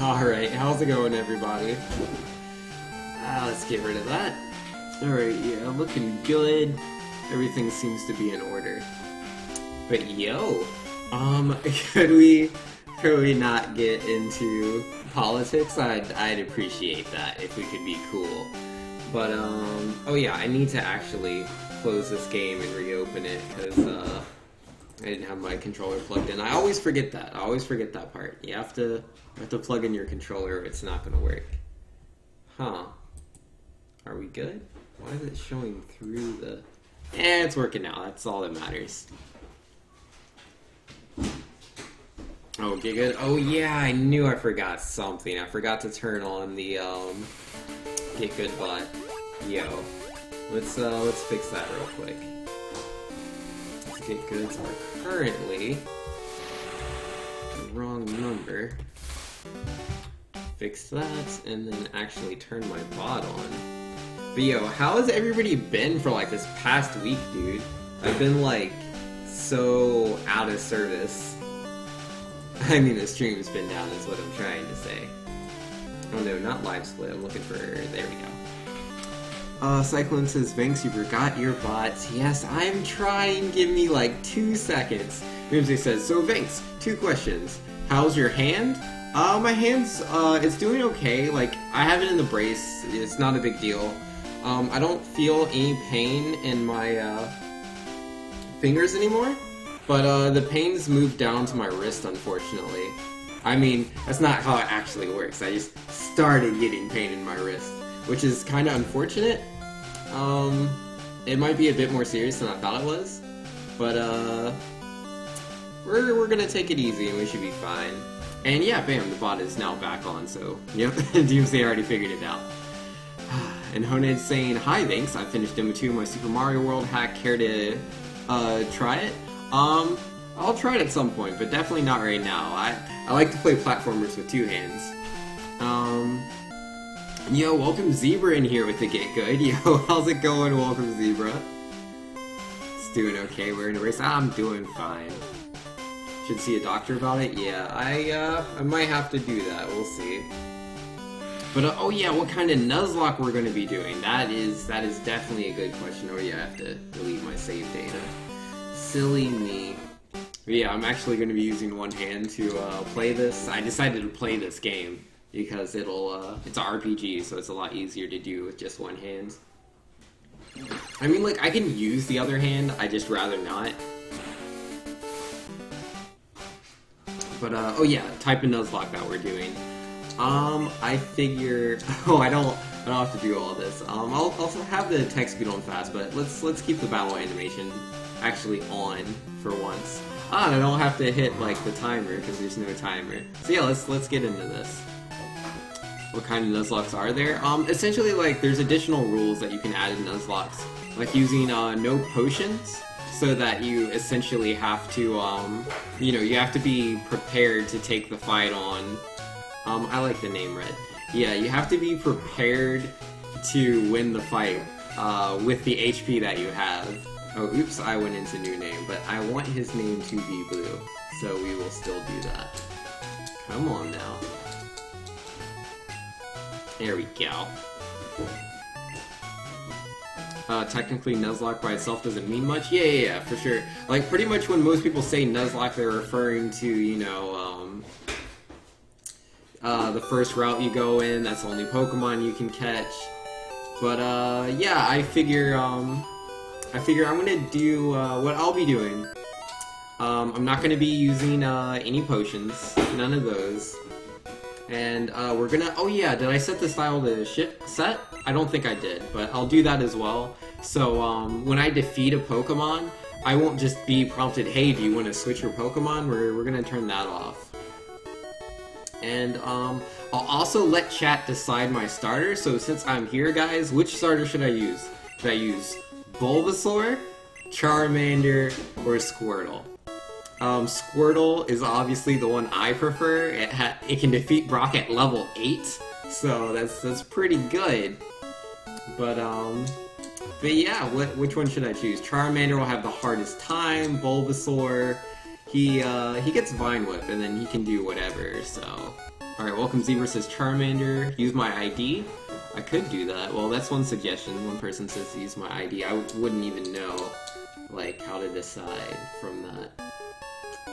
Alright, how's it going, everybody? Let's get rid of that. Alright, yeah, looking good. Everything seems to be in order. But yo, could we not get into politics? I'd appreciate that if we could be cool. But, oh yeah, I need to actually close this game and reopen it, because, I didn't have my controller plugged in. I always forget that. I always forget that part. You have to plug in your controller or it's not going to work. Huh. Are we good? Why is it showing through the... it's working now. That's all that matters. Oh, okay, good. Oh, yeah, I knew I forgot something. I forgot to turn on the, Get Good bot. Yo. Let's fix that real quick. Get Goods are currently the wrong number. Fix that, and then actually turn my bot on. But yo, how has everybody been for like this past week, dude? I've been like so out of service. I mean, the stream's been down is what I'm trying to say. Oh no, not live split. I'm looking for... there we go. Cyclone says, Vanks, you forgot your bots. Yes, I'm trying. Give me like 2 seconds. Rimsey says, so Vanks, 2 questions. How's your hand? My hand's, it's doing okay. Like, I have it in the brace. It's not a big deal. I don't feel any pain in my, fingers anymore. But, the pain's moved down to my wrist, unfortunately. I mean, that's not how it actually works. I just started getting pain in my wrist, which is kind of unfortunate. It might be a bit more serious than I thought it was, but we're gonna take it easy and we should be fine. And yeah, bam, the bot is now back on, so yep, Doomsday already figured it out. And Honed's saying, hi, thanks, I finished Demo 2 of my Super Mario World hack, care to try it? I'll try it at some point, but definitely not right now. I like to play platformers with 2 hands. Yo, welcome Zebra in here with the Get Good. Yo, how's it going? Welcome Zebra. It's doing okay. We're in a race. I'm doing fine. Should see a doctor about it. Yeah, I might have to do that. We'll see. But oh yeah, what kind of Nuzlocke we're going to be doing? That is definitely a good question. Oh yeah, I have to delete my save data. Silly me. But yeah, I'm actually going to be using one hand to play this. I decided to play this game because it's an RPG, so it's a lot easier to do with just one hand. I mean, like, I can use the other hand, I just rather not. But, oh yeah, type of Nuzlocke that we're doing. I figure... oh, I don't have to do all this. I'll also have the text be on fast, but let's keep the battle animation actually on for once. I don't have to hit, like, the timer, because there's no timer. So yeah, let's get into this. What kind of Nuzlockes are there? Essentially, like, there's additional rules that you can add in Nuzlockes, like using no potions, so that you essentially have to, you know, you have to be prepared to take the fight on. I like the name Red. Yeah, you have to be prepared to win the fight with the HP that you have. Oh, oops, I went into new name, but I want his name to be Blue, so we will still do that. Come on now. There we go. Technically, Nuzlocke by itself doesn't mean much. Yeah, for sure. Like, pretty much when most people say Nuzlocke, they're referring to, you know, the first route you go in, that's the only Pokemon you can catch. But, yeah, I figure I'm gonna do, what I'll be doing. I'm not gonna be using, any potions. None of those. And, we're gonna... oh yeah, did I set the style to set? I don't think I did, but I'll do that as well. So, when I defeat a Pokemon, I won't just be prompted, hey, do you want to switch your Pokemon? We're gonna turn that off. And, I'll also let chat decide my starter, so since I'm here, guys, which starter should I use? Should I use Bulbasaur, Charmander, or Squirtle? Squirtle is obviously the one I prefer. It can defeat Brock at level 8, so that's pretty good. But yeah, which one should I choose? Charmander will have the hardest time. Bulbasaur, he gets Vine Whip, and then he can do whatever, so... Alright, welcome Zebra says Charmander. Use my ID. I could do that. Well, that's one suggestion. One person says to use my ID. I wouldn't even know, like, how to decide from that.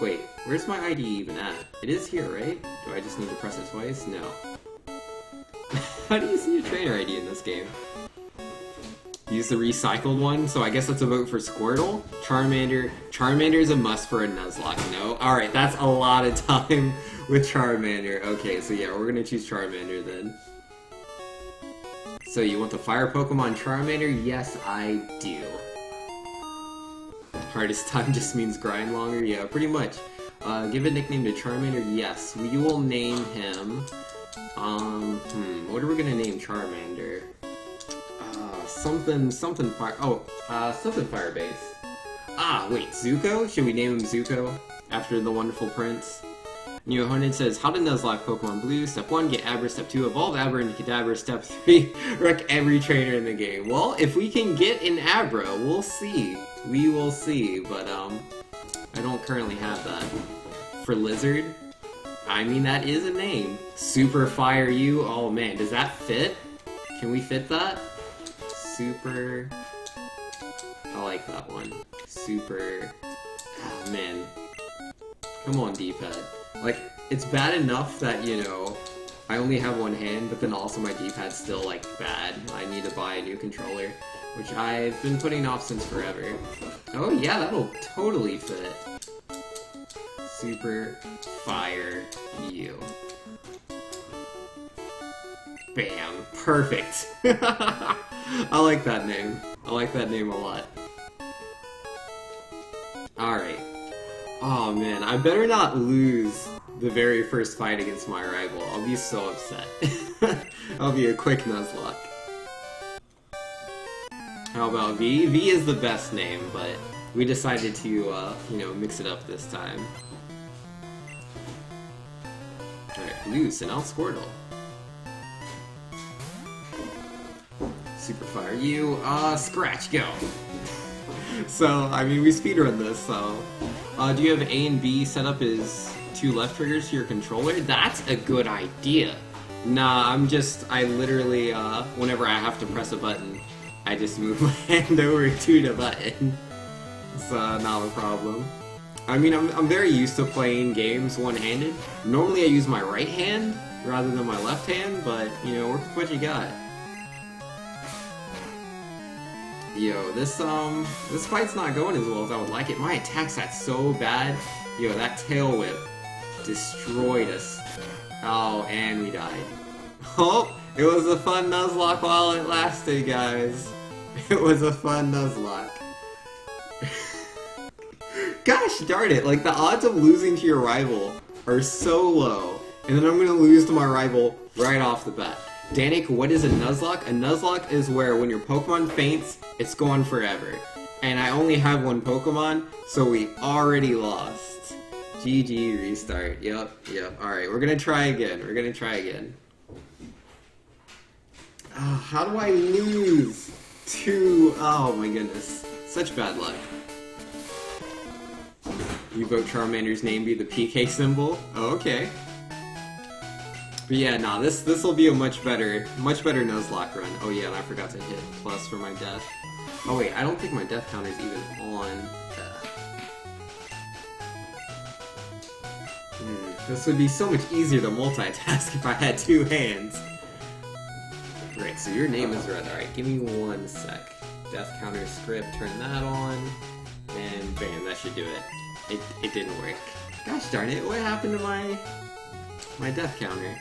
Wait, where's my ID even at? It is here, right? Do I just need to press it twice? No. How do you see your trainer ID in this game? Use the recycled one, so I guess that's a vote for Squirtle. Charmander. Charmander is a must for a Nuzlocke, no? Alright, that's a lot of time with Charmander. Okay, so yeah, we're gonna choose Charmander then. So you want the fire Pokemon Charmander? Yes, I do. Hardest time just means grind longer? Yeah, pretty much. Give a nickname to Charmander? Yes. We will name him... what are we gonna name Charmander? Something fire... Oh, something fire-based. Ah, wait, Zuko? Should we name him Zuko? After the wonderful prince? Neohonin says, how to Nuzlocke Pokemon Blue. Step 1, get Abra. Step 2, evolve Abra into Kadabra. Step 3, wreck every trainer in the game. Well, if we can get an Abra, we'll see. We will see, but, I don't currently have that. For Lizard, I mean, that is a name. SuperTwoU, oh man, does that fit? Can we fit that? Super... I like that one. Super... Oh, man. Come on, D-pad. Like, it's bad enough that, you know, I only have one hand, but then also my D-pad's still, like, bad. I need to buy a new controller, which I've been putting off since forever. Oh yeah, that'll totally fit. Super Fire You. Bam. Perfect. I like that name. I like that name a lot. Alright. Oh man, I better not lose the very first fight against my rival. I'll be so upset. I'll be a quick Nuzlocke. How about V? V is the best name, but we decided to, you know, mix it up this time. Alright, Blue, send out Squirtle. Super Fire You, Scratch, go! So, I mean, we speedrun this, so... do you have A and B set up as 2 left triggers to your controller? That's a good idea! Nah, I literally, whenever I have to press a button, I just move my hand over to the button. It's, not a problem. I mean, I'm very used to playing games one-handed. Normally I use my right hand rather than my left hand, but, you know, work with what you got. Yo, this fight's not going as well as I would like it. My attack stats so bad. Yo, that tail whip destroyed us. Oh, and we died. Oh, it was a fun Nuzlocke while it lasted, guys. It was a fun Nuzlocke. Gosh darn it, like the odds of losing to your rival are so low. And then I'm gonna lose to my rival right off the bat. Danik, what is a Nuzlocke? A Nuzlocke is where when your Pokemon faints, it's gone forever. And I only have one Pokemon, so we already lost. GG, restart. Yep. Alright, we're gonna try again. How do I lose to... Oh my goodness. Such bad luck. You vote Charmander's name be the PK symbol? Oh, okay. But yeah, nah, this will be a much better Nuzlocke run. Oh yeah, and I forgot to hit plus for my death. Oh wait, I don't think my death counter's even on. This would be so much easier to multitask if I had 2 hands. Right, so your name is red. Alright, give me 1 sec. Death counter script, turn that on, and bam, that should do it. It didn't work. Gosh darn it, what happened to my death counter?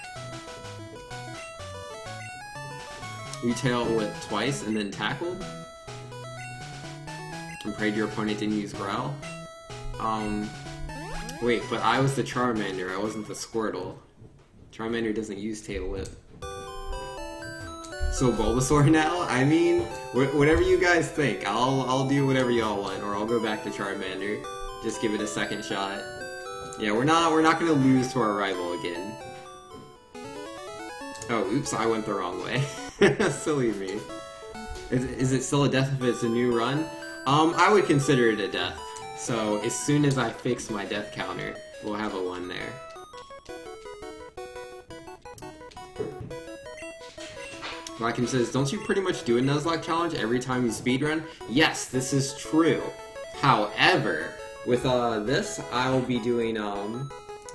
You tail whip twice and then tackled? And prayed your opponent didn't use Growl? Wait, but I was the Charmander, I wasn't the Squirtle. Charmander doesn't use tail whip. So Bulbasaur now? I mean, whatever you guys think. I'll do whatever y'all want, or I'll go back to Charmander. Just give it a second shot. Yeah, we're not gonna lose to our rival again. Oh, oops, I went the wrong way. Silly me. Is it still a death if it's a new run? I would consider it a death. So, as soon as I fix my death counter, we'll have a 1 there. Rakim says, don't you pretty much do a Nuzlocke challenge every time you speedrun? Yes, this is true. However, with this, I'll be doing,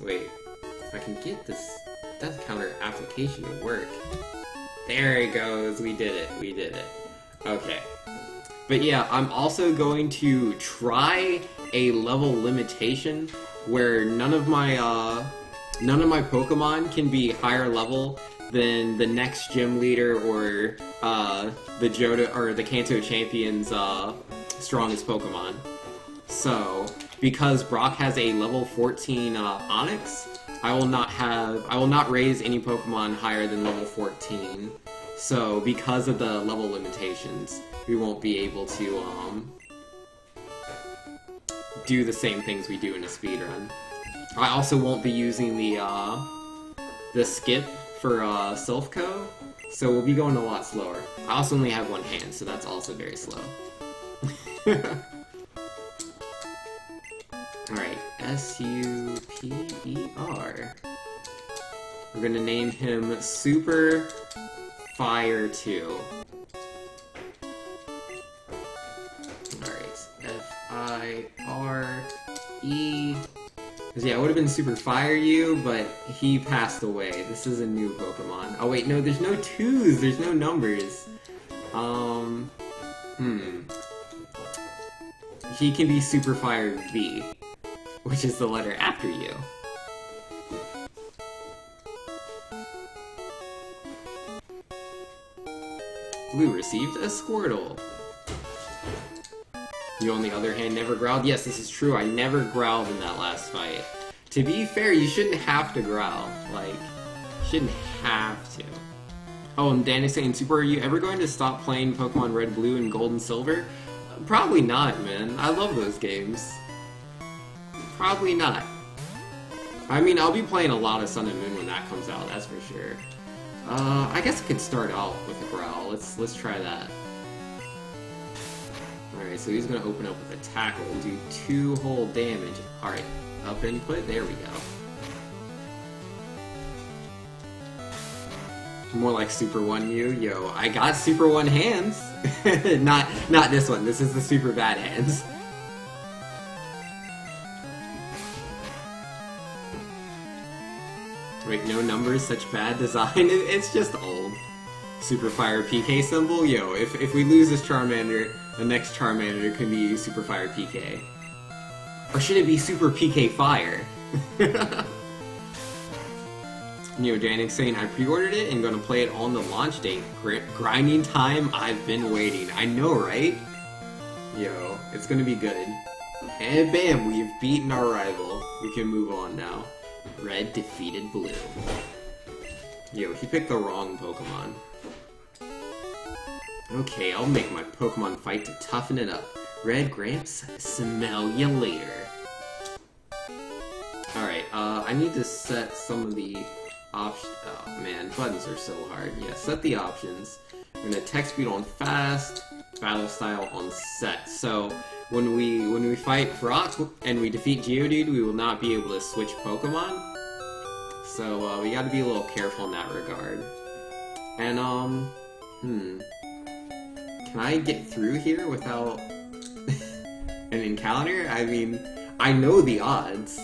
wait, if I can get this death counter application to work. There it goes, we did it. Okay. But yeah, I'm also going to try a level limitation where none of my Pokemon can be higher level than the next gym leader or the Johto or the Kanto champion's strongest Pokemon. So, because Brock has a level 14 Onix, I will not raise any Pokemon higher than level 14. So, because of the level limitations, we won't be able to do the same things we do in a speedrun. I also won't be using the skip for Silphco, so we'll be going a lot slower. I also only have one hand, so that's also very slow. Alright, S-U-P-E-R. We're gonna name him SuperTwoU. Alright, F-I-R-E... Because yeah, it would have been SuperFireU, but he passed away. This is a new Pokemon. Oh wait, no, there's no 2s, there's no numbers. He can be SuperFireV, which is the letter after you. Blue received a Squirtle. You, on the other hand, never growled? Yes, this is true. I never growled in that last fight. To be fair, you shouldn't have to growl. Like, shouldn't have to. Oh, and Dan is saying, Super, are you ever going to stop playing Pokemon Red, Blue, and Gold and Silver? Probably not, man. I love those games. Probably not. I mean, I'll be playing a lot of Sun and Moon when that comes out, that's for sure. I guess I could start out with a growl. Let's try that. Alright, so he's gonna open up with a tackle, do 2 whole damage. Alright, up input, there we go. More like Super 1U, yo, I got Super 1 hands! not this one, this is the Super Bad hands. Wait, no numbers, such bad design, it's just old. Super Fire PK symbol, yo, if we lose this Charmander, the next Charmander can be Super Fire PK. Or should it be Super PK Fire? Yo, Janix saying, I pre-ordered it and gonna play it on the launch date. Grinding time, I've been waiting. I know, right? Yo, it's gonna be good. And bam, we've beaten our rival. We can move on now. Red defeated Blue. Yo, he picked the wrong Pokemon. Okay, I'll make my Pokemon fight to toughen it up. Red Gramps, smell ya later. Alright, I need to set some of the options. Oh man, buttons are so hard. Yeah, set the options. We're gonna attack speed on fast, battle style on set. So when we fight Brock and we defeat Geodude, we will not be able to switch Pokemon. So we gotta be a little careful in that regard. And can I get through here without an encounter? I mean, I know the odds.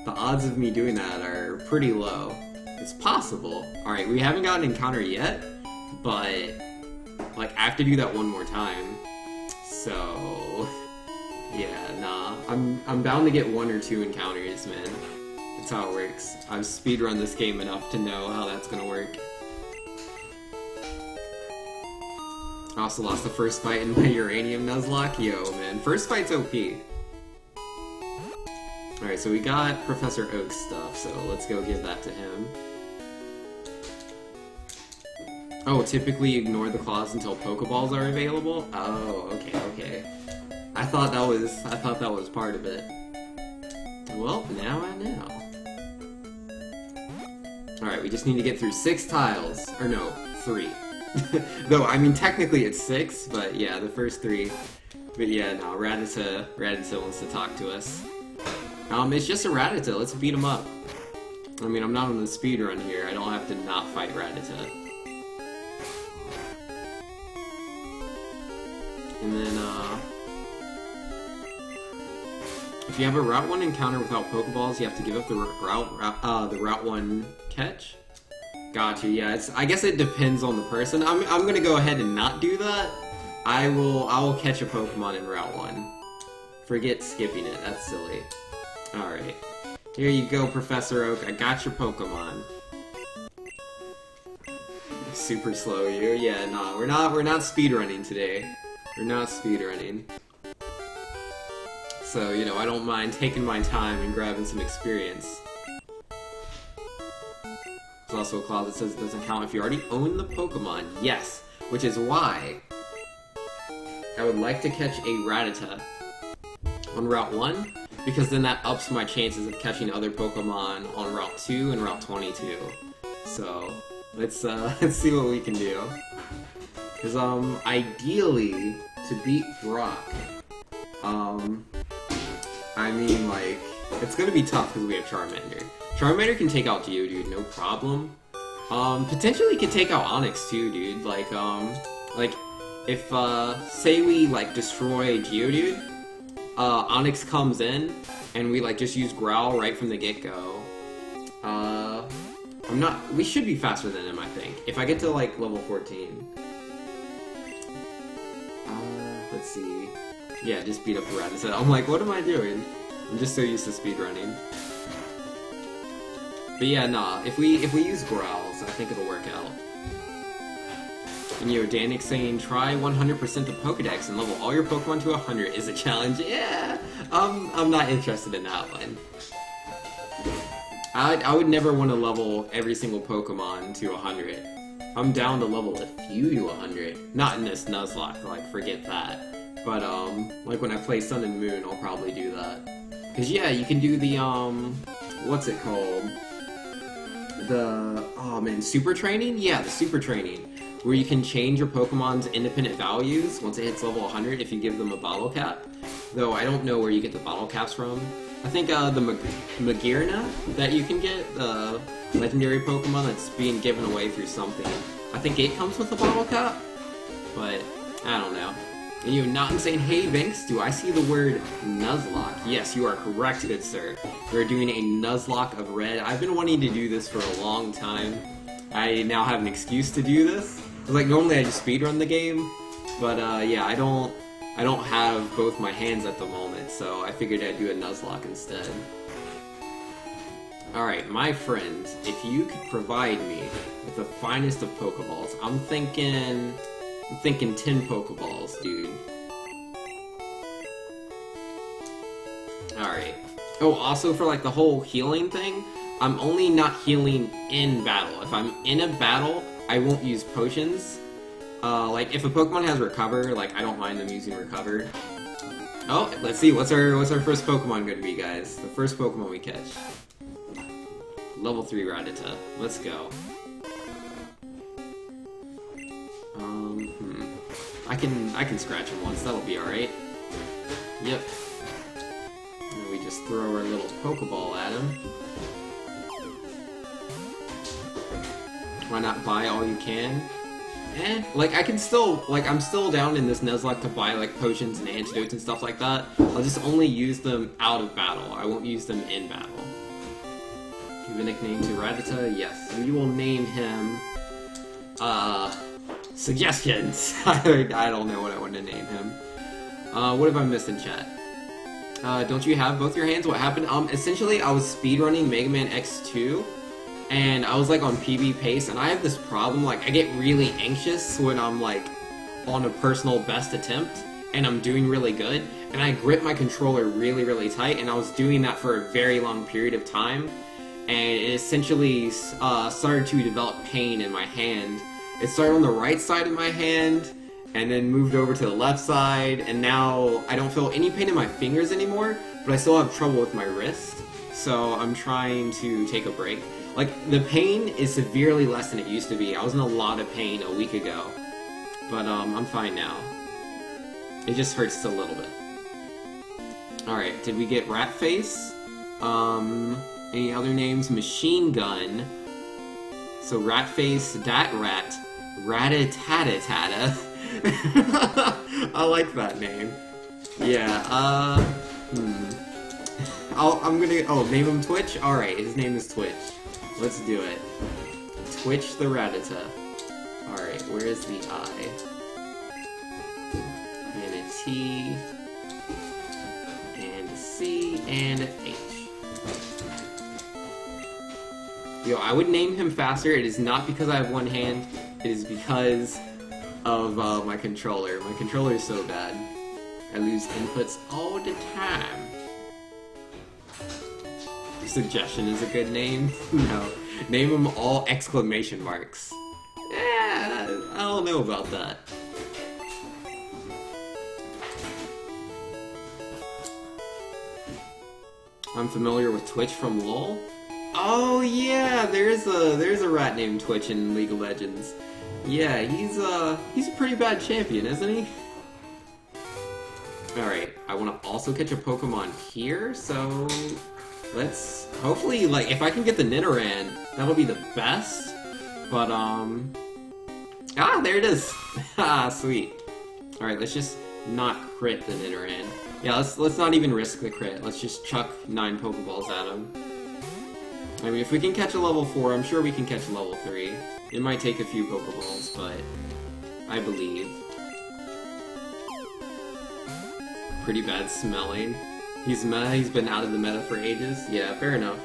The odds of me doing that are pretty low. It's possible. Alright, we haven't got an encounter yet, but like I have to do that one more time. So yeah, nah. I'm bound to get 1 or 2 encounters, man. That's how it works. I've speedrun this game enough to know how that's gonna work. I also lost the first fight in my Uranium Nuzlocke. Yo, man, first fight's OP. Alright, so we got Professor Oak's stuff, so let's go give that to him. Oh, typically ignore the claws until Pokeballs are available? Oh, okay. I thought that was part of it. Well, now I know. Alright, we just need to get through 6 tiles. Or no, 3. Though, I mean, technically it's 6, but yeah, the first 3. But yeah, no, Rattata wants to talk to us. It's just a Rattata, let's beat him up. I mean, I'm not on the speedrun here, I don't have to not fight Rattata. And then, if you have a Route 1 encounter without Pokeballs, you have to give up the Route 1 catch. Gotcha, yeah, I guess it depends on the person. I'm gonna go ahead and not do that. I will catch a Pokemon in Route 1. Forget skipping it, that's silly. Alright. Here you go, Professor Oak, I got your Pokemon. Super slow you. Yeah, nah, we're not speedrunning today. We're not speedrunning. So, you know, I don't mind taking my time and grabbing some experience. There's also a clause that says it doesn't count if you already own the Pokemon. Yes, which is why I would like to catch a Rattata on Route 1, because then that ups my chances of catching other Pokemon on Route 2 and Route 22. So, let's see what we can do. Because, ideally, to beat Brock, I mean, like, it's gonna be tough because we have Charmander. Charmander can take out Geodude, no problem. Potentially can take out Onix too, dude. Like, if, say we, like, destroy Geodude, Onix comes in, and we, like, just use Growl right from the get-go. We should be faster than him, I think. If I get to, like, level 14. Let's see. Yeah, just beat up the Rattata. I'm like, what am I doing? I'm just so used to speedrunning. But yeah, nah, if we use Growls, I think it'll work out. And yo, Danik's saying, try 100% the Pokedex and level all your Pokemon to 100 is a challenge. Yeah! I'm not interested in that one. I would never want to level every single Pokemon to 100. I'm down to level a few to 100. Not in this Nuzlocke, like, forget that. But, like when I play Sun and Moon, I'll probably do that. Cause yeah, you can do the, what's it called? Oh man, Super Training? Yeah, the Super Training. Where you can change your Pokemon's independent values once it hits level 100 if you give them a bottle cap. Though I don't know where you get the bottle caps from. I think, the Magearna that you can get, the legendary Pokemon that's being given away through something. I think it comes with a bottle cap, but I don't know. And you're not saying, hey Banks, do I see the word Nuzlocke? Yes, you are correct, good sir. We're doing a Nuzlocke of Red. I've been wanting to do this for a long time. I now have an excuse to do this. Like, normally I just speedrun the game, but yeah, I don't have both my hands at the moment, so I figured I'd do a Nuzlocke instead. Alright, my friends, if you could provide me with the finest of Pokeballs, I'm thinking 10 Pokeballs, dude. Alright. Oh, also for like the whole healing thing, I'm only not healing in battle. If I'm in a battle, I won't use potions. Like if a Pokemon has Recover, like I don't mind them using Recover. Oh, let's see, what's our first Pokemon gonna be, guys? The first Pokemon we catch. Level 3 Rattata. Let's go. I can scratch him once, that'll be alright. Yep. And we just throw our little Pokeball at him. Why not buy all you can? Like I can still, like I'm still down in this Nuzlocke to buy like potions and antidotes and stuff like that. I'll just only use them out of battle. I won't use them in battle. Give a nickname to Rattata? Yes. We will name him, suggestions. I don't know what I want to name him. What have I missed in chat? Don't you have both your hands? What happened? Essentially I was speedrunning Mega Man X2, and I was like on PB pace, and I have this problem, like I get really anxious when I'm like on a personal best attempt, and I'm doing really good, and I grip my controller really, really tight, and I was doing that for a very long period of time, and it essentially started to develop pain in my hand. It started on the right side of my hand, and then moved over to the left side, and now I don't feel any pain in my fingers anymore, but I still have trouble with my wrist, so I'm trying to take a break. Like, the pain is severely less than it used to be. I was in a lot of pain a week ago, but I'm fine now. It just hurts a little bit. Alright, did we get Ratface? Any other names? Machine Gun. So Ratface, Dat Rat, Ratatatata, I like that name. Yeah, name him Twitch? Alright, his name is Twitch. Let's do it. Twitch the Rattata. Alright, where is the I? And a T. And a C. And an H. Yo, I would name him faster. It is not because I have one hand. It is because of my controller. My controller is so bad. I lose inputs all the time. Suggestion is a good name? No. Name them all exclamation marks. I don't know about that. I'm familiar with Twitch from LoL. Oh yeah, there's a rat named Twitch in League of Legends. Yeah, he's a pretty bad champion, isn't he? Alright, I want to also catch a Pokemon here, so let's hopefully, like, if I can get the Nidoran, that'll be the best. But there it is. Sweet. Alright, let's just not crit the Nidoran. Yeah, let's not even risk the crit. Let's just chuck 9 Pokeballs at him. I mean, if we can catch a level 4, I'm sure we can catch a level 3. It might take a few Pokeballs, but I believe. Pretty bad smelling. He's been out of the meta for ages. Yeah, fair enough.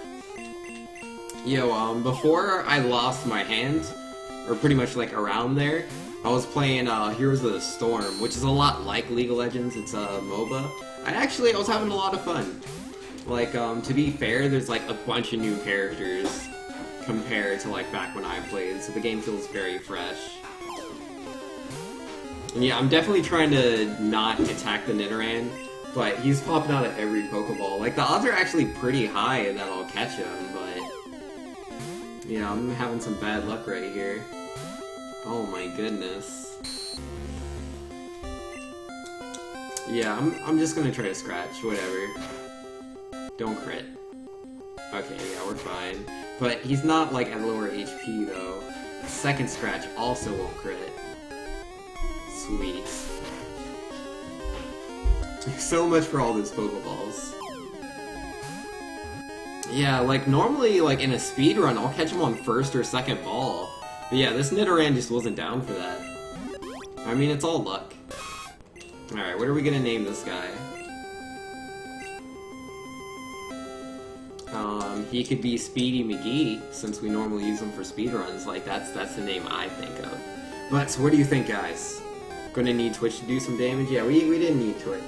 Yo, before I lost my hand, or pretty much like around there, I was playing Heroes of the Storm, which is a lot like League of Legends. It's a MOBA. I was having a lot of fun. Like, to be fair, there's like a bunch of new characters compared to like back when I played, so the game feels very fresh. And yeah, I'm definitely trying to not attack the Nidoran, but he's popping out at every Pokeball. Like, the odds are actually pretty high that I'll catch him, but yeah, I'm having some bad luck right here. Oh my goodness. Yeah, I'm just gonna try to scratch, whatever. Don't crit. Okay, yeah, we're fine. But he's not, like, at lower HP, though. Second scratch also won't crit. Sweet. So much for all those Pokeballs. Yeah, like, normally, like, in a speedrun, I'll catch him on first or second ball. But yeah, this Nidoran just wasn't down for that. I mean, it's all luck. Alright, what are we gonna name this guy? He could be Speedy McGee, since we normally use him for speedruns. Like, that's the name I think of. But, so what do you think, guys? Gonna need Twitch to do some damage? Yeah, we didn't need Twitch.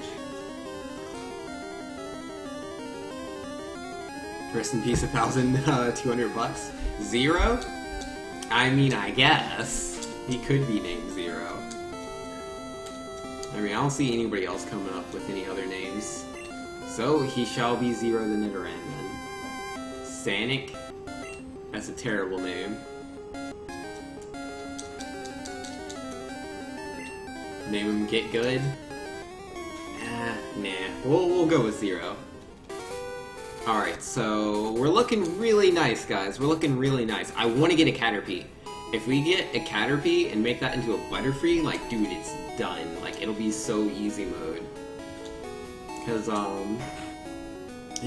Rest in peace, 1,200 bucks. Zero? I mean, I guess. He could be named Zero. I mean, I don't see anybody else coming up with any other names. So, he shall be Zero the Nidoran, then. Sanic? That's a terrible name. Name him Get Good? Nah. We'll go with Zero. Alright, so we're looking really nice, guys. We're looking really nice. I want to get a Caterpie. If we get a Caterpie and make that into a Butterfree, like, dude, it's done. Like, it'll be so easy mode. Because,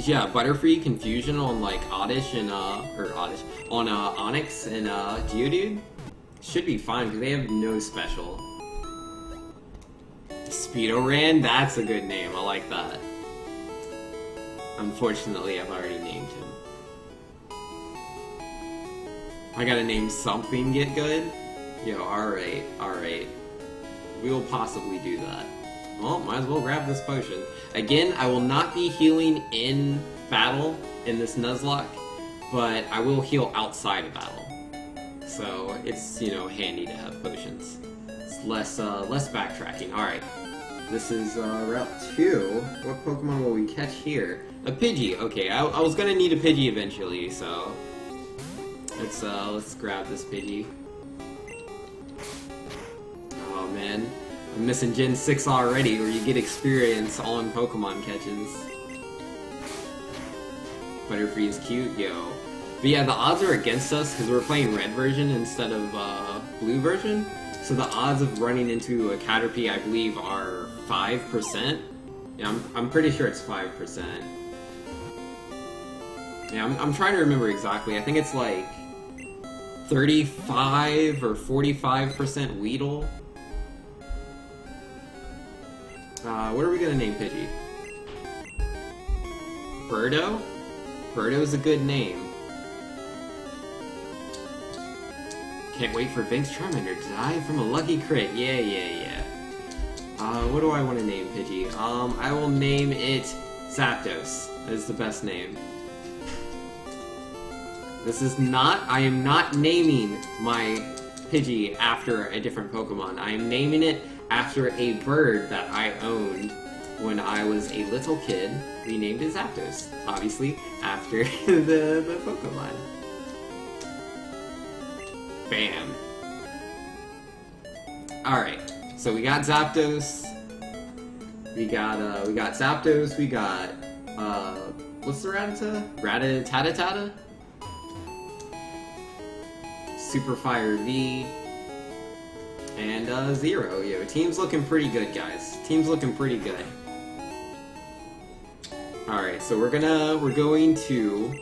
yeah, Butterfree, Confusion on, like, Oddish and, on, Onyx and, Geodude should be fine, because they have no special. Speedoran? That's a good name. I like that. Unfortunately, I've already named him. I gotta name something Get Good? Yo, alright. We will possibly do that. Well, might as well grab this potion. Again, I will not be healing in battle in this Nuzlocke, but I will heal outside of battle. So, it's, you know, handy to have potions. It's less backtracking. Alright. This is, Route 2. What Pokemon will we catch here? A Pidgey. Okay, I was gonna need a Pidgey eventually, so... Let's grab this Pidgey. Oh, man. I'm missing Gen 6 already, where you get experience on Pokemon catches. Butterfree is cute, yo. But yeah, the odds are against us, because we're playing red version instead of, blue version. So the odds of running into a Caterpie, I believe, are 5%. Yeah, I'm pretty sure it's 5%. Yeah, I'm trying to remember exactly. I think it's like 35 or 45% Weedle. What are we gonna name Pidgey? Birdo? Birdo's a good name. Can't wait for Vink's Charmander to die from a lucky crit. Yeah. What do I want to name Pidgey? I will name it Zapdos. That is the best name. I am not naming my Pidgey after a different Pokemon. I am naming it after a bird that I owned when I was a little kid. We named it Zapdos, obviously, after the Pokemon. Bam. Alright, so we got Zapdos. We got Zapdos, we got, what's the Rattata? Rattata? Super Fire V. And, Zero. Yo, team's looking pretty good, guys. Team's looking pretty good. Alright, so we're going to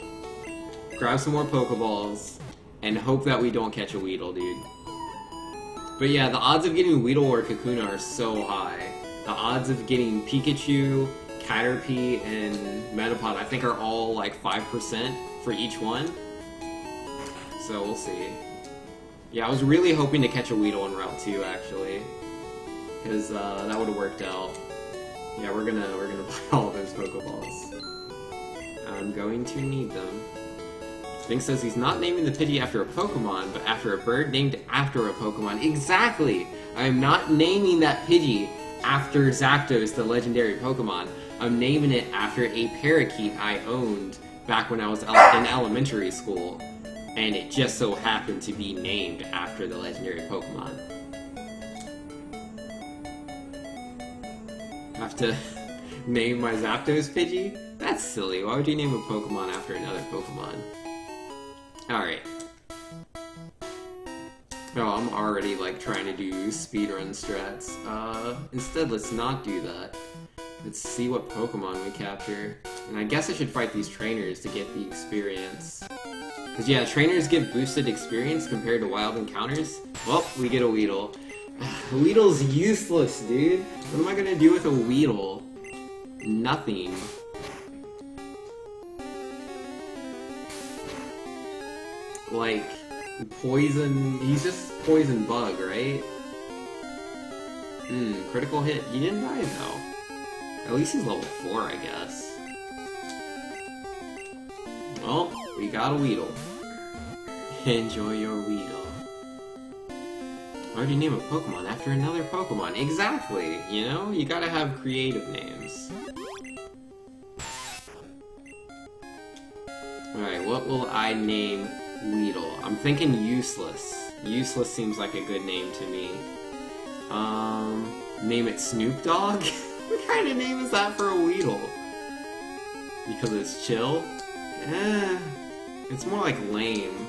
grab some more Pokeballs and hope that we don't catch a Weedle, dude. But yeah, the odds of getting Weedle or Kakuna are so high. The odds of getting Pikachu, Caterpie, and Metapod, I think, are all like 5% for each one. So we'll see. Yeah, I was really hoping to catch a Weedle in Route 2, actually. Because that would have worked out. Yeah, we're gonna buy all those Pokeballs. I'm going to need them. Vink says he's not naming the Pidgey after a Pokemon, but after a bird named after a Pokemon. Exactly! I am not naming that Pidgey after Zapdos, the legendary Pokemon. I'm naming it after a parakeet I owned back when I was in elementary school. And it just so happened to be named after the legendary Pokemon. Have to name my Zapdos Pidgey? That's silly. Why would you name a Pokemon after another Pokemon? Alright. Oh, I'm already, like, trying to do speedrun strats. Instead, let's not do that. Let's see what Pokemon we capture. And I guess I should fight these trainers to get the experience. Because, yeah, trainers give boosted experience compared to wild encounters. Well, we get a Weedle. Weedle's useless, dude. What am I gonna do with a Weedle? Nothing. Like, poison... He's just poison bug, right? Critical hit. He didn't die, though. At least he's level 4, I guess. Well, we got a Weedle. Enjoy your Weedle. Why would you name a Pokemon after another Pokemon? Exactly! You know? You gotta have creative names. Alright, what will I name Weedle? I'm thinking Useless. Useless seems like a good name to me. Name it Snoop Dogg? What kind of name is that for a Weedle? Because it's chill? It's more like lame.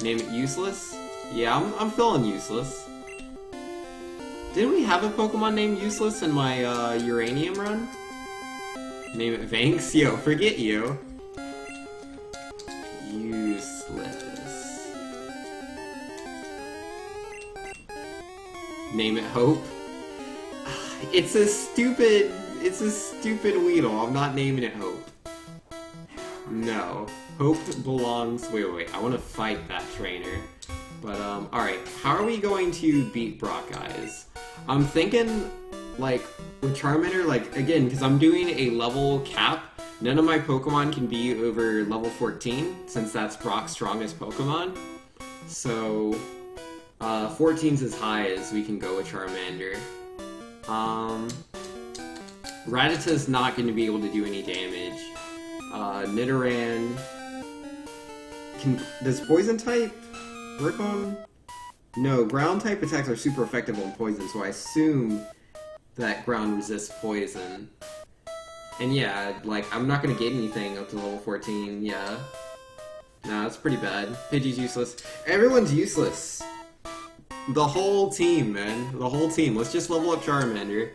Name it Useless? Yeah, I'm feeling Useless. Didn't we have a Pokemon named Useless in my Uranium run? Name it Vanks? Yo, forget you. Useless. Name it Hope? It's a stupid Weedle. I'm not naming it Hope. No. Hope belongs... Wait. I want to fight that trainer. But, alright. How are we going to beat Brock, guys? I'm thinking, like, with Charmander, like, again, because I'm doing a level cap, none of my Pokemon can be over level 14, since that's Brock's strongest Pokemon. So, 14's as high as we can go with Charmander. Rattata's not going to be able to do any damage. Nidoran... Does Poison type work on... No, ground type attacks are super effective on poison, so I assume that ground resists poison. And yeah, like, I'm not gonna get anything up to level 14, yeah. Nah, that's pretty bad. Pidgey's useless. Everyone's useless! The whole team, man. The whole team. Let's just level up Charmander.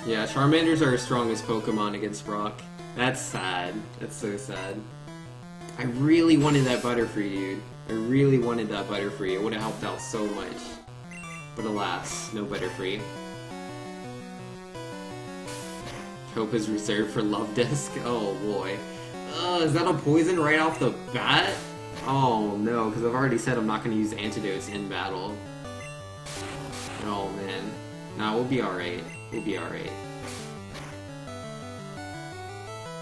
Yeah, Charmanders are our strongest Pokemon against Brock. That's sad. That's so sad. I really wanted that Butterfree, dude. I really wanted that Butterfree. It would have helped out so much. But alas, no Butterfree. Hope is reserved for Love Disc. Oh boy. Is that a poison right off the bat? Oh no, because I've already said I'm not going to use antidotes in battle. Oh man. Nah, we'll be alright. We'll be alright.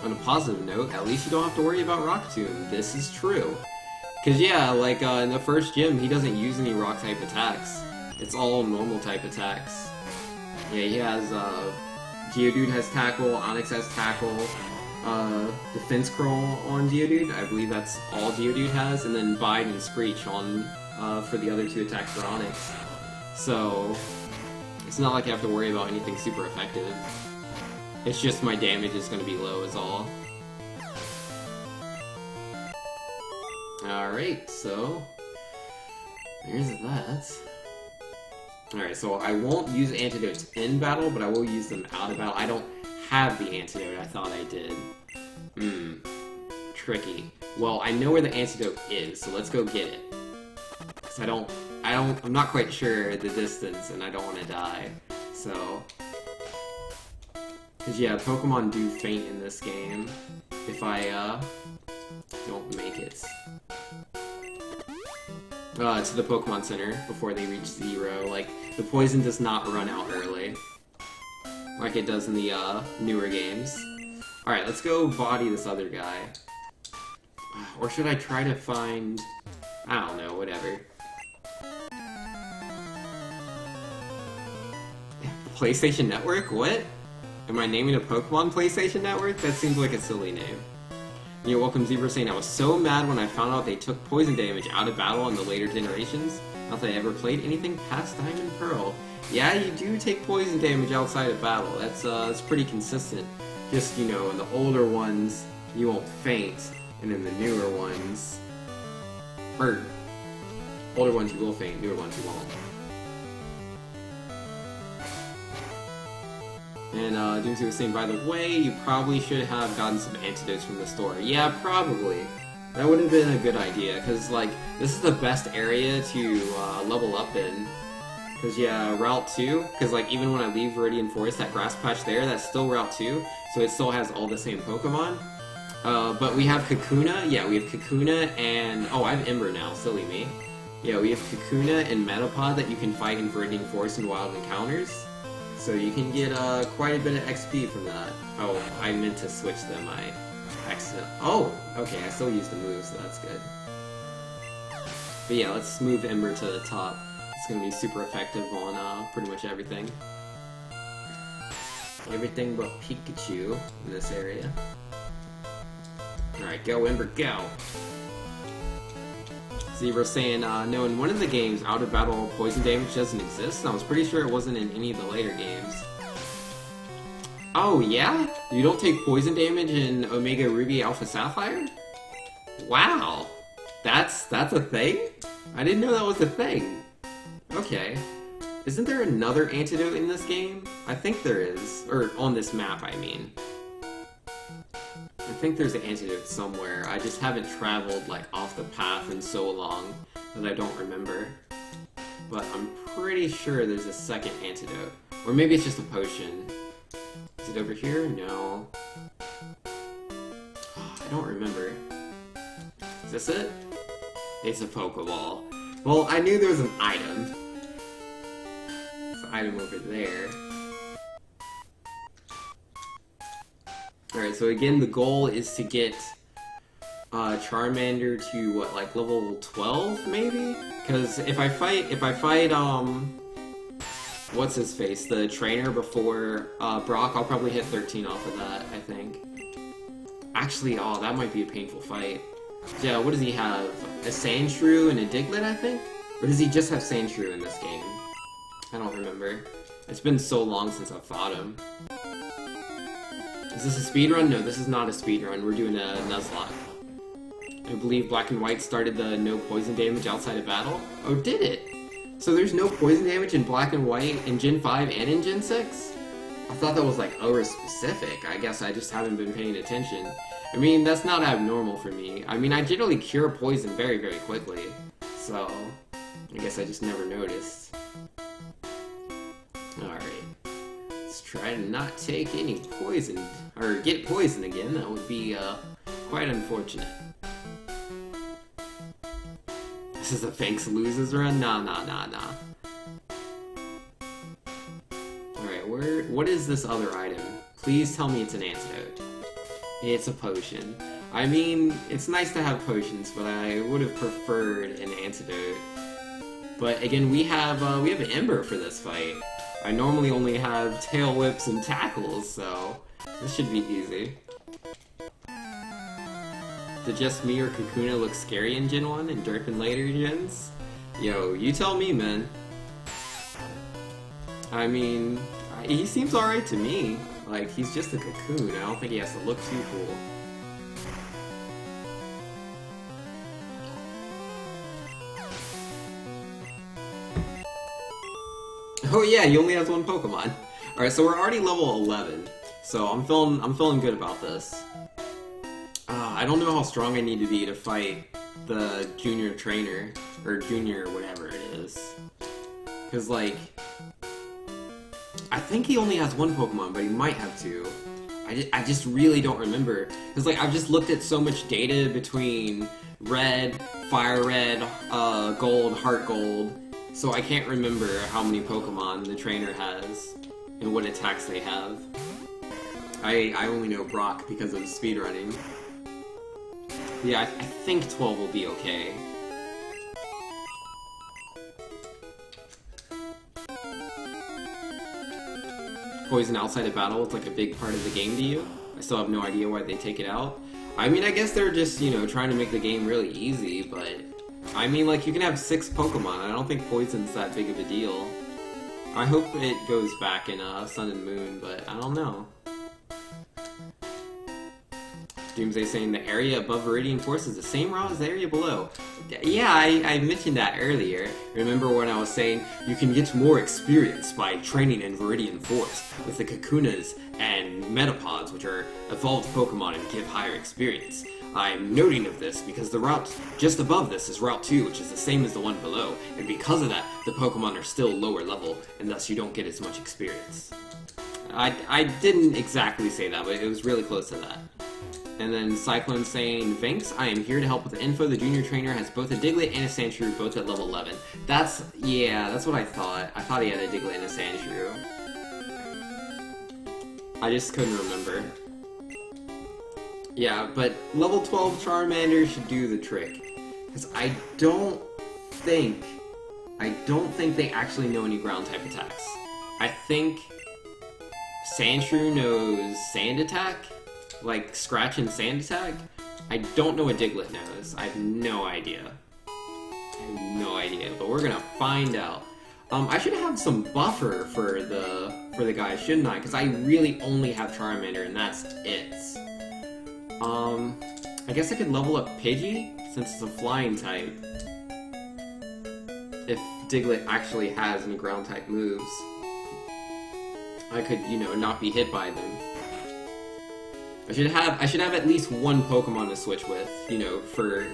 On a positive note, at least you don't have to worry about Rock Tomb. This is true. Because yeah, like in the first gym, he doesn't use any rock-type attacks. It's all normal-type attacks. Yeah, he has, Geodude has Tackle, Onix has Tackle, Defense Curl on Geodude. I believe that's all Geodude has, and then Bide and Screech on, for the other two attacks for Onix. So, it's not like I have to worry about anything super effective. It's just my damage is going to be low is all. Alright, so there's that. Alright, so I won't use antidotes in battle, but I will use them out of battle. I don't have the antidote, I thought I did. Tricky. Well, I know where the antidote is, so let's go get it. Because I'm not quite sure the distance, and I don't want to die. So, because yeah, Pokemon do faint in this game if I, don't make it. To the Pokemon Center before they reach 0. Like, the poison does not run out early. Like it does in the, newer games. Alright, let's go body this other guy. Or should I try to find... I don't know, whatever. PlayStation Network? What? Am I naming a Pokemon PlayStation Network? That seems like a silly name. You're welcome, Zebra saying, I was so mad when I found out they took poison damage out of battle in the later generations. Not that I ever played anything past Diamond Pearl. Yeah, you do take poison damage outside of battle. That's pretty consistent. Just, you know, in the older ones, you won't faint, and in the newer ones... Or, older ones you will faint, newer ones you won't. And Doomsday was saying, by the way, you probably should have gotten some antidotes from the store. Yeah, probably. That would have been a good idea, because, like, this is the best area to level up in. Because, yeah, Route 2, because, like, even when I leave Viridian Forest, that grass patch there, that's still Route 2, so it still has all the same Pokemon. But we have Kakuna, yeah, we have Kakuna and... Oh, I have Ember now, silly me. Yeah, we have Kakuna and Metapod that you can fight in Viridian Forest and Wild Encounters. So you can get quite a bit of XP from that. Oh, I meant to switch them. I accidentally... Oh! Okay, I still use the moves, so that's good. But yeah, let's move Ember to the top. It's gonna be super effective on pretty much everything. Everything but Pikachu in this area. Alright, go Ember, go! Zebra saying, no, in one of the games, out of battle poison damage doesn't exist, and I was pretty sure it wasn't in any of the later games. Oh, yeah? You don't take poison damage in Omega Ruby Alpha Sapphire? Wow! That's a thing? I didn't know that was a thing. Okay. Isn't there another antidote in this game? I think there is. Or, on this map, I mean. I think there's an antidote somewhere. I just haven't traveled, like, off the path in so long that I don't remember. But I'm pretty sure there's a second antidote. Or maybe it's just a potion. Is it over here? No. Oh, I don't remember. Is this it? It's a Pokeball. Well, I knew there was an item. There's an item over there. Alright, so again, the goal is to get Charmander to, what, like level 12, maybe? Because if I fight, what's his face, the trainer before Brock, I'll probably hit 13 off of that, I think. Actually, oh, that might be a painful fight. Yeah, what does he have? A Sandshrew and a Diglett, I think? Or does he just have Sandshrew in this game? I don't remember. It's been so long since I've fought him. Is this a speedrun? No, this is not a speedrun. We're doing a Nuzlocke. I believe Black and White started the no poison damage outside of battle. Oh, did it? So there's no poison damage in Black and White in Gen 5 and in Gen 6? I thought that was like Aura specific. I guess I just haven't been paying attention. I mean, that's not abnormal for me. I mean, I generally cure poison very, very quickly. So, I guess I just never noticed. Alright. Let's try to not take any poison, or get poison again. That would be, quite unfortunate. This is a Fangs loses run? Nah. Alright, what is this other item? Please tell me it's an antidote. It's a potion. I mean, it's nice to have potions, but I would have preferred an antidote. But again, we have an Ember for this fight. I normally only have tail whips and tackles, so this should be easy. Did just me or Kakuna look scary in Gen 1 and Derp in later gens? Yo, you tell me, man. I mean, he seems alright to me. Like, he's just a cocoon. I don't think he has to look too cool. Oh yeah, he only has one Pokemon. Alright, so we're already level 11. So I'm feeling good about this. I don't know how strong I need to be to fight the junior trainer, or junior whatever it is. Cause like, I think he only has one Pokemon, but he might have two. I just really don't remember. Cause like, I've just looked at so much data between Red, Fire Red, Gold, Heart Gold, so I can't remember how many Pokemon the trainer has, and what attacks they have. I only know Brock because of speedrunning. Yeah, I think 12 will be okay. Poison outside of battle is like a big part of the game to you? I still have no idea why they take it out. I mean, I guess they're just, you know, trying to make the game really easy, but... I mean, like, you can have 6 Pokemon. I don't think poison's that big of a deal. I hope it goes back in Sun and Moon, but I don't know. Doomsday saying the area above Viridian Forest is the same route as the area below. Yeah, I mentioned that earlier. Remember when I was saying you can get more experience by training in Viridian Forest with the Kakunas and Metapods, which are evolved Pokemon and give higher experience. I'm noting of this because the route just above this is Route 2, which is the same as the one below, and because of that, the Pokemon are still lower level, and thus you don't get as much experience. I didn't exactly say that, but it was really close to that. And then Cyclone saying, Vinks, I am here to help with the info. The junior trainer has both a Diglett and a Sandshrew, both at level 11. That's what I thought. I thought he had a Diglett and a Sandshrew. I just couldn't remember. Yeah, but level 12 Charmander should do the trick. Because I don't think they actually know any ground type attacks. I think Sandshrew knows Sand Attack, like Scratch and Sand Attack. I don't know what Diglett knows. I have no idea. But we're gonna find out. I should have some buffer for the guy, shouldn't I? Because I really only have Charmander, and that's it. I guess I could level up Pidgey, since it's a flying type. If Diglett actually has any ground type moves, I could, you know, not be hit by them. I should have at least one Pokemon to switch with, you know, for,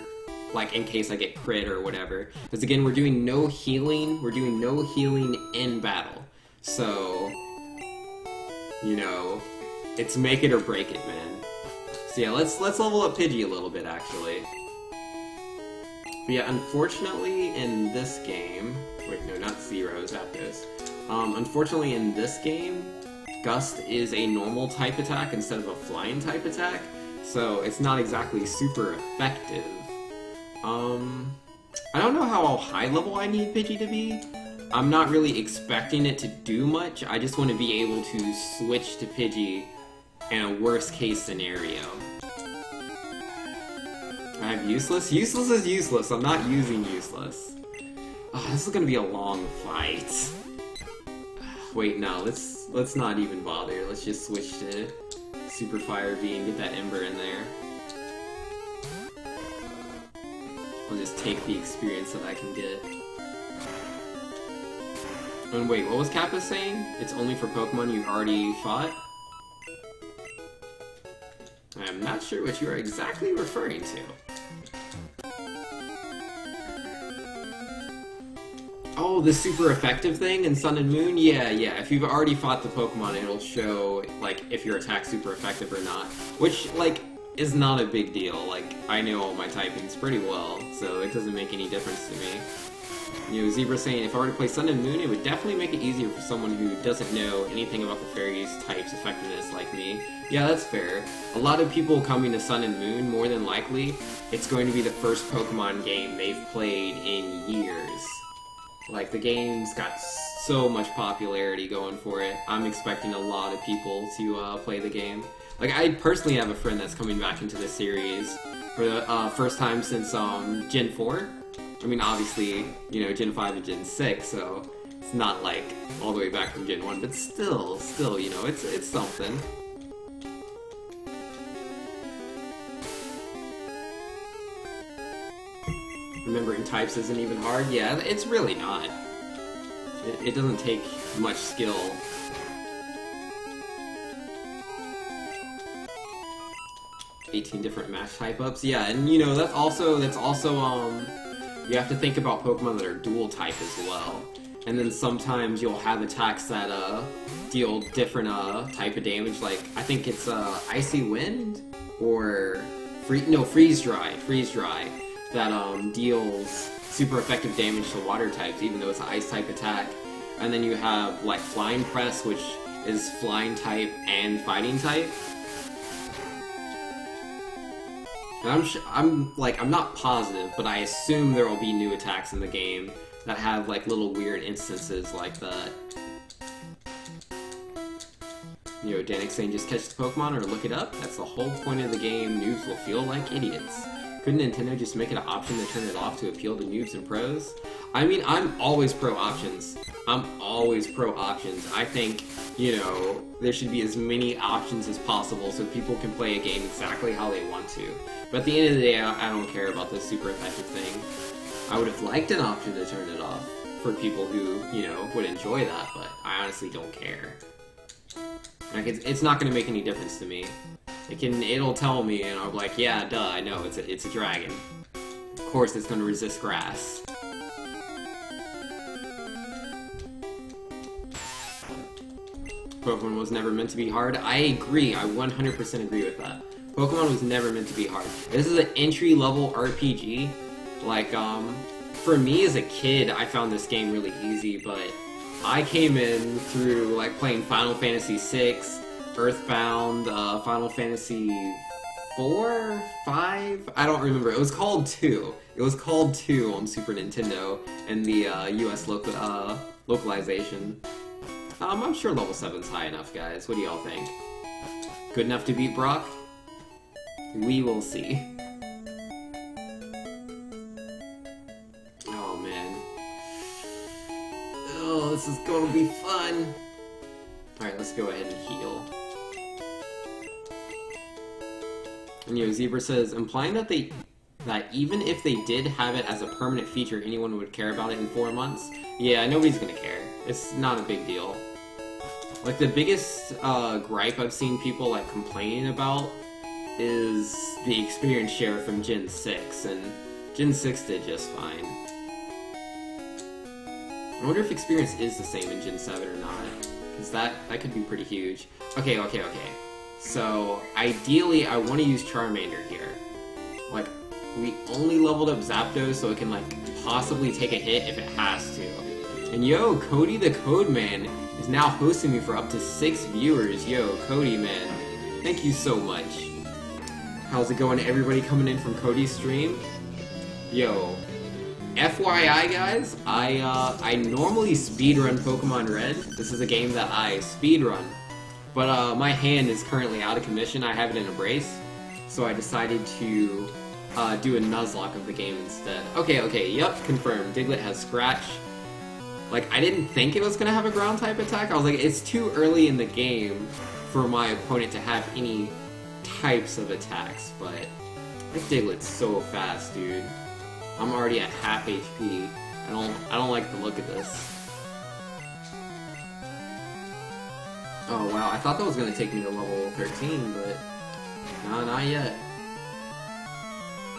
like, in case I get crit or whatever. Because again, we're doing no healing in battle. So, you know, it's make it or break it, man. So yeah, let's level up Pidgey a little bit, actually. But yeah, unfortunately in this game... Wait, no, not Zero, Zapdos. Unfortunately in this game, Gust is a normal type attack instead of a flying type attack, so it's not exactly super effective. I don't know how high level I need Pidgey to be. I'm not really expecting it to do much, I just want to be able to switch to Pidgey in a worst case scenario. I have Useless? Useless is useless, I'm not using Useless. Oh, this is gonna be a long fight. Wait, no, let's not even bother. Let's just switch to Super Fire V and get that Ember in there. I'll just take the experience that I can get. And wait, what was Kappa saying? It's only for Pokemon you've already fought? I'm not sure what you are exactly referring to. Oh, the super effective thing in Sun and Moon? Yeah. If you've already fought the Pokemon, it'll show, like, if your attack's super effective or not. Which, like, is not a big deal. Like, I know all my typings pretty well, so it doesn't make any difference to me. You know, Zebra saying, if I were to play Sun and Moon, it would definitely make it easier for someone who doesn't know anything about the fairies' types' effectiveness like me. Yeah, that's fair. A lot of people coming to Sun and Moon, more than likely, it's going to be the first Pokemon game they've played in years. Like, the game's got so much popularity going for it. I'm expecting a lot of people to play the game. Like, I personally have a friend that's coming back into the series for the first time since Gen 4. I mean, obviously, you know, Gen 5 and Gen 6, so it's not like all the way back from Gen 1, but still, you know, it's something. Remembering types isn't even hard. Yeah, it's really not. It doesn't take much skill. "18 different match type ups." Yeah, and you know, that's also you have to think about Pokemon that are dual type as well. And then sometimes you'll have attacks that deal different type of damage, like I think it's Icy Wind or Freeze Dry that deals super effective damage to water types, even though it's an ice type attack. And then you have like Flying Press, which is flying type and fighting type. And I'm not positive, but I assume there will be new attacks in the game that have like little weird instances like that. You know, Danik saying just catch the Pokemon or look it up? That's the whole point of the game. Noobs will feel like idiots. Couldn't Nintendo just make it an option to turn it off to appeal to noobs and pros? I mean, I'm always pro options. I think, you know, there should be as many options as possible so people can play a game exactly how they want to. But at the end of the day, I don't care about this super effective thing. I would have liked an option to turn it off for people who, you know, would enjoy that, but I honestly don't care. Like, it's not going to make any difference to me. It'll tell me, and I'll be like, yeah, duh, I know, it's a dragon. Of course it's going to resist grass. Pokemon was never meant to be hard. I agree, I 100% agree with that. Pokemon was never meant to be hard. This is an entry-level RPG. Like, for me as a kid, I found this game really easy, but I came in through, like, playing Final Fantasy VI, Earthbound, Final Fantasy 4? 5? I don't remember. It was called 2. It was called 2 on Super Nintendo in the US localization. I'm sure level 7's high enough, guys. What do y'all think? Good enough to beat Brock? We will see. Oh, man. Oh, this is gonna be fun. Alright, let's go ahead and heal. And, you know, Zebra says, implying that even if they did have it as a permanent feature, anyone would care about it in 4 months? Yeah, nobody's gonna care. It's not a big deal. Like, the biggest gripe I've seen people, like, complaining about is the experience share from Gen 6, and Gen 6 did just fine. I wonder if experience is the same in Gen 7 or not, because that could be pretty huge. Okay. So, ideally, I want to use Charmander here. Like, we only leveled up Zapdos so it can, like, possibly take a hit if it has to. And yo, Cody the Code Man is now hosting me for up to 6 viewers. Yo, Cody, man, thank you so much. How's it going to everybody coming in from Cody's stream? Yo, FYI guys, I normally speedrun Pokemon Red. This is a game that I speedrun. But my hand is currently out of commission. I have it in a brace. So I decided to do a Nuzlocke of the game instead. Okay, yep, confirmed. Diglett has Scratch. Like, I didn't think it was gonna have a ground type attack. I was like, it's too early in the game for my opponent to have any types of attacks, but this Diglett's so fast, dude. I'm already at half HP. I don't like the look of this. Oh wow, I thought that was gonna take me to level 13, but no, not yet.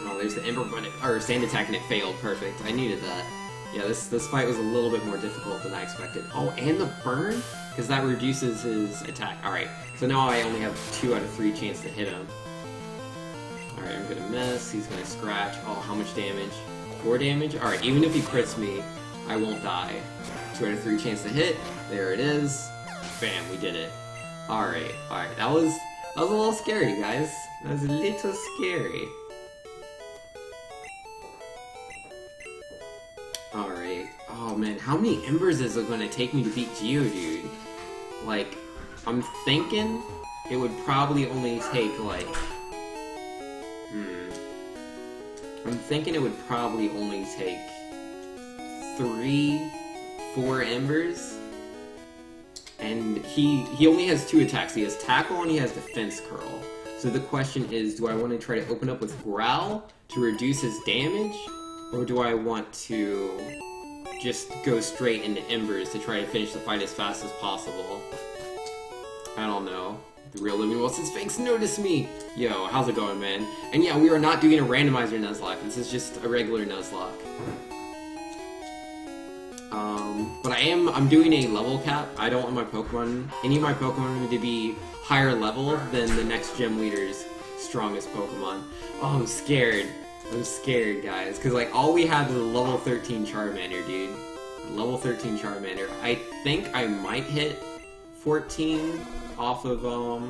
Oh, there's the Ember Button, or Sand Attack, and it failed. Perfect. I needed that. Yeah, this fight was a little bit more difficult than I expected. Oh, and the burn? Because that reduces his attack. Alright, so now I only have 2 out of 3 chance to hit him. Alright, I'm gonna miss. He's gonna scratch. Oh, how much damage? 4 damage? Alright, even if he crits me, I won't die. 2 out of 3 chance to hit. There it is. Bam, we did it. Alright, that was a little scary, guys. That was a little scary. Alright. Oh man, how many embers is it gonna take me to beat Geodude? Like, I'm thinking it would probably only take like... I'm thinking it would probably only take 3, 4 embers. And he only has 2 attacks. He has Tackle and he has Defense Curl. So the question is, do I want to try to open up with Growl to reduce his damage? Or do I want to just go straight into Embers to try to finish the fight as fast as possible? I don't know. The real living What's-His-Face noticed me! Yo, how's it going, man? And yeah, we are not doing a randomizer Nuzlocke. This is just a regular Nuzlocke. But I'm doing a level cap. I don't want any of my Pokemon to be higher level than the next gym leader's strongest Pokemon. Oh, I'm scared. I'm scared, guys. Because, like, all we have is a level 13 Charmander, dude. Level 13 Charmander. I think I might hit 14 off of, oh,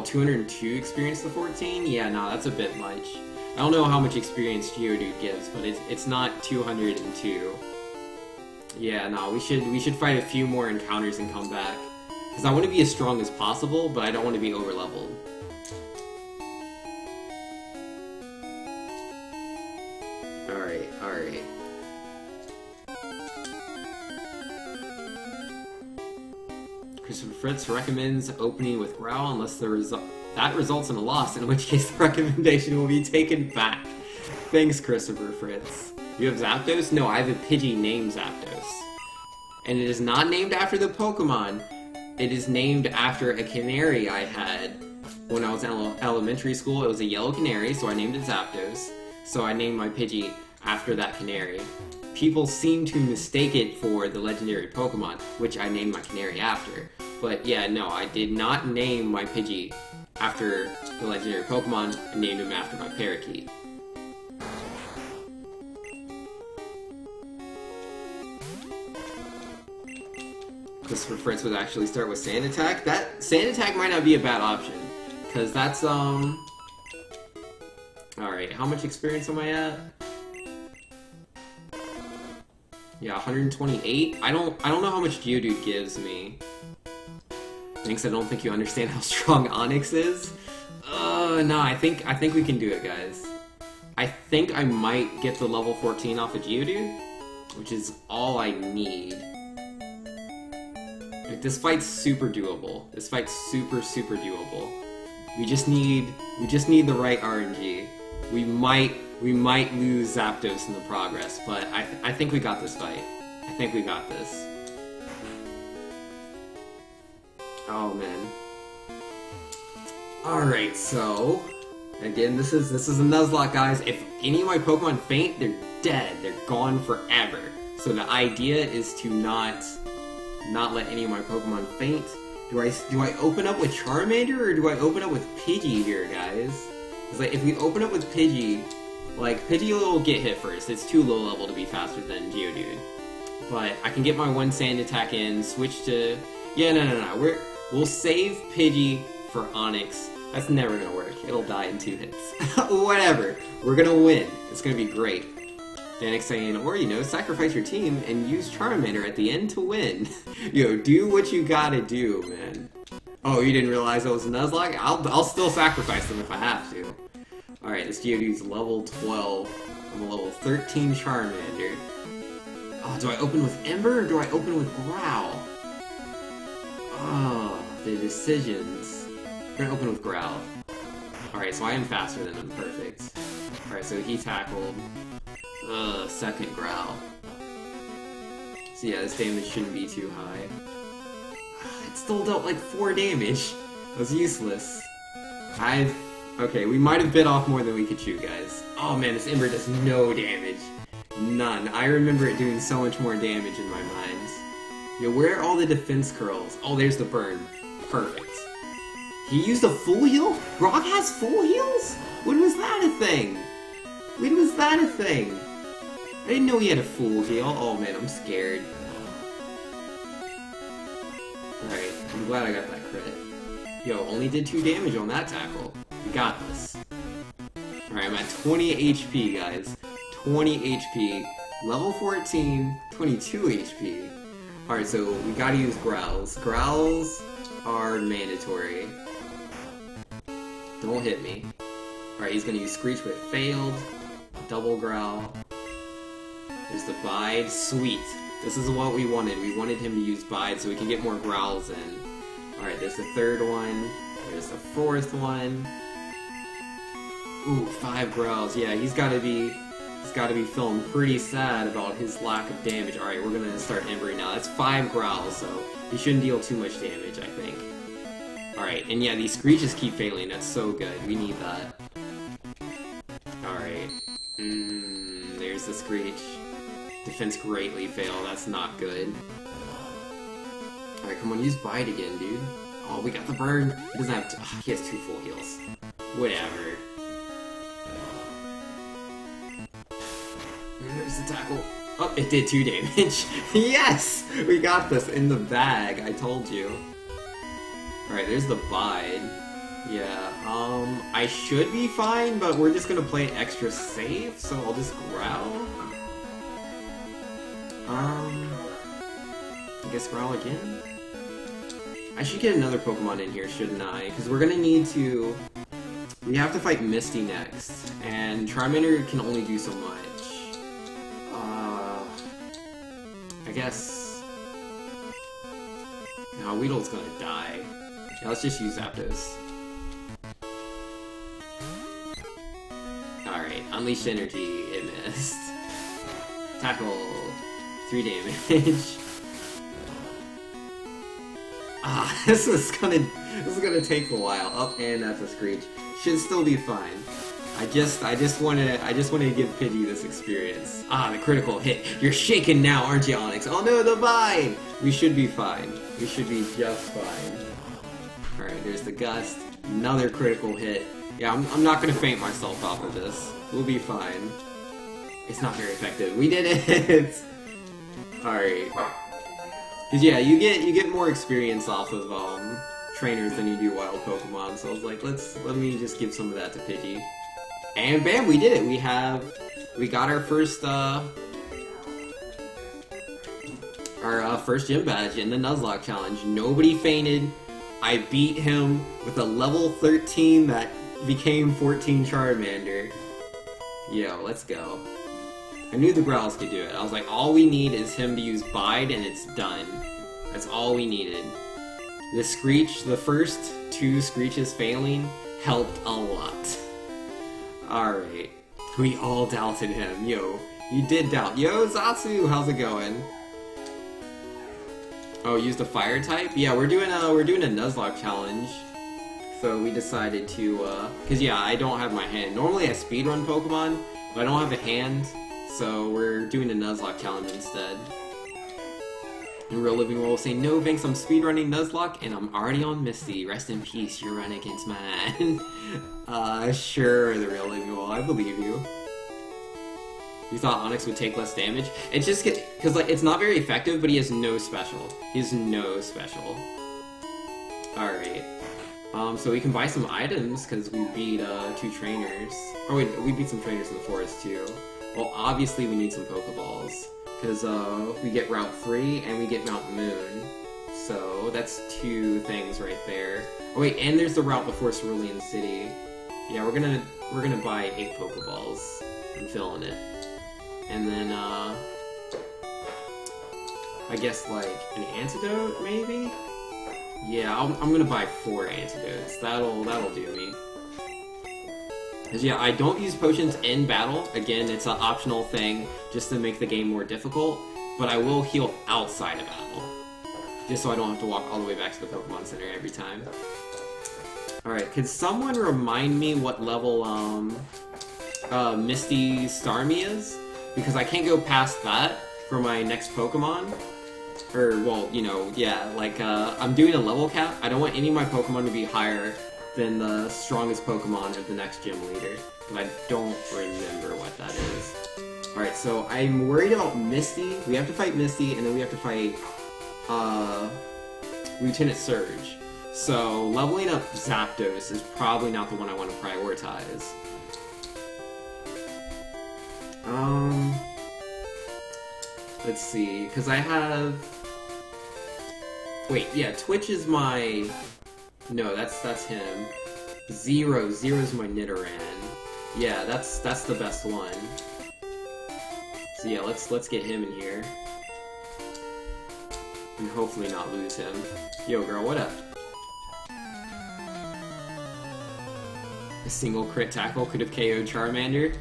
202 experience to 14? Yeah, no, that's a bit much. I don't know how much experience Geodude gives, but it's not 202. Yeah, no, we should fight a few more encounters and come back. Because I want to be as strong as possible, but I don't want to be over-leveled. Alright. Christopher Fritz recommends opening with Growl unless that results in a loss, in which case the recommendation will be taken back. Thanks, Christopher Fritz. You have Zapdos? No, I have a Pidgey named Zapdos. And it is not named after the Pokemon. It is named after a canary I had when I was in elementary school. It was a yellow canary, so I named it Zapdos. So I named my Pidgey after that canary. People seem to mistake it for the legendary Pokemon, which I named my canary after. But yeah, no, I did not name my Pidgey after the legendary Pokemon. I named him after my parakeet. Christopher Fritz would actually start with Sand Attack. That Sand Attack might not be a bad option, because that's Alright, how much experience am I at? Yeah, 128. I don't know how much Geodude gives me. Thanks, I don't think you understand how strong Onix is. No, I think we can do it, guys. I think I might get the level 14 off of Geodude, which is all I need. Like, this fight's super doable. This fight's super doable. We just need the right RNG. We might lose Zapdos in the progress, but I think we got this fight. I think we got this. Oh man. Alright, so again, this is a Nuzlocke, guys. If any of my Pokemon faint, they're dead. They're gone forever. So the idea is to not let any of my Pokemon faint. Do I open up with Charmander or do I open up with Pidgey here, guys? Because like, if we open up with Pidgey, like, Pidgey will get hit first. It's too low level to be faster than Geodude. But I can get my one Sand Attack in, switch to... Yeah, no. We'll save Pidgey for Onix. That's never gonna work. It'll die in 2 hits. Whatever. We're gonna win. It's gonna be great. Danik saying, or, you know, sacrifice your team and use Charmander at the end to win. Yo, do what you gotta do, man. Oh, you didn't realize it was a Nuzlocke? I'll still sacrifice them if I have to. Alright, this Geodude's level 12. I'm a level 13 Charmander. Oh, do I open with Ember or do I open with Growl? Oh, the decisions. We're gonna open with Growl. Alright, so I am faster than him. Perfect. Alright, so he tackled. Second growl. So yeah, this damage shouldn't be too high. It still dealt like 4 damage. That was useless. Okay, we might have bit off more than we could chew, guys. Oh man, this Ember does no damage. None. I remember it doing so much more damage in my mind. Yo, where are all the defense curls? Oh, there's the burn. Perfect. He used a full heal? Brock has full heals? When was that a thing? When was that a thing? I didn't know he had a full heal. Oh man, I'm scared. Alright, I'm glad I got that crit. Yo, only did 2 damage on that tackle. We got this. Alright, I'm at 20 HP, guys. 20 HP. Level 14, 22 HP. Alright, so we gotta use growls. Growls are mandatory. Don't hit me. Alright, he's gonna use Screech, but it failed. Double growl. There's the Bide. Sweet. This is what we wanted. We wanted him to use Bide so we can get more growls in. Alright, there's the 3rd one. There's the 4th one. Ooh, 5 growls. Yeah, he's gotta be feeling pretty sad about his lack of damage. Alright, we're gonna start Embering now. That's 5 growls, so he shouldn't deal too much damage, I think. Alright, and yeah, these Screeches keep failing. That's so good. We need that. Alright. There's the Screech. Defense greatly failed. That's not good. Alright, come on, use Bite again, dude. Oh, we got the burn. He doesn't have he has 2 full heals. Whatever. There's the tackle. Oh, it did 2 damage. Yes! We got this in the bag, I told you. Alright, there's the Bide. Yeah, I should be fine, but we're just gonna play extra safe, so I'll just growl. I guess growl again? I should get another Pokemon in here, shouldn't I? Because we're gonna need to... We have to fight Misty next, and Charmander can only do so much. I guess... No, Weedle's gonna die. Yeah, let's just use Zapdos. Alright, Unleashed Energy, it missed. Tackle, 3 damage. This is gonna take a while. Oh, and that's a Screech. Should still be fine. I just want to give Pidgey this experience. The critical hit. You're shaking now, aren't you, Onyx? Oh no, the Bide! We should be fine. We should be just fine. Alright, there's the Gust. Another critical hit. Yeah, I'm not gonna faint myself off of this. We'll be fine. It's not very effective. We did it! Alright. Cause yeah, you get more experience off of trainers than you do wild Pokemon, so I was like, let me just give some of that to Pidgey. And bam, we did it! We got our first first gym badge in the Nuzlocke challenge. Nobody fainted. I beat him with a level 13 that became 14 Charmander. Yo, let's go. I knew the Growls could do it. I was like, all we need is him to use Bide and it's done. That's all we needed. The Screech, the first 2 Screeches failing, helped a lot. Alright. We all doubted him. Yo, you did doubt. Yo, Zatsu, how's it going? Oh, used a fire type? Yeah, we're doing a Nuzlocke challenge. So we decided to, cause yeah, I don't have my hand. Normally I speedrun Pokemon, but I don't have a hand. So we're doing a Nuzlocke challenge instead. In Real Living World saying, no thanks, I'm speedrunning Nuzlocke and I'm already on Misty. Rest in peace, your run against man. Sure, the Real Living World, I believe you. You thought Onyx would take less damage? It just cause like, it's not very effective, but he has no special. He has no special. Alright. So we can buy some items, cause we beat, 2 trainers. Oh wait, we beat some trainers in the forest too. Well, obviously we need some Pokeballs, because we get Route 3 and we get Mount Moon. So that's 2 things right there. Oh wait, and there's the route before Cerulean City. Yeah, we're gonna buy 8 Pokeballs. I'm feeling it. And then I guess like an antidote maybe? Yeah, I'm gonna buy 4 antidotes. That'll do me. 'Cause yeah, I don't use potions in battle. Again, it's an optional thing just to make the game more difficult. But I will heal outside of battle. Just so I don't have to walk all the way back to the Pokemon Center every time. Alright, could someone remind me what level, Misty Starmie is? Because I can't go past that for my next Pokemon. Or, well, you know, yeah, like, I'm doing a level cap. I don't want any of my Pokemon to be higher than the strongest Pokemon of the next gym leader. But I don't remember what that is. Alright, so I'm worried about Misty. We have to fight Misty, and then we have to fight, Lieutenant Surge. So, leveling up Zapdos is probably not the one I want to prioritize. Let's see, because I have... Wait, yeah, Twitch is my... No, that's him. Zero's my Nidoran. Yeah, that's the best one. So yeah, let's get him in here. And hopefully not lose him. Yo, girl, what up? A single crit tackle could have KO'd Charmander?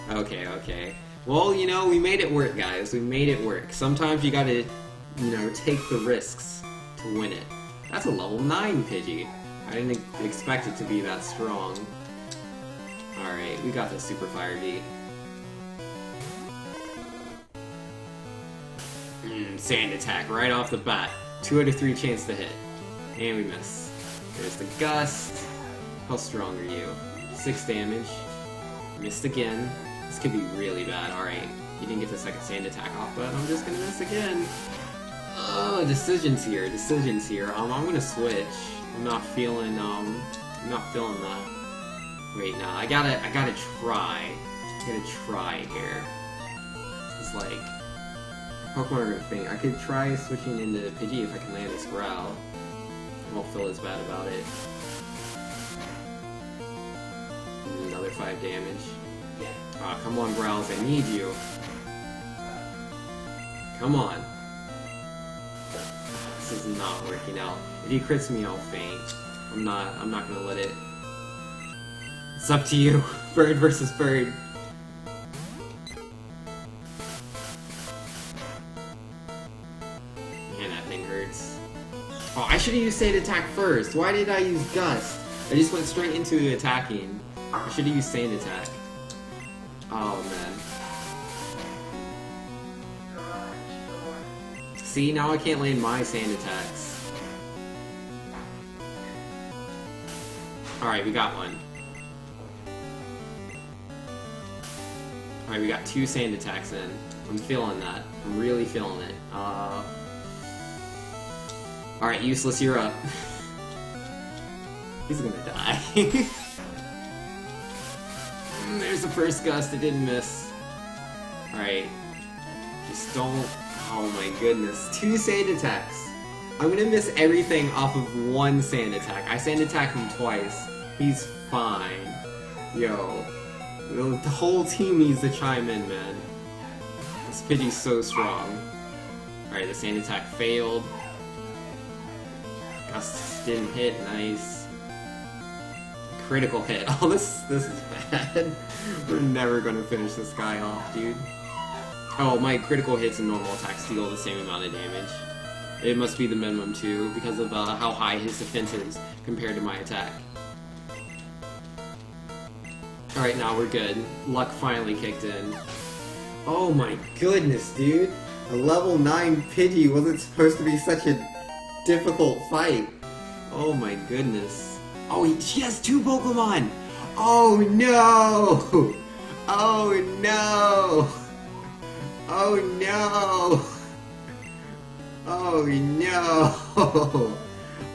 Okay. Well, you know, we made it work, guys. We made it work. Sometimes you gotta, you know, take the risks to win it. That's a level 9 Pidgey. I didn't expect it to be that strong. Alright, we got the Super Fire V. Sand attack right off the bat. 2 out of 3 chance to hit. And we miss. There's the Gust. How strong are you? 6 damage. Missed again. This could be really bad. Alright. You didn't get the second sand attack off, but I'm just gonna miss again. Decisions here. I'm gonna switch. I'm not feeling that. Wait, nah, I gotta try. I gotta try here. It's like... Pokemon are gonna faint. I could try switching into Pidgey if I can land this Growl. I won't feel as bad about it. Another 5 damage. Aw, oh, come on, Growls, I need you. Come on. This is not working out. If he crits me, I'll faint. I'm not gonna let it. It's up to you. Bird versus bird. Man, that thing hurts. Oh, I should have used Sand Attack first. Why did I use Gust? I just went straight into attacking. I should have used Sand Attack. Oh, man. See, now I can't land my Sand Attacks. Alright, we got one. Alright, we got 2 Sand Attacks in. I'm feeling that. I'm really feeling it. Alright, Useless, you're up. He's gonna die. There's the first Gust, it didn't miss. Alright. Just don't... Oh my goodness. 2 Sand Attacks. I'm gonna miss everything off of 1 Sand Attack. I Sand Attack him twice. He's fine. Yo. The whole team needs to chime in, man. This Pidgey's so strong. Alright, the Sand Attack failed. Gust didn't hit, nice. Critical hit. Oh, this is bad. We're never gonna finish this guy off, dude. Oh, my critical hits and normal attacks deal the same amount of damage. It must be the minimum too, because of how high his defense is compared to my attack. Alright, now we're good. Luck finally kicked in. Oh my goodness, dude! A level 9 Pidgey wasn't supposed to be such a difficult fight. Oh my goodness. Oh, she has 2 Pokemon! Oh no! Oh no! Oh no! Oh no!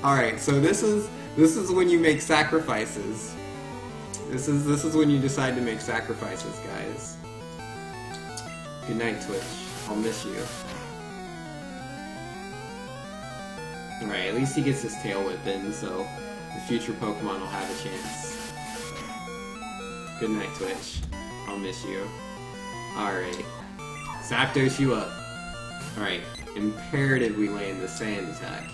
Alright, so this is when you make sacrifices. This is when you decide to make sacrifices, guys. Good night, Twitch. I'll miss you. Alright, at least he gets his tail whip in, so the future Pokemon will have a chance. Good night, Twitch. I'll miss you. Alright. Zapdos you up. Alright. Imperative we land the Sand Attack.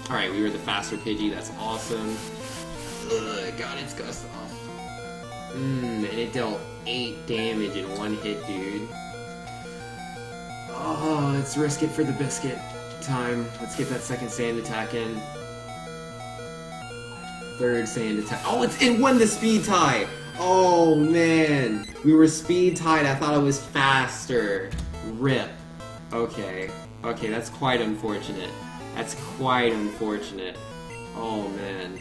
Alright, we were the faster Pidgey. That's awesome. Ugh, got its Gust off. And it dealt 8 damage in one hit, dude. Oh, let's risk it for the biscuit time. Let's get that second sand attack in. Third sand attack. Oh, it won the speed tie! Oh, man. We were speed tied. I thought it was faster. Rip. Okay. Okay, that's quite unfortunate. That's quite unfortunate. Oh, man.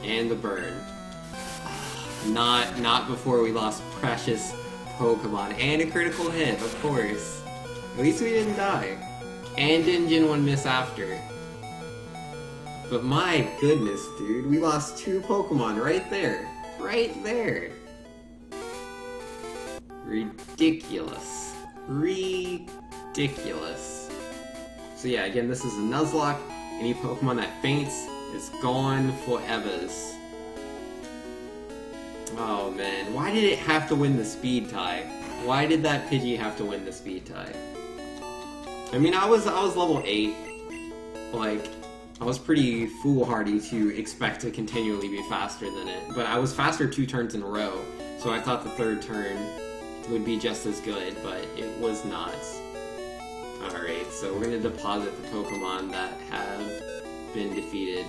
And the burn. Not before we lost precious Pokemon. And a critical hit, of course. At least we didn't die. And didn't Gen 1 miss after. But my goodness, dude. We lost 2 Pokemon right there. Right there. Ridiculous. Ridiculous. So yeah, again, this is a Nuzlocke. Any Pokemon that faints is gone forevers. Oh man, why did it have to win the speed tie? Why did that Pidgey have to win the speed tie? I mean, I was level 8. Like, I was pretty foolhardy to expect to continually be faster than it. But I was faster 2 turns in a row, so I thought the 3rd turn would be just as good, but it was not. Alright, so we're gonna deposit the Pokemon that have been defeated.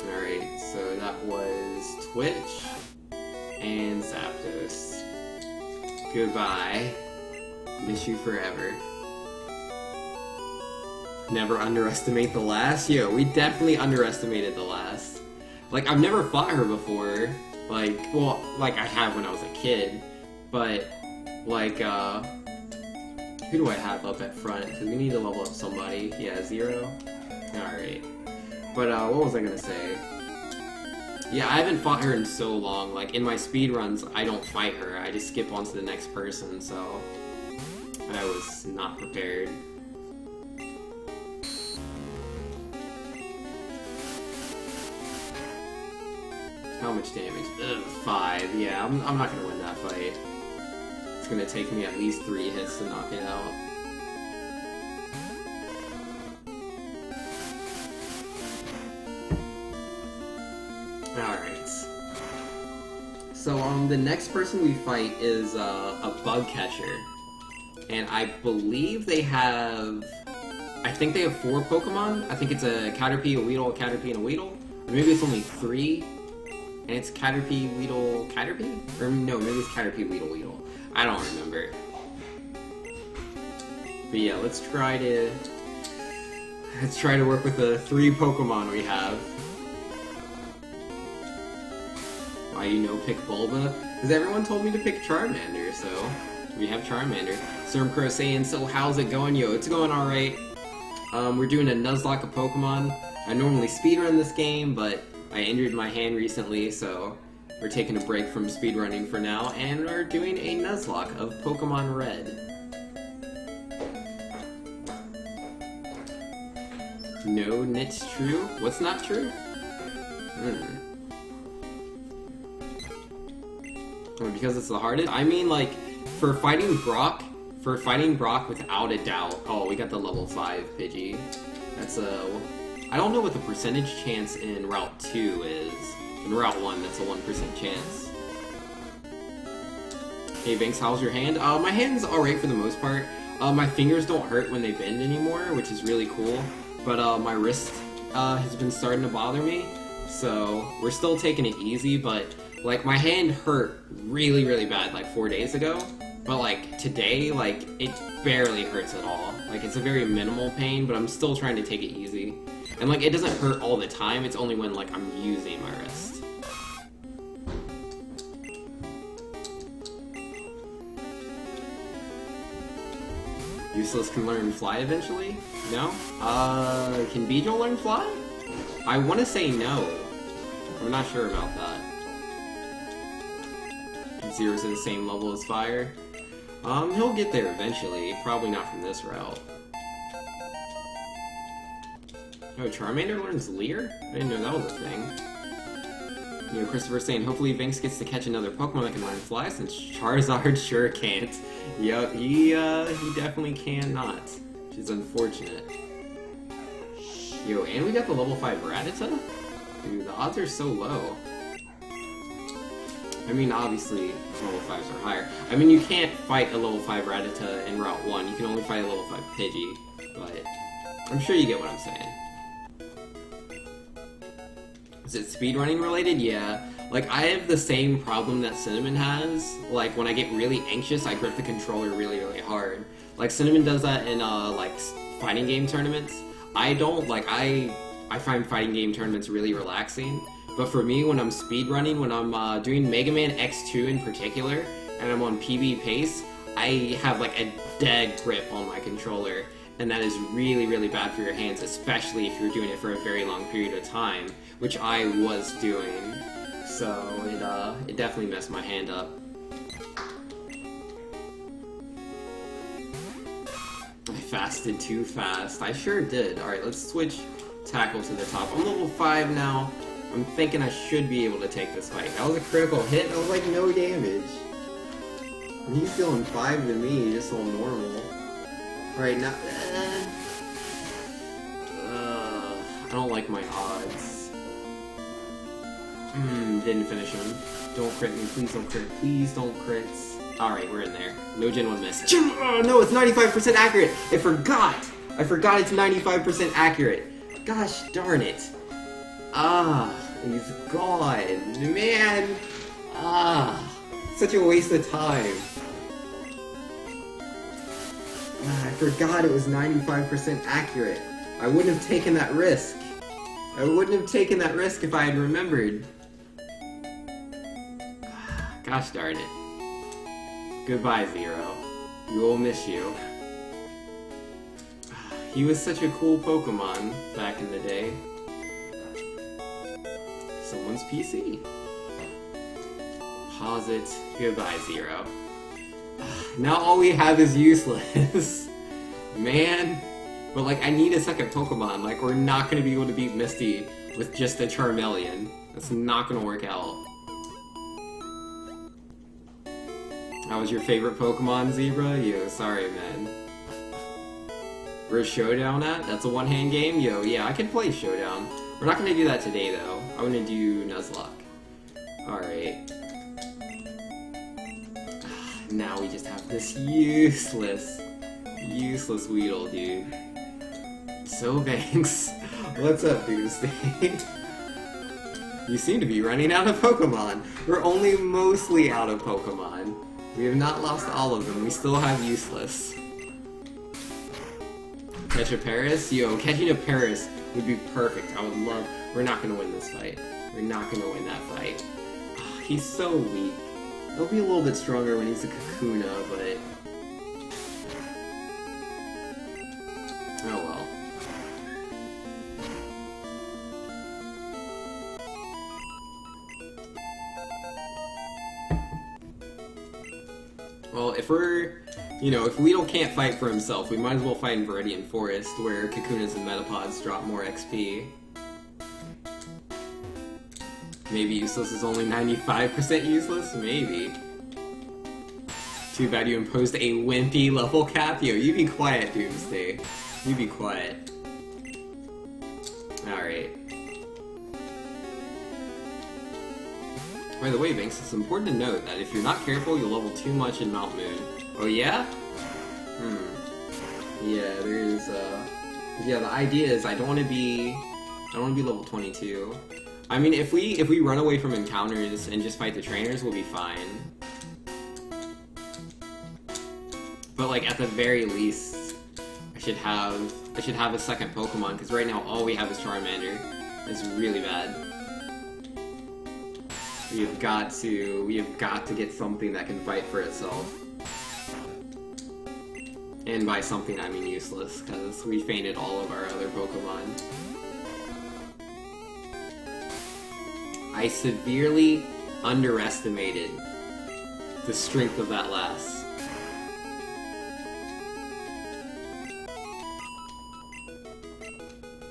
Alright, so that was Twitch and Zapdos. Goodbye. Miss you forever. Never underestimate the last? Yo, we definitely underestimated the last. Like, I've never fought her before. Like, well, like I have when I was a kid. But, like, who do I have up at front? Because we need to level up somebody. Yeah, 0. Alright. But, what was I gonna say? Yeah, I haven't fought her in so long. Like, in my speedruns, I don't fight her. I just skip on to the next person, so I was not prepared. How much damage? Ugh, 5. Yeah, I'm not gonna win that fight. It's gonna take me at least 3 hits to knock it out. Alright. So, the next person we fight is, a bug catcher. And I believe they have... I think they have 4 Pokemon. I think it's a Caterpie, a Weedle, a Caterpie, and a Weedle. Or maybe it's only 3. And it's Caterpie, Weedle, Caterpie? Or no, maybe it's Caterpie, Weedle, Weedle. I don't remember. But yeah, let's try to work with the 3 Pokemon we have. Why pick Bulba? Because everyone told me to pick Charmander, so we have Charmander. Stormcrow saying, so how's it going? Yo, it's going alright. We're doing a Nuzlocke of Pokemon. I normally speedrun this game, but I injured my hand recently, so we're taking a break from speedrunning for now, and we're doing a Nuzlocke of Pokemon Red. No, it's true? What's not true? Oh, because it's the hardest? I mean, like, for fighting Brock without a doubt. Oh, we got the level 5 Pidgey. That's I don't know what the percentage chance in Route 2 is. In Route 1, that's a 1% chance. Hey, Banks, how's your hand? My hand's alright for the most part. My fingers don't hurt when they bend anymore, which is really cool. But my wrist has been starting to bother me, so we're still taking it easy, but like my hand hurt really, really bad like 4 days ago. But like today, like it barely hurts at all. Like it's a very minimal pain, but I'm still trying to take it easy. And like it doesn't hurt all the time, it's only when like I'm using my wrist. Useless can learn fly eventually? No? Can Beedrill learn fly? I want to say no. I'm not sure about that. Zero's at the same level as Fire. He'll get there eventually. Probably not from this route. Oh, Charmander learns Leer? I didn't know that was a thing. You know, Christopher's saying, hopefully Vinx gets to catch another Pokemon that can learn Fly, since Charizard sure can't. Yep, he definitely cannot. Which is unfortunate. Yo, and we got the level 5 Rattata? Dude, the odds are so low. I mean, obviously, level 5s are higher. I mean, you can't fight a level 5 Rattata in Route 1. You can only fight a level 5 Pidgey, but I'm sure you get what I'm saying. Is it speedrunning related? Yeah. Like, I have the same problem that Cinnamon has. Like, when I get really anxious, I grip the controller really, really hard. Like, Cinnamon does that in, like, fighting game tournaments. I don't, like, I find fighting game tournaments really relaxing. But for me, when I'm speedrunning, when I'm doing Mega Man X2 in particular, and I'm on PB pace, I have, like, a dead grip on my controller. And that is really, really bad for your hands, especially if you're doing it for a very long period of time, which I was doing. So it definitely messed my hand up. I fasted too fast. I sure did. Alright, let's switch tackle to the top. I'm level 5 now. I'm thinking I should be able to take this fight. That was a critical hit. That was like no damage. And he's dealing 5 to me, just all normal. Alright, now... I don't like my odds. Didn't finish him. Don't crit me. Please don't crit. Please don't crits. Alright, we're in there. No Gen 1 miss. Oh no, it's 95% accurate! I forgot! I forgot it's 95% accurate. Gosh darn it. He's gone. Man! Such a waste of time. I forgot it was 95% accurate. I wouldn't have taken that risk. I wouldn't have taken that risk if I had remembered. Gosh darn it. Goodbye, Zero. We will miss you. He was such a cool Pokemon back in the day. Someone's PC. Pause it. Goodbye, Zero. Now all we have is useless. Man. But like, I need a second Pokemon. Like, we're not gonna be able to beat Misty with just a Charmeleon. That's not gonna work out. That was your favorite Pokemon, Zebra? Yo, sorry, man. Where's Showdown at? That's a one-hand game? Yo, yeah, I can play Showdown. We're not gonna do that today, though. I'm gonna do Nuzlocke. Alright. Now we just have this useless Weedle, dude. So Banks. What's up, Doomsday? You seem to be running out of Pokemon. We're only mostly out of Pokemon. We have not lost all of them. We still have useless. Catch a Paris? Yo, catching a Paris would be perfect. I would love... We're not gonna win this fight. We're not gonna win that fight. Oh, he's so weak. He'll be a little bit stronger when he's a Kakuna, but... Oh well. Well, if we're... You know, if Weedle can't fight for himself, we might as well fight in Viridian Forest, where Kakunas and Metapods drop more XP. Maybe useless is only 95% useless? Maybe. Too bad you imposed a wimpy level cap? Yo, you be quiet, Doomsday. You be quiet. Alright. By the way, Banks, it's important to note that if you're not careful, you'll level too much in Mount Moon. Oh yeah? Yeah, there's, yeah, the idea is I don't want to be level 22. I mean, if we run away from encounters and just fight the trainers, we'll be fine. But like, at the very least, I should have a second Pokemon, because right now all we have is Charmander. It's really bad. We have got to get something that can fight for itself. And by something, I mean useless, because we fainted all of our other Pokemon. I severely underestimated the strength of that lass.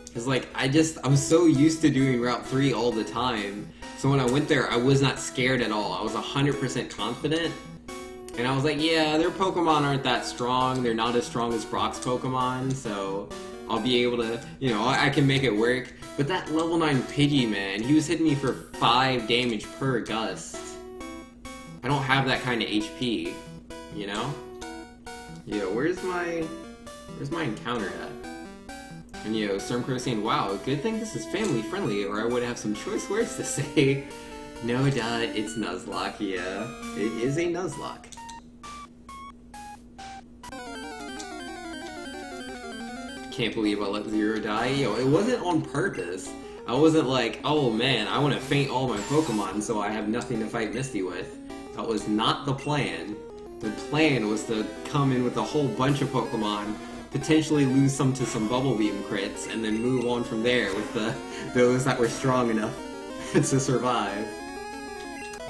Because, like, I'm so used to doing Route 3 all the time, so when I went there, I was not scared at all. I was 100% confident. And I was like, yeah, their Pokemon aren't that strong. They're not as strong as Brock's Pokemon, so I I'll be able to, you know, I can make it work. But that level 9 Pidgey, man, he was hitting me for 5 damage per gust. I don't have that kind of HP, you know? Yo, where's my encounter at? And yo, Stormcrow saying, wow, good thing this is family friendly, or I would have some choice words to say. No duh, it's Nuzlocke, yeah. It is a Nuzlocke. Can't believe I let Zero die. Yo, it wasn't on purpose. I wasn't like, oh man, I want to faint all my Pokemon so I have nothing to fight Misty with. That was not the plan. The plan was to come in with a whole bunch of Pokemon, potentially lose some to some Bubble Beam crits, and then move on from there with those that were strong enough to survive.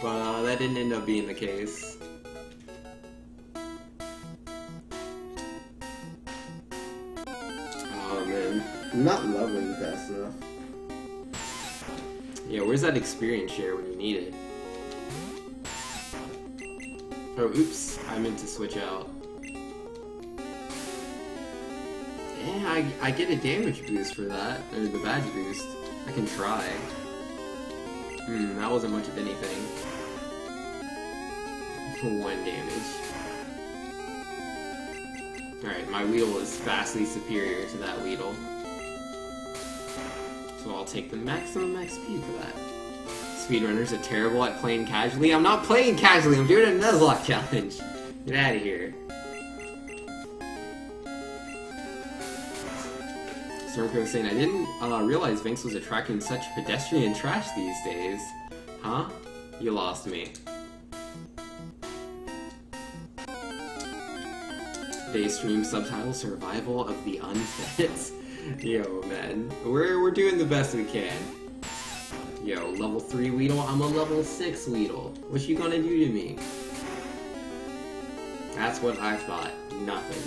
But that didn't end up being the case. Oh man, I'm not leveling fast enough. Yeah, where's that experience share when you need it? Oh, oops, I meant to switch out. Yeah, I get a damage boost for that, or the badge boost. I can try. That wasn't much of anything. 1 damage. Alright, my Weedle is vastly superior to that Weedle. So I'll take the maximum XP for that. Speedrunners are terrible at playing casually. I'm not playing casually, I'm doing a Nuzlocke challenge. Get out of here. Stormcrow saying, I didn't realize Vinx was attracting such pedestrian trash these days. Huh? You lost me. Today's stream subtitle, Survival of the Unfit. Yo, man. We're doing the best we can. Yo, level 3 Weedle, I'm a level 6 Weedle. What you gonna do to me? That's what I thought. Nothing.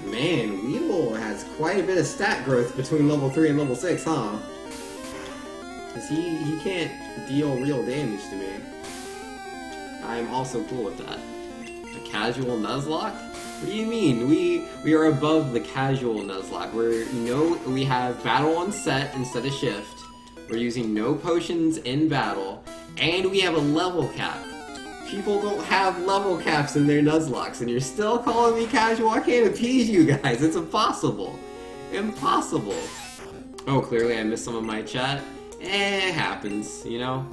Man, Weedle has quite a bit of stat growth between level 3 and level 6, huh? Cause he can't deal real damage to me. I'm also cool with that. A casual Nuzlocke? What do you mean? We are above the casual Nuzlocke. We have battle on set instead of shift. We're using no potions in battle, and we have a level cap. People don't have level caps in their Nuzlocks, and you're still calling me casual? I can't appease you guys. It's impossible. Impossible. Oh, clearly I missed some of my chat. It happens, you know?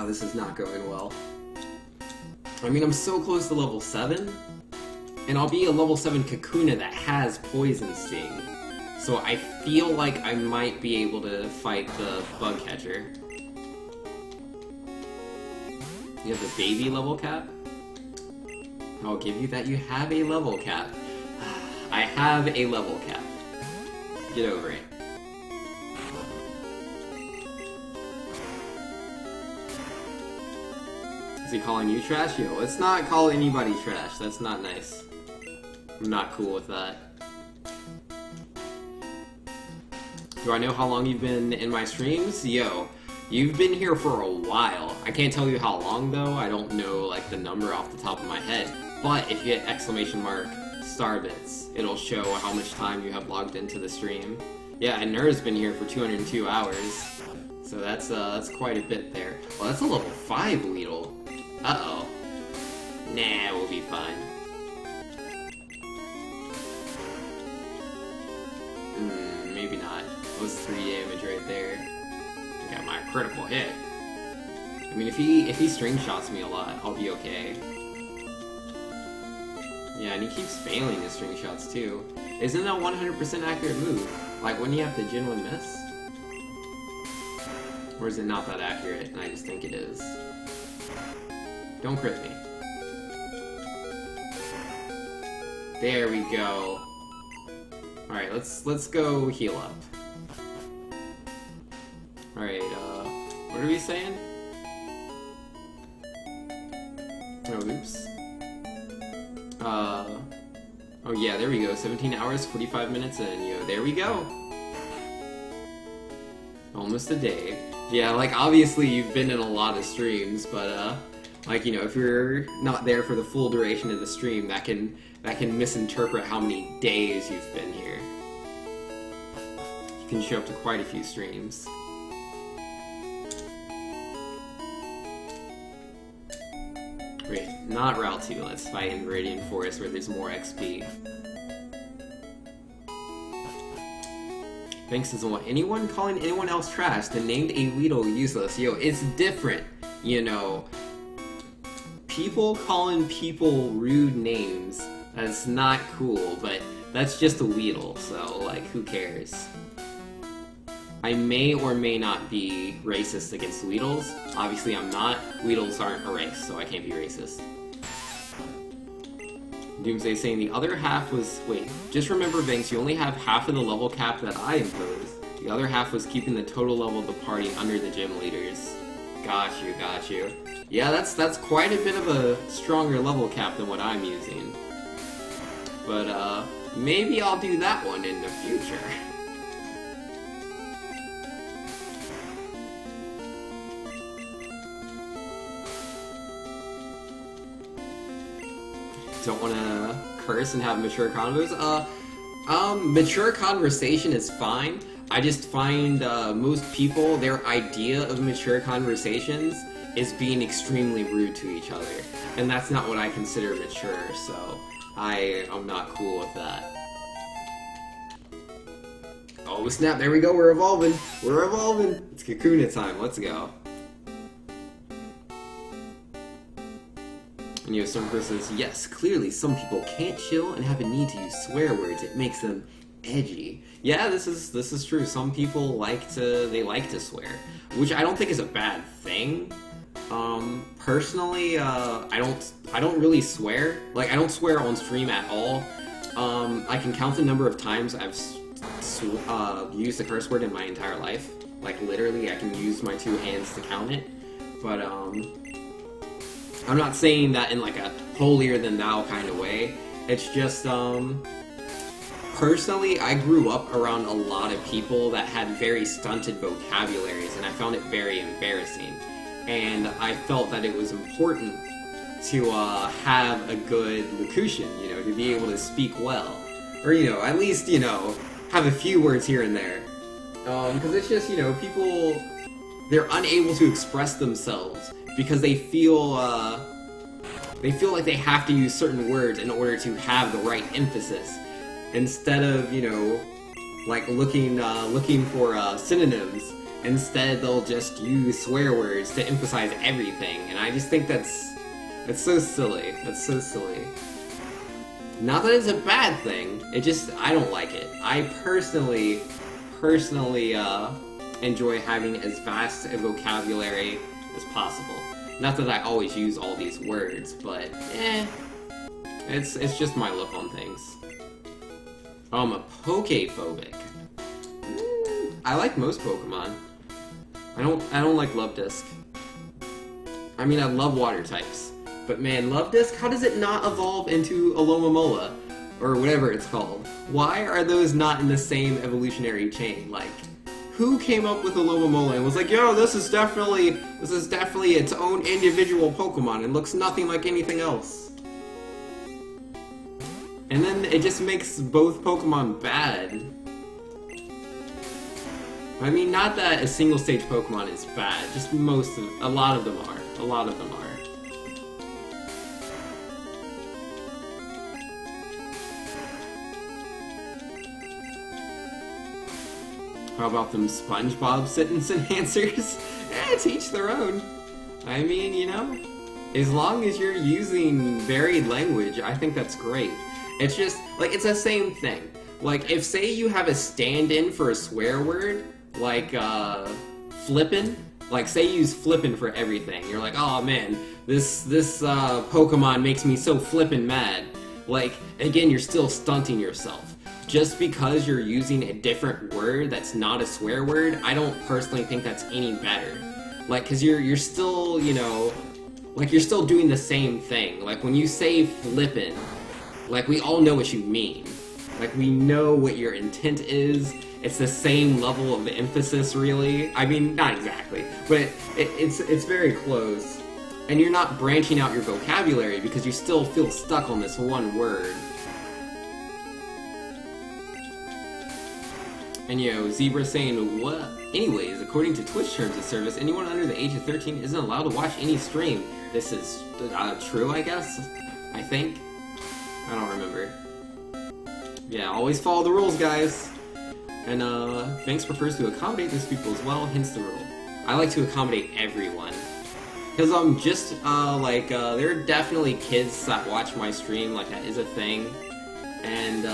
This is not going well. I mean, I'm so close to level 7, and I'll be a level 7 Kakuna that has Poison Sting. So I feel like I might be able to fight the Bug Catcher. You have the baby level cap? I'll give you that you have a level cap. I have a level cap. Get over it. Is he calling you trash? Yo, let's not call anybody trash. That's not nice. I'm not cool with that. Do I know how long you've been in my streams? Yo, you've been here for a while. I can't tell you how long though. I don't know like the number off the top of my head. But if you hit !starbits, it'll show how much time you have logged into the stream. Yeah, and Nur's been here for 202 hours. So that's quite a bit there. Well, that's a level 5 Weedle. Uh-oh. Nah, we'll be fine. Maybe not. That was 3 damage right there. Got my critical hit. I mean, if he string shots me a lot, I'll be okay. Yeah, and he keeps failing his string shots too. Isn't that 100% accurate move? Like, wouldn't you have to genuine miss? Or is it not that accurate, and I just think it is? Don't crit me. There we go. Alright, let's go heal up. Alright, what are we saying? Oh, oops. Oh yeah, there we go. 17 hours, 45 minutes in, yo. There we go. Almost a day. Yeah, like, obviously you've been in a lot of streams, but, like, you know, if you're not there for the full duration of the stream, that can misinterpret how many days you've been here. You can show up to quite a few streams. Wait, not Route 2. Let's fight in Viridian Forest where there's more XP. Banks doesn't want anyone calling anyone else trash, then named a Weedle useless. Yo, it's different, you know. People calling people rude names, that's not cool, but that's just a Weedle, so, like, who cares? I may or may not be racist against Weedles. Obviously I'm not. Weedles aren't a race, so I can't be racist. Doomsday saying the other half was... Wait, just remember, Banks, you only have half of the level cap that I imposed. The other half was keeping the total level of the party under the gym leaders. Got you, got you. Yeah, that's quite a bit of a stronger level cap than what I'm using. But, maybe I'll do that one in the future. Don't want to curse and have mature convos. Mature conversation is fine. I just find most people, their idea of mature conversations is being extremely rude to each other, and that's not what I consider mature. So I'm not cool with that. Oh snap! There we go. We're evolving. We're evolving. It's Kakuna time. Let's go. And you know, some person says, yes, clearly some people can't chill and have a need to use swear words. It makes them edgy. Yeah, this is true. Some people like to swear, which I don't think is a bad thing. Personally, I don't really swear. Like, I don't swear on stream at all. I can count the number of times I've used a curse word in my entire life. Like, literally, I can use my two hands to count it. But, I'm not saying that in like a holier-than-thou kind of way. It's just, personally, I grew up around a lot of people that had very stunted vocabularies, and I found it very embarrassing. And I felt that it was important to have a good locution, you know, to be able to speak well. Or, you know, at least, you know, have a few words here and there. Because it's just, you know, people, they're unable to express themselves because they feel like they have to use certain words in order to have the right emphasis, instead of, you know, like looking for synonyms. Instead, they'll just use swear words to emphasize everything, and I just think that's so silly. That's so silly. Not that it's a bad thing. It just, I don't like it. I personally enjoy having as vast a vocabulary as possible. Not that I always use all these words, but it's just my look on things. I'm a Pokephobic. I like most Pokemon. I don't like Luvdisc. I mean, I love water types, but man, Luvdisc, how does it not evolve into Alomomola or whatever it's called? Why are those not in the same evolutionary chain? Like, who came up with Alomomola and was like, yo, this is definitely its own individual Pokemon and looks nothing like anything else? And then it just makes both Pokemon bad. I mean, not that a single stage Pokemon is bad, just a lot of them are. A lot of them are. How about them SpongeBob sentence enhancers? To each their own. I mean, you know, as long as you're using varied language, I think that's great. It's just, like, it's the same thing. Like, if, say, you have a stand-in for a swear word, like, flippin', like, say you use flippin' for everything. You're like, oh man, this Pokemon makes me so flippin' mad. Like, again, you're still stunting yourself. Just because you're using a different word that's not a swear word, I don't personally think that's any better. Like, cause you're still, you know, like, you're still doing the same thing. Like, when you say flippin', Like, we all know what you mean. Like, we know what your intent is. It's the same level of emphasis, really. I mean, not exactly, but it's very close. And you're not branching out your vocabulary because you still feel stuck on this one word. And Zebra saying, what? Anyways, according to Twitch terms of service, anyone under the age of 13 isn't allowed to watch any stream. This is true, I guess? I think? I don't remember. Yeah, always follow the rules, guys. And Banks prefers to accommodate those people as well, hence the rule. I like to accommodate everyone. Because there are definitely kids that watch my stream, like that is a thing. And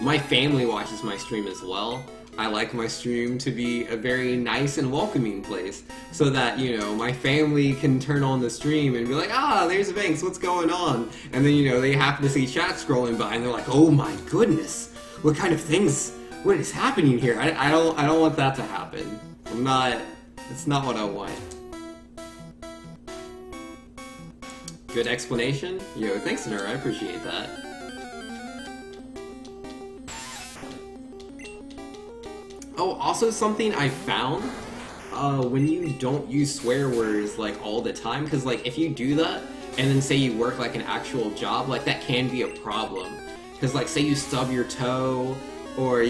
my family watches my stream as well. I like my stream to be a very nice and welcoming place, so that, my family can turn on the stream and be like, ah, there's Banks, what's going on? And then, they happen to see chat scrolling by and they're like, oh my goodness, what kind of things, what is happening here? I don't want that to happen. It's not what I want. Good explanation? Thanks, Nura, I appreciate that. Oh, also something I found, when you don't use swear words, all the time, because, if you do that, and then say you work, an actual job, that can be a problem. Because, say you stub your toe, or,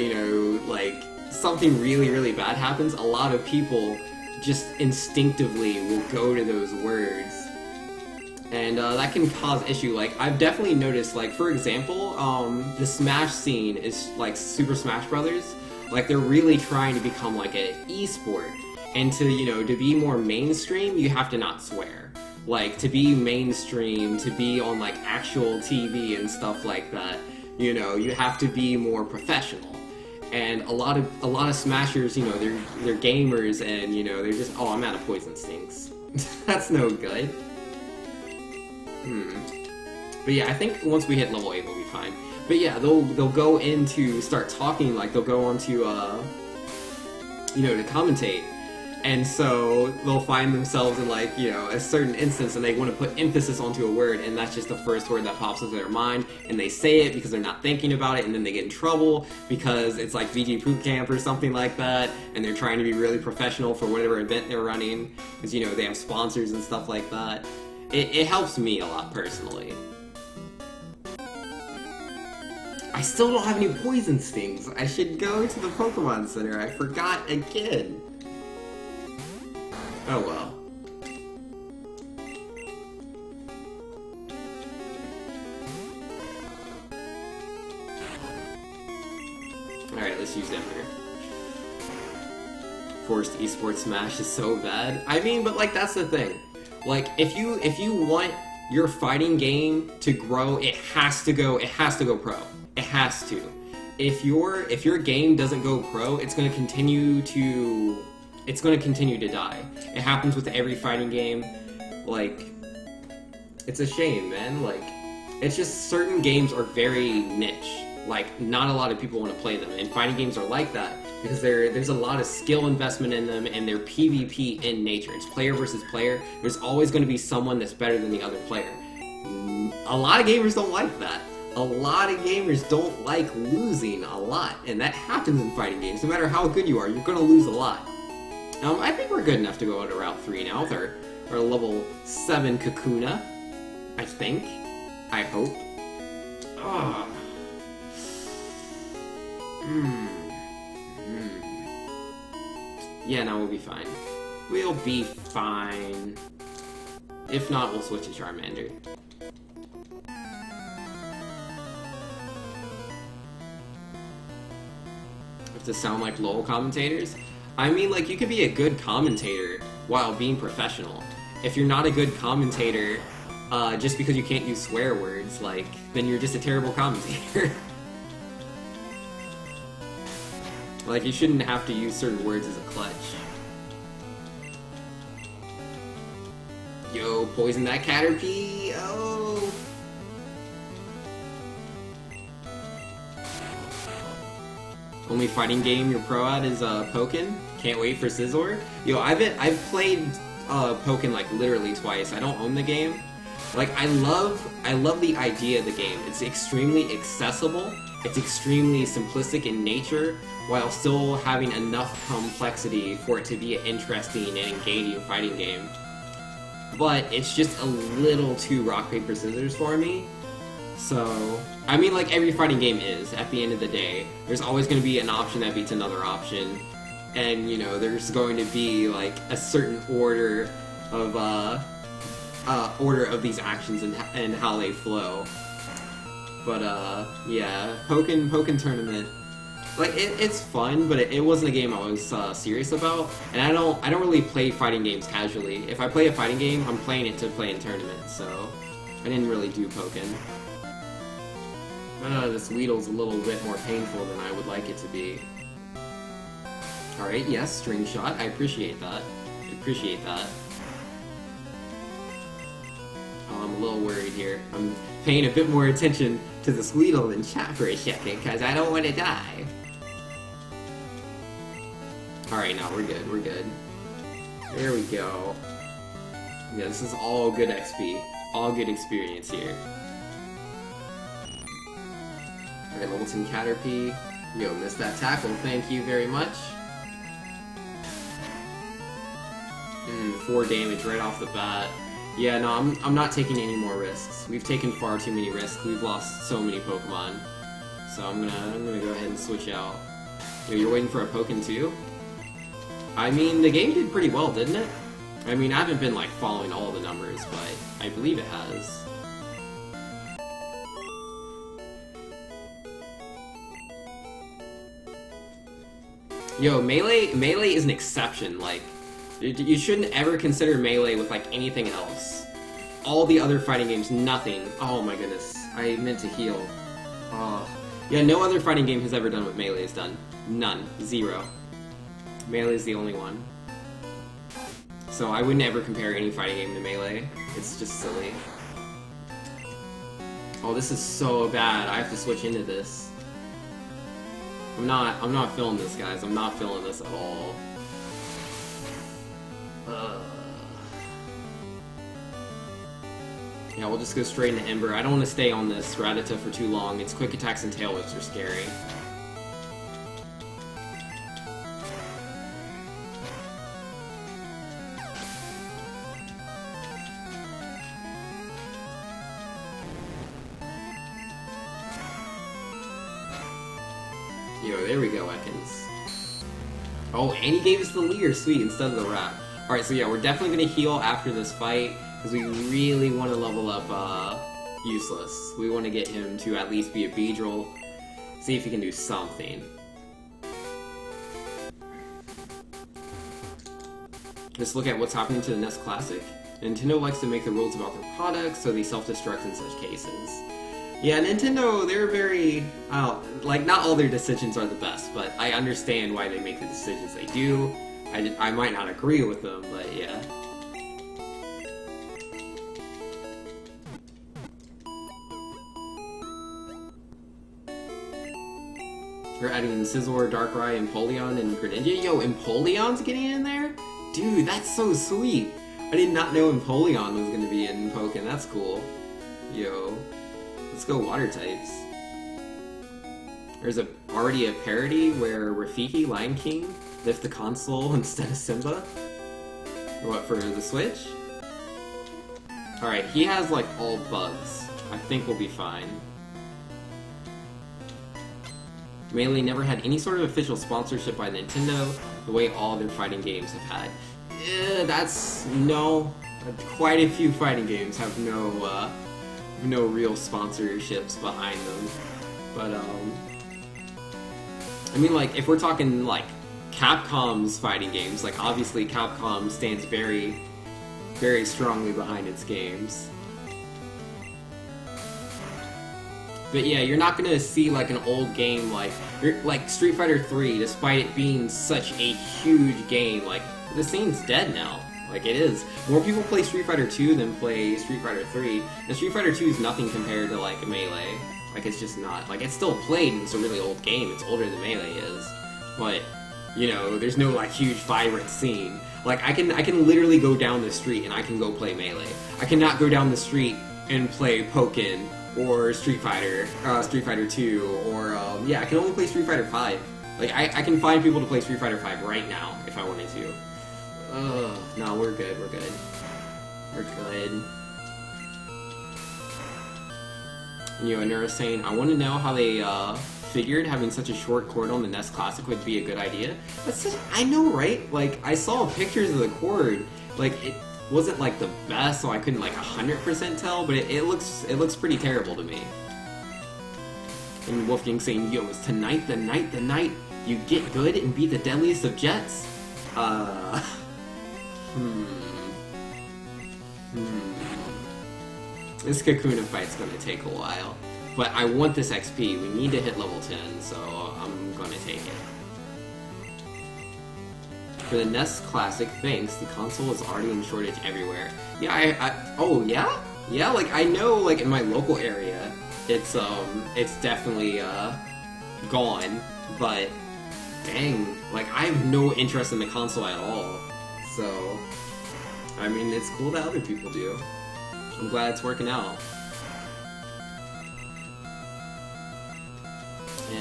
something really, really bad happens, a lot of people just instinctively will go to those words. And that can cause issue. I've definitely noticed, for example, the Smash scene is Super Smash Brothers. They're really trying to become an esport. And to be more mainstream, you have to not swear. To be mainstream, to be on actual TV and stuff like that, you have to be more professional. And a lot of Smashers, they're gamers, and they're just, oh, I'm out of poison stings. That's no good. But yeah, I think once we hit level 8, we'll be fine. But yeah, they'll go into start talking, they'll go on to to commentate, and so they'll find themselves in a certain instance, and they want to put emphasis onto a word, and that's just the first word that pops into their mind, and they say it because they're not thinking about it, and then they get in trouble because it's VG Boot Camp or something like that, and they're trying to be really professional for whatever event they're running, because they have sponsors and stuff like that. It helps me a lot personally. I still don't have any poison stings. I should go to the Pokemon Center. I forgot again. Oh well. Alright, let's use Ember. Forced Esports Smash is so bad. I mean, but that's the thing. If you want your fighting game to grow, it has to go pro. It has to. If your game doesn't go pro, it's gonna continue to die. It happens with every fighting game. It's a shame, man. It's just certain games are very niche. Not a lot of people want to play them, and fighting games are like that because there's a lot of skill investment in them, and they're PvP in nature. It's player versus player. There's always going to be someone that's better than the other player. A lot of gamers don't like that. A lot of gamers don't like losing a lot, and that happens in fighting games. No matter how good you are, you're going to lose a lot. I think we're good enough to go to Route 3 now with our level 7 Kakuna. I think. I hope. Ugh. Yeah, no, we'll be fine. We'll be fine. If not, we'll switch to Charmander. Have to sound like LOL commentators? I mean, you could be a good commentator while being professional. If you're not a good commentator, just because you can't use swear words, then you're just a terrible commentator. You shouldn't have to use certain words as a clutch. Yo, poison that Caterpie! Oh! Only fighting game you're pro at is Pokken. Can't wait for Scizor. Yo, I've played Pokken literally twice. I don't own the game, Like, I love the idea of the game. It's extremely accessible, it's extremely simplistic in nature, while still having enough complexity for it to be an interesting and engaging fighting game. But it's just a little too rock, paper, scissors for me. So, I mean, like every fighting game is, at the end of the day. There's always going to be an option that beats another option. And, you know, there's going to be, like, a certain order of these actions and how they flow. But, yeah, Pokken Tournament, like, it's fun, but it wasn't a game I was serious about, and I don't really play fighting games casually. If I play a fighting game, I'm playing it to play in tournaments, so I didn't really do Pokken. This Weedle's a little bit more painful than I would like it to be. Alright, yes, string shot, I appreciate that. I'm a little worried here. I'm paying a bit more attention to the Weedle in chat for a second, because I don't want to die. Alright, no, we're good. There we go. Yeah, this is all good XP. All good experience here. Alright, level 10 Caterpie. Yo, missed that tackle, thank you very much. 4 damage right off the bat. Yeah, no, I'm not taking any more risks. We've taken far too many risks. We've lost so many Pokemon. So I'm gonna go ahead and switch out. Yo, you're waiting for a Pokken too? I mean, the game did pretty well, didn't it? I mean, I haven't been, like, following all the numbers, but I believe it has. Yo, Melee is an exception, like, you shouldn't ever consider Melee with, like, anything else. All the other fighting games, nothing. Oh my goodness, I meant to heal. Oh. Yeah, no other fighting game has ever done what Melee has done. None. 0. Melee is the only one. So I would never compare any fighting game to Melee. It's just silly. Oh, this is so bad. I have to switch into this. I'm not feeling this, guys. I'm not feeling this at all. Yeah, we'll just go straight into Ember. I don't want to stay on this Rattata for too long. Its quick attacks and tail whips are scary. Yo, there we go, Ekans. Oh, and he gave us the leer, sweet, instead of the wrap. Alright, so yeah, we're definitely gonna heal after this fight, because we really want to level up, Useless. We want to get him to at least be a Beedrill, see if he can do something. Just look at what's happening to the NES Classic. Nintendo likes to make the rules about their products, so they self-destruct in such cases. Yeah, Nintendo, they're very, like, not all their decisions are the best, but I understand why they make the decisions they do. I might not agree with them, but yeah. We're adding Scizor, Darkrai, Empoleon, and Greninja. Yo, Empoleon's getting in there? Dude, that's so sweet! I did not know Empoleon was gonna be in Pokken, that's cool. Yo. Let's go water types. There's already a parody where Rafiki, Lion King, lift the console instead of Simba. Or what, for the Switch? Alright, he has like all bugs. I think we'll be fine. Melee never had any sort of official sponsorship by Nintendo, the way all their fighting games have had. No. Quite a few fighting games have no real sponsorships behind them. But, I mean, like, if we're talking, like, Capcom's fighting games, like, obviously Capcom stands very, very strongly behind its games. But yeah, you're not gonna see, like, an old game like Street Fighter 3, despite it being such a huge game, like, the scene's dead now. Like, it is. More people play Street Fighter 2 than play Street Fighter 3, and Street Fighter 2 is nothing compared to, like, Melee. Like, it's just not. Like, it's still played, and it's a really old game. It's older than Melee is. But You know, there's no like huge vibrant scene. Like I can literally go down the street and I can go play Melee. I cannot go down the street and play Pokken or Street Fighter 2, or yeah, I can only play Street Fighter 5. Like I can find people to play Street Fighter 5 right now if I wanted to. No, we're good. We're good. We're good. You know, Nura saying, I want to know how they figured having such a short cord on the NES Classic would be a good idea. That's such, I know, right? Like, I saw pictures of the cord. Like, it wasn't like the best, so I couldn't like 100% tell, but it looks pretty terrible to me. And Wolfgang saying, yo, is tonight the night you get good and beat the deadliest of jets? This Kakuna fight's gonna take a while. But I want this XP. We need to hit level 10, so I'm gonna take it. For the NES Classic, thanks, the console is already in shortage everywhere. Yeah, oh yeah? Yeah, like I know like in my local area, it's definitely gone, but dang, like I have no interest in the console at all. So I mean, it's cool that other people do. I'm glad it's working out.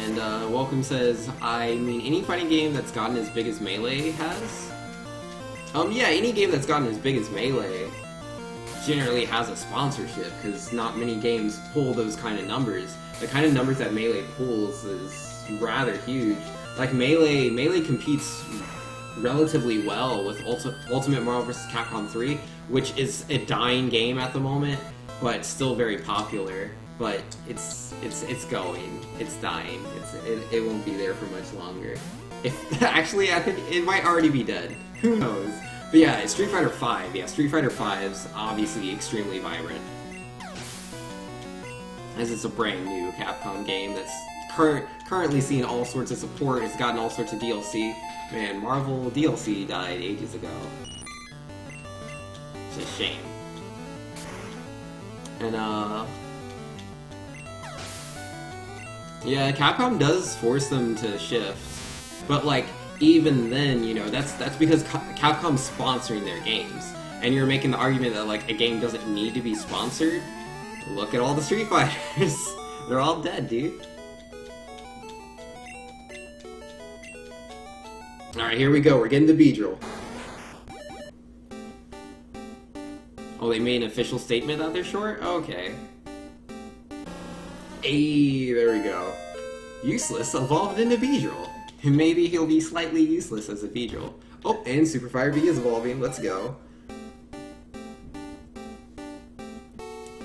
And Welcome says, I mean, any fighting game that's gotten as big as Melee has? Yeah, any game that's gotten as big as Melee generally has a sponsorship, because not many games pull those kind of numbers. The kind of numbers that Melee pulls is rather huge. Like Melee competes relatively well with Ultimate Marvel vs. Capcom 3, which is a dying game at the moment, but still very popular. But it's going. It's dying. It won't be there for much longer. Actually, I think it might already be dead. Who knows? But yeah, Street Fighter 5. Yeah, Street Fighter 5's obviously extremely vibrant, as it's a brand new Capcom game that's currently seeing all sorts of support. It's gotten all sorts of DLC. Man, Marvel DLC died ages ago. It's a shame. And yeah, Capcom does force them to shift, but like even then, you know, that's because Capcom's sponsoring their games, and you're making the argument that like a game doesn't need to be sponsored. Look at all the Street Fighters; they're all dead, dude. All right, here we go. We're getting the Beedrill. Oh, they made an official statement that they're short? Okay. Hey, there we go. Useless evolved into Beedrill. Maybe he'll be slightly useless as a Beedrill. Oh, and Super Fire B is evolving. Let's go.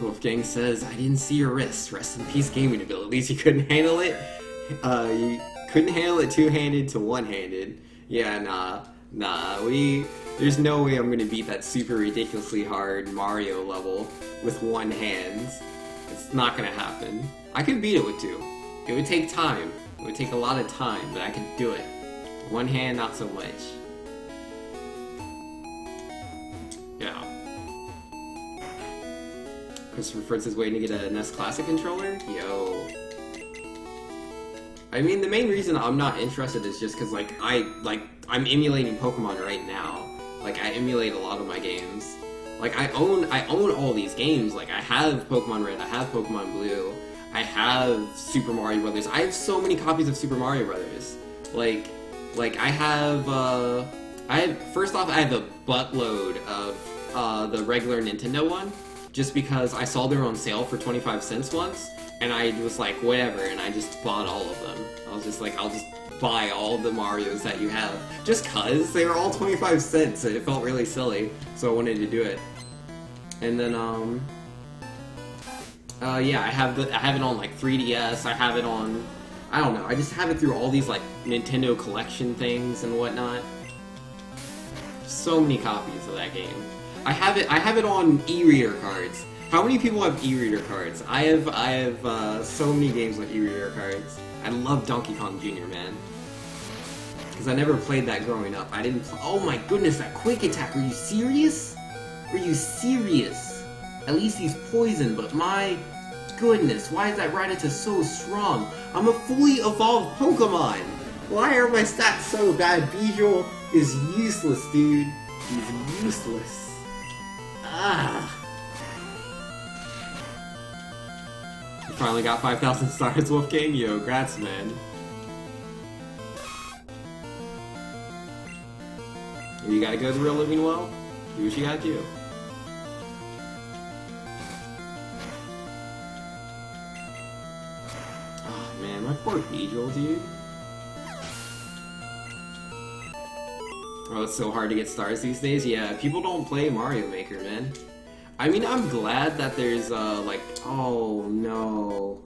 Wolfgang says, I didn't see your wrist. Rest in peace gaming abilities. You couldn't handle it? You couldn't handle it two-handed to one-handed. Yeah, nah. There's no way I'm gonna beat that super ridiculously hard Mario level with one hand. It's not gonna happen. I could beat it with two. It would take time. It would take a lot of time, but I could do it. One hand, not so much. Yeah. Christopher Fritz is waiting to get a NES Classic controller? Yo. I mean, the main reason I'm not interested is just because, I'm emulating Pokemon right now. Like, I emulate a lot of my games. Like, I own all these games. Like, I have Pokemon Red, I have Pokemon Blue, I have Super Mario Brothers. I have so many copies of Super Mario Brothers. Like I have, first off, I have a buttload of the regular Nintendo one, just because I saw they were on sale for 25 cents once, and I was like, whatever, and I just bought all of them. I was just like, I'll just buy all the Marios that you have, just cause they were all 25 cents, and it felt really silly, so I wanted to do it. And then, yeah, I have it on, like, 3DS, I have it on, I don't know, I just have it through all these, like, Nintendo collection things and whatnot. So many copies of that game. I have it on e-reader cards. How many people have e-reader cards? I have so many games with e-reader cards. I love Donkey Kong Jr., man. Because I never played that growing up. I didn't oh my goodness, that Quick Attack, are you serious? Are you serious? At least he's poisoned, but my goodness, why is that Rattata so strong? I'm a fully evolved Pokemon! Why are my stats so bad? Beedrill is useless, dude. He's useless. Ah. You finally got 5,000 stars, Wolfgang? Yo, grats, man. You gotta go the real living well? Do what you gotta do. Oh man, my poor Beedrill, dude. Oh, it's so hard to get stars these days. Yeah, people don't play Mario Maker, man. I mean, I'm glad that there's, like... Oh, no.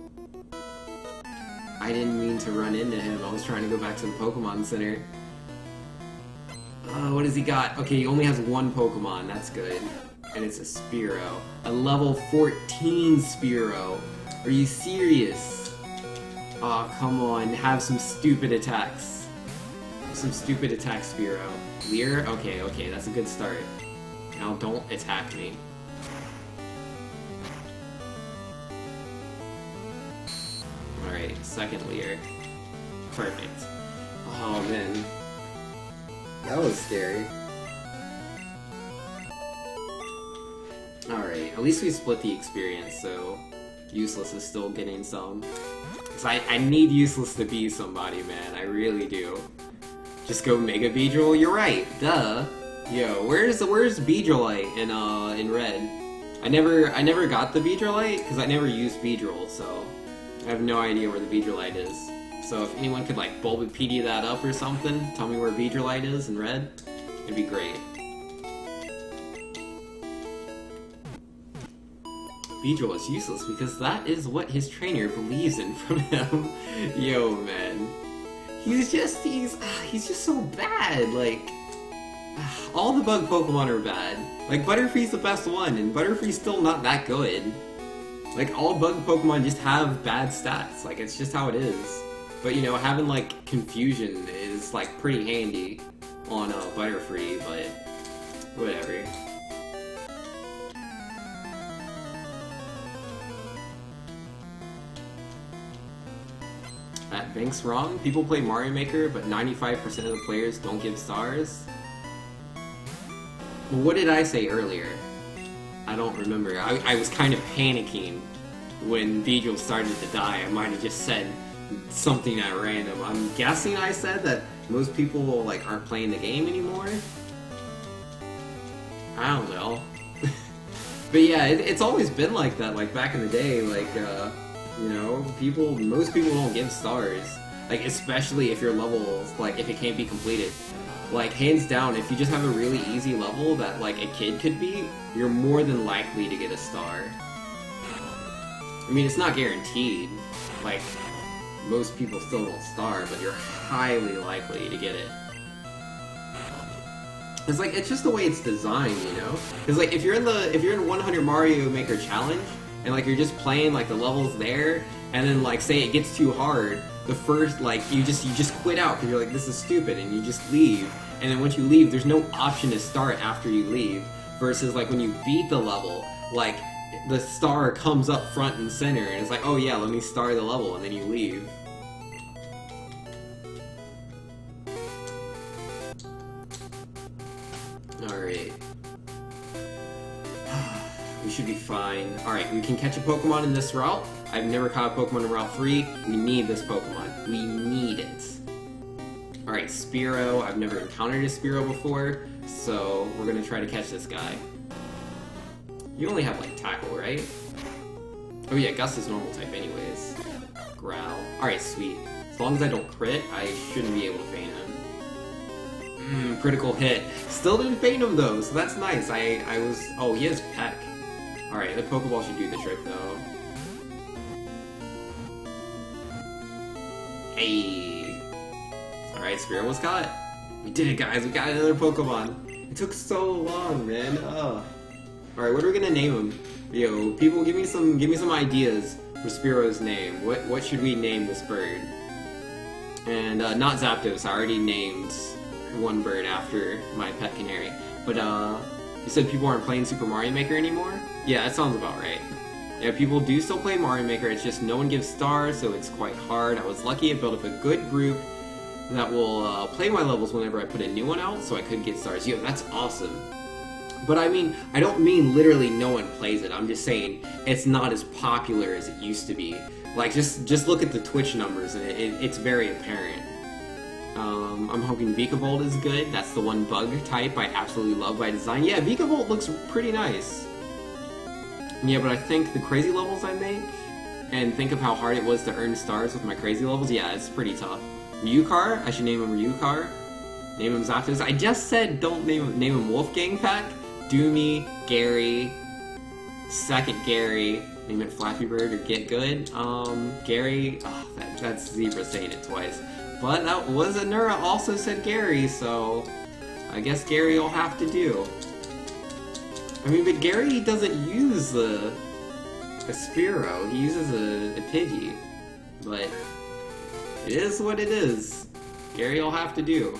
I didn't mean to run into him. I was trying to go back to the Pokemon Center. What has he got? Okay, he only has one Pokemon. That's good. And it's a Spearow. A level 14 Spearow. Are you serious? Aw, oh, come on. Have some stupid attacks. Some stupid attacks, Spearow. Leer? Okay, okay, that's a good start. Now don't attack me. Alright, second Leer. Perfect. Oh man. That was scary. Alright, at least we split the experience, so Useless is still getting some. Cause I need Useless to be somebody, man. I really do. Just go Mega Beedrill. You're right. Duh. Yo, where's Beedrillite in red? I never got the Beedrillite because I never used Beedrill, so I have no idea where the Beedrillite is. So if anyone could like Bulbapedia that up or something, tell me where Beedrillite is in red, it'd be great. Beedrill is useless because that is what his trainer believes in from him. Yo, man. He's just so bad, like, all the bug Pokemon are bad. Like, Butterfree's the best one, and Butterfree's still not that good. Like, all bug Pokemon just have bad stats, like, it's just how it is. But, you know, having, like, Confusion is, like, pretty handy on Butterfree, but whatever. That Bank's wrong. People play Mario Maker, but 95% of the players don't give stars. What did I say earlier? I don't remember. I was kind of panicking when Beedrill started to die. I might have just said something at random. I'm guessing I said that most people like aren't playing the game anymore. I don't know. But yeah, it's always been like that. Like back in the day, like you know, most people don't give stars. Like, especially if your level, like, if it can't be completed. Like, hands down, if you just have a really easy level that, like, a kid could beat, you're more than likely to get a star. I mean, it's not guaranteed. Like, most people still don't star, but you're highly likely to get it. It's like, it's just the way it's designed, you know? Because, like, if you're in 100 Mario Maker Challenge, and like you're just playing like the levels there, and then like say it gets too hard, the first like you just quit out because you're like, this is stupid, and you just leave. And then once you leave, there's no option to start after you leave. Versus like when you beat the level, like the star comes up front and center, and it's like, oh yeah, let me star the level, and then you leave. Alright. We should be fine. Alright, we can catch a Pokemon in this route. I've never caught a Pokemon in Route 3. We need this Pokemon. We need it. Alright, Spearow. I've never encountered a Spearow before, so we're gonna try to catch this guy. You only have, like, Tackle, right? Oh yeah, Gust is normal type anyways. Growl. Alright, sweet. As long as I don't crit, I shouldn't be able to feint him. Critical hit. Still didn't feint him though, so that's nice. Oh, he has Peck. Alright, the Pokeball should do the trick though. Hey! Alright, Spearow was caught. We did it, guys. We got another Pokemon. It took so long, man. Ugh. Alright, what are we gonna name him? Yo, people, give me some ideas for Spearow's name. What should we name this bird? And not Zapdos. I already named one bird after my pet canary. But you said people aren't playing Super Mario Maker anymore? Yeah, that sounds about right. Yeah, people do still play Mario Maker. It's just no one gives stars, so it's quite hard. I was lucky I built up a good group that will play my levels whenever I put a new one out, so I could get stars. Yo, that's awesome. But I mean, I don't mean literally no one plays it. I'm just saying it's not as popular as it used to be. Like, just look at the Twitch numbers, and it's very apparent. I'm hoping Vikavolt is good. That's the one bug type I absolutely love by design. Yeah, Vikavolt looks pretty nice. Yeah, but I think the crazy levels I make, and think of how hard it was to earn stars with my crazy levels, yeah, it's pretty tough. Ryukar, I should name him Ryukar. Name him Zapdos. I just said don't name him Wolfgang Pack. Doomy, Gary, second Gary, name it Flappy Bird or Get Good. Gary, oh, that's Zebra saying it twice. But that was Anura also said Gary, so I guess Gary will have to do. I mean, but Gary doesn't use a Spearow, he uses a Pidgey. But it is what it is. Gary will have to do.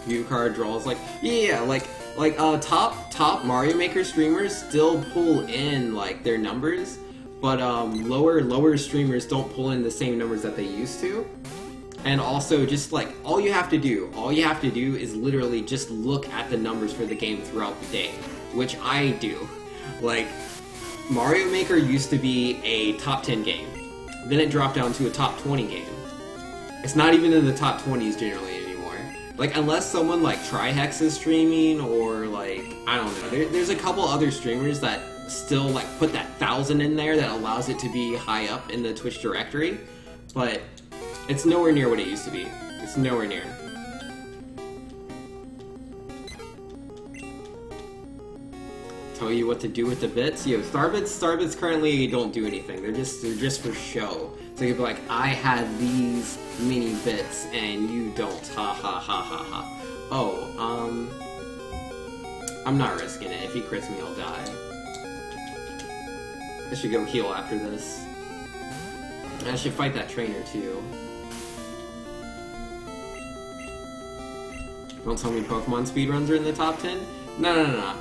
View card draws like top Mario Maker streamers still pull in like their numbers, but lower streamers don't pull in the same numbers that they used to. And also, just like all you have to do is literally just look at the numbers for the game throughout the day, which I do. Like, Mario Maker used to be a top 10 game, then it dropped down to a top 20 game. It's not even in the top 20s generally anymore. Like, unless someone like Trihex is streaming, or like, I don't know, there's a couple other streamers that still like put that 1,000 in there that allows it to be high up in the Twitch directory, but it's nowhere near what it used to be. It's nowhere near. Tell you what to do with the bits? Yo, Starbits currently don't do anything. They're just for show. So you'd be like, I had these mini bits and you don't. Ha ha ha ha ha. Oh, I'm not risking it. If he crits me, I'll die. I should go heal after this. I should fight that trainer too. Don't tell me Pokemon speedruns are in the top 10? No.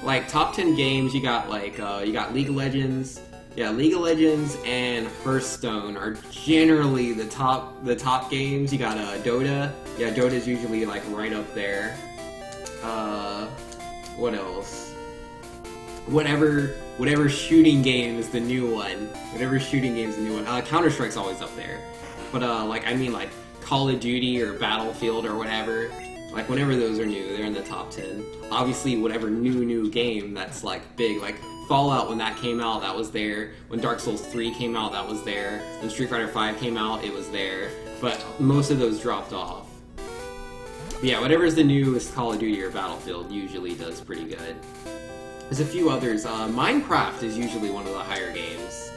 Like, top 10 games, you got like, you got League of Legends. Yeah, League of Legends and Hearthstone are generally the top games. You got Dota. Yeah, Dota's usually like right up there. What else? Whatever shooting game is the new one. Counter-Strike's always up there. But like, I mean like Call of Duty or Battlefield or whatever. Like, whenever those are new, they're in the top 10. Obviously, whatever new game that's, like, big, like, Fallout, when that came out, that was there. When Dark Souls 3 came out, that was there. When Street Fighter 5 came out, it was there. But most of those dropped off. But yeah, whatever's the newest Call of Duty or Battlefield usually does pretty good. There's a few others. Minecraft is usually one of the higher games.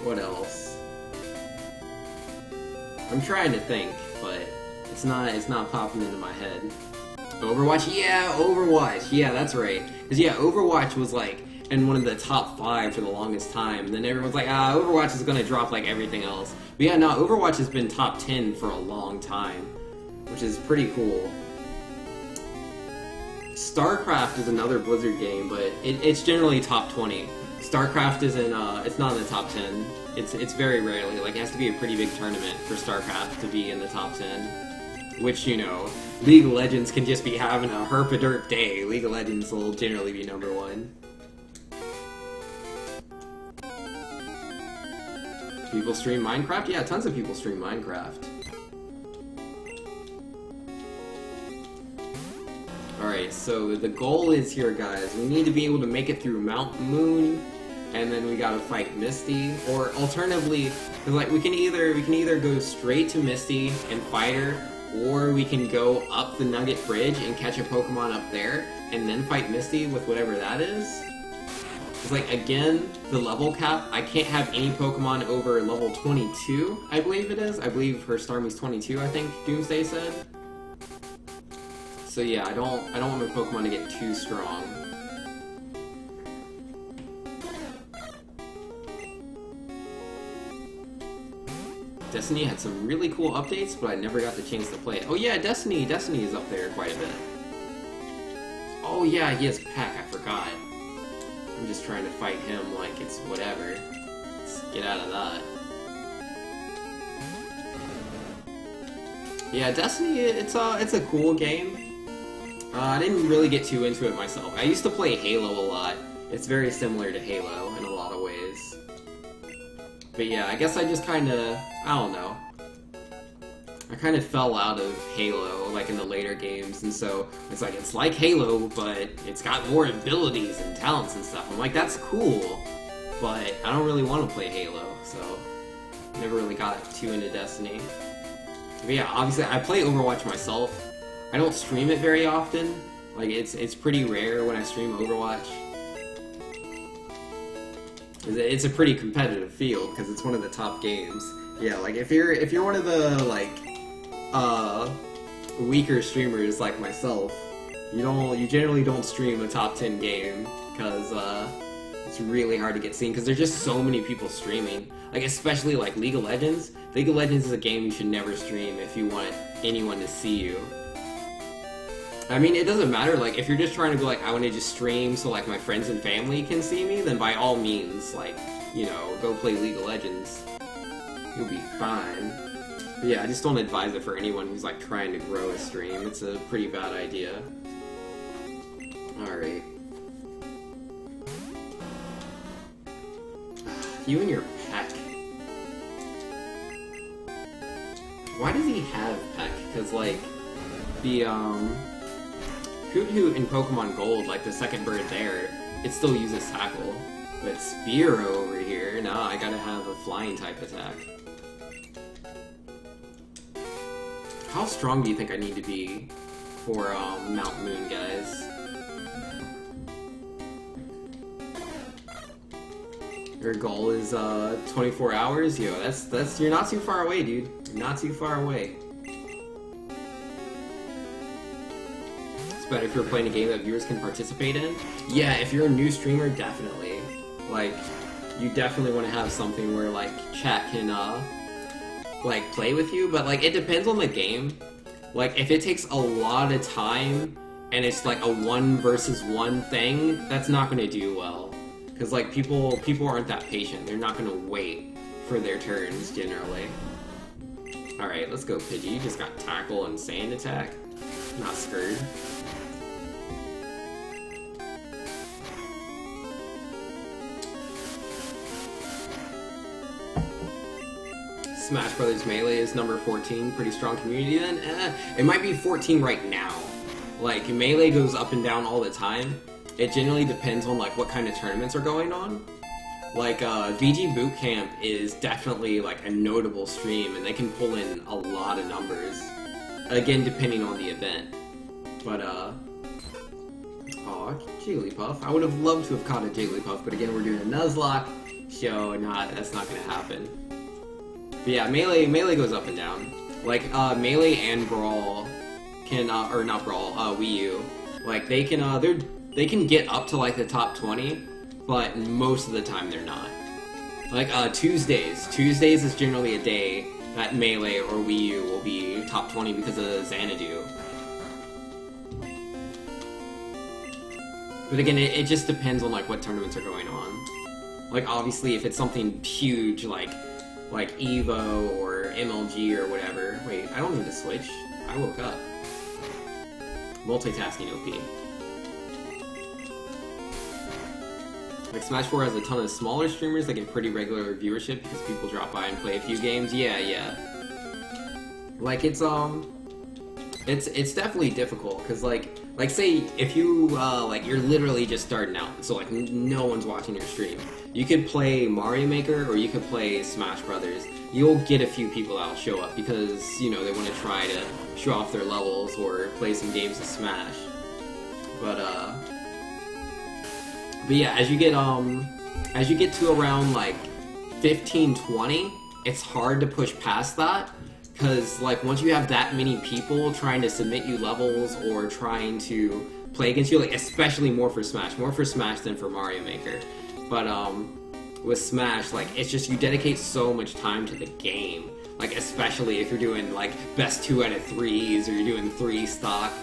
What else? I'm trying to think, but it's not popping into my head. Overwatch? Yeah, Overwatch. Yeah, that's right. Because, yeah, Overwatch was, like, in one of the top 5 for the longest time. And then everyone's like, Overwatch is gonna drop like everything else. But yeah, no, Overwatch has been top 10 for a long time, which is pretty cool. StarCraft is another Blizzard game, but it's generally top 20. StarCraft isn't, it's not in the top 10. It's very rarely, like, it has to be a pretty big tournament for StarCraft to be in the top 10. Which, you know, League of Legends can just be having a herp-a-derp day. League of Legends will generally be number 1. People stream Minecraft? Yeah, tons of people stream Minecraft. Alright, so the goal is here, guys. We need to be able to make it through Mount Moon, and then we gotta fight Misty, or alternatively, like, we can either go straight to Misty and fight her, or we can go up the Nugget Bridge and catch a Pokemon up there, and then fight Misty with whatever that is. It's like, again, the level cap, I can't have any Pokemon over level 22, I believe it is. I believe her Starmie's 22, I think Doomsday said. So yeah, I don't want my Pokemon to get too strong. Destiny had some really cool updates, but I never got the chance to play it. Oh yeah, Destiny is up there quite a bit. Oh yeah, he has Pack, I forgot. I'm just trying to fight him like it's whatever. Let's get out of that. Yeah, Destiny, it's a cool game. I didn't really get too into it myself. I used to play Halo a lot. It's very similar to Halo in a lot of ways. But yeah, I guess I just kinda, I don't know. I kind of fell out of Halo, like in the later games, and so it's like Halo, but it's got more abilities and talents and stuff. I'm like, that's cool, but I don't really want to play Halo, so never really got too into Destiny. But yeah, obviously I play Overwatch myself. I don't stream it very often. Like it's pretty rare when I stream Overwatch. It's a pretty competitive field because it's one of the top games. Yeah, like if you're one of the like weaker streamers like myself, you generally don't stream a top 10 game because it's really hard to get seen because there's just so many people streaming. Like especially like League of Legends. League of Legends is a game you should never stream if you want anyone to see you. I mean, it doesn't matter, like, if you're just trying to be like, I want to just stream so, like, my friends and family can see me, then by all means, like, you know, go play League of Legends. You'll be fine. But yeah, I just don't advise it for anyone who's, like, trying to grow a stream. It's a pretty bad idea. Alright. You and your Peck. Why does he have Peck? Because, like, the, Hoot in Pokemon Gold, like the second bird there, it still uses Tackle. But Spearow over here, no, I gotta have a flying type attack. How strong do you think I need to be for Mount Moon, guys? Your goal is 24 hours? Yo, that's you're not too far away, dude. You're not too far away. But if you're playing a game that viewers can participate in, yeah, if you're a new streamer, definitely. Like, you definitely want to have something where, like, chat can, like, play with you, but, like, it depends on the game. Like, if it takes a lot of time, and it's, like, a 1 versus 1 thing, that's not gonna do well. Because, like, people aren't that patient. They're not gonna wait for their turns, generally. Alright, let's go, Pidgey. You just got Tackle and Sand Attack. Not scared. Smash Brothers Melee is number 14, pretty strong community then. It might be 14 right now. Like, Melee goes up and down all the time. It generally depends on, like, what kind of tournaments are going on. Like, VG Bootcamp is definitely, like, a notable stream, and they can pull in a lot of numbers. Again, depending on the event. But, aw, Jigglypuff. I would have loved to have caught a Jigglypuff, but again, we're doing a Nuzlocke, so that's not gonna happen. But yeah, Melee goes up and down. Like, Melee and Brawl can, or not Brawl, Wii U, like, they can get up to, like, the top 20, but most of the time they're not. Like, Tuesdays is generally a day that Melee or Wii U will be top 20 because of Xanadu. But again, it just depends on, like, what tournaments are going on. Like, obviously, if it's something huge, like EVO or MLG or whatever. Wait, I don't need to switch. I woke up. Multitasking OP. Like, Smash 4 has a ton of smaller streamers that get pretty regular viewership because people drop by and play a few games. Yeah. Like, it's definitely difficult, because, like, say, if you, like, you're literally just starting out, so, like, no one's watching your stream. You could play Mario Maker, or you could play Smash Brothers. You'll get a few people that'll show up, because, you know, they want to try to show off their levels, or play some games of Smash. But yeah, as you get to around, like, 15, 20, it's hard to push past that. Because, like, once you have that many people trying to submit you levels or trying to play against you, like, especially more for Smash than for Mario Maker. But, with Smash, like, it's just you dedicate so much time to the game. Like, especially if you're doing, like, best 2 out of 3s, or you're doing 3 stock,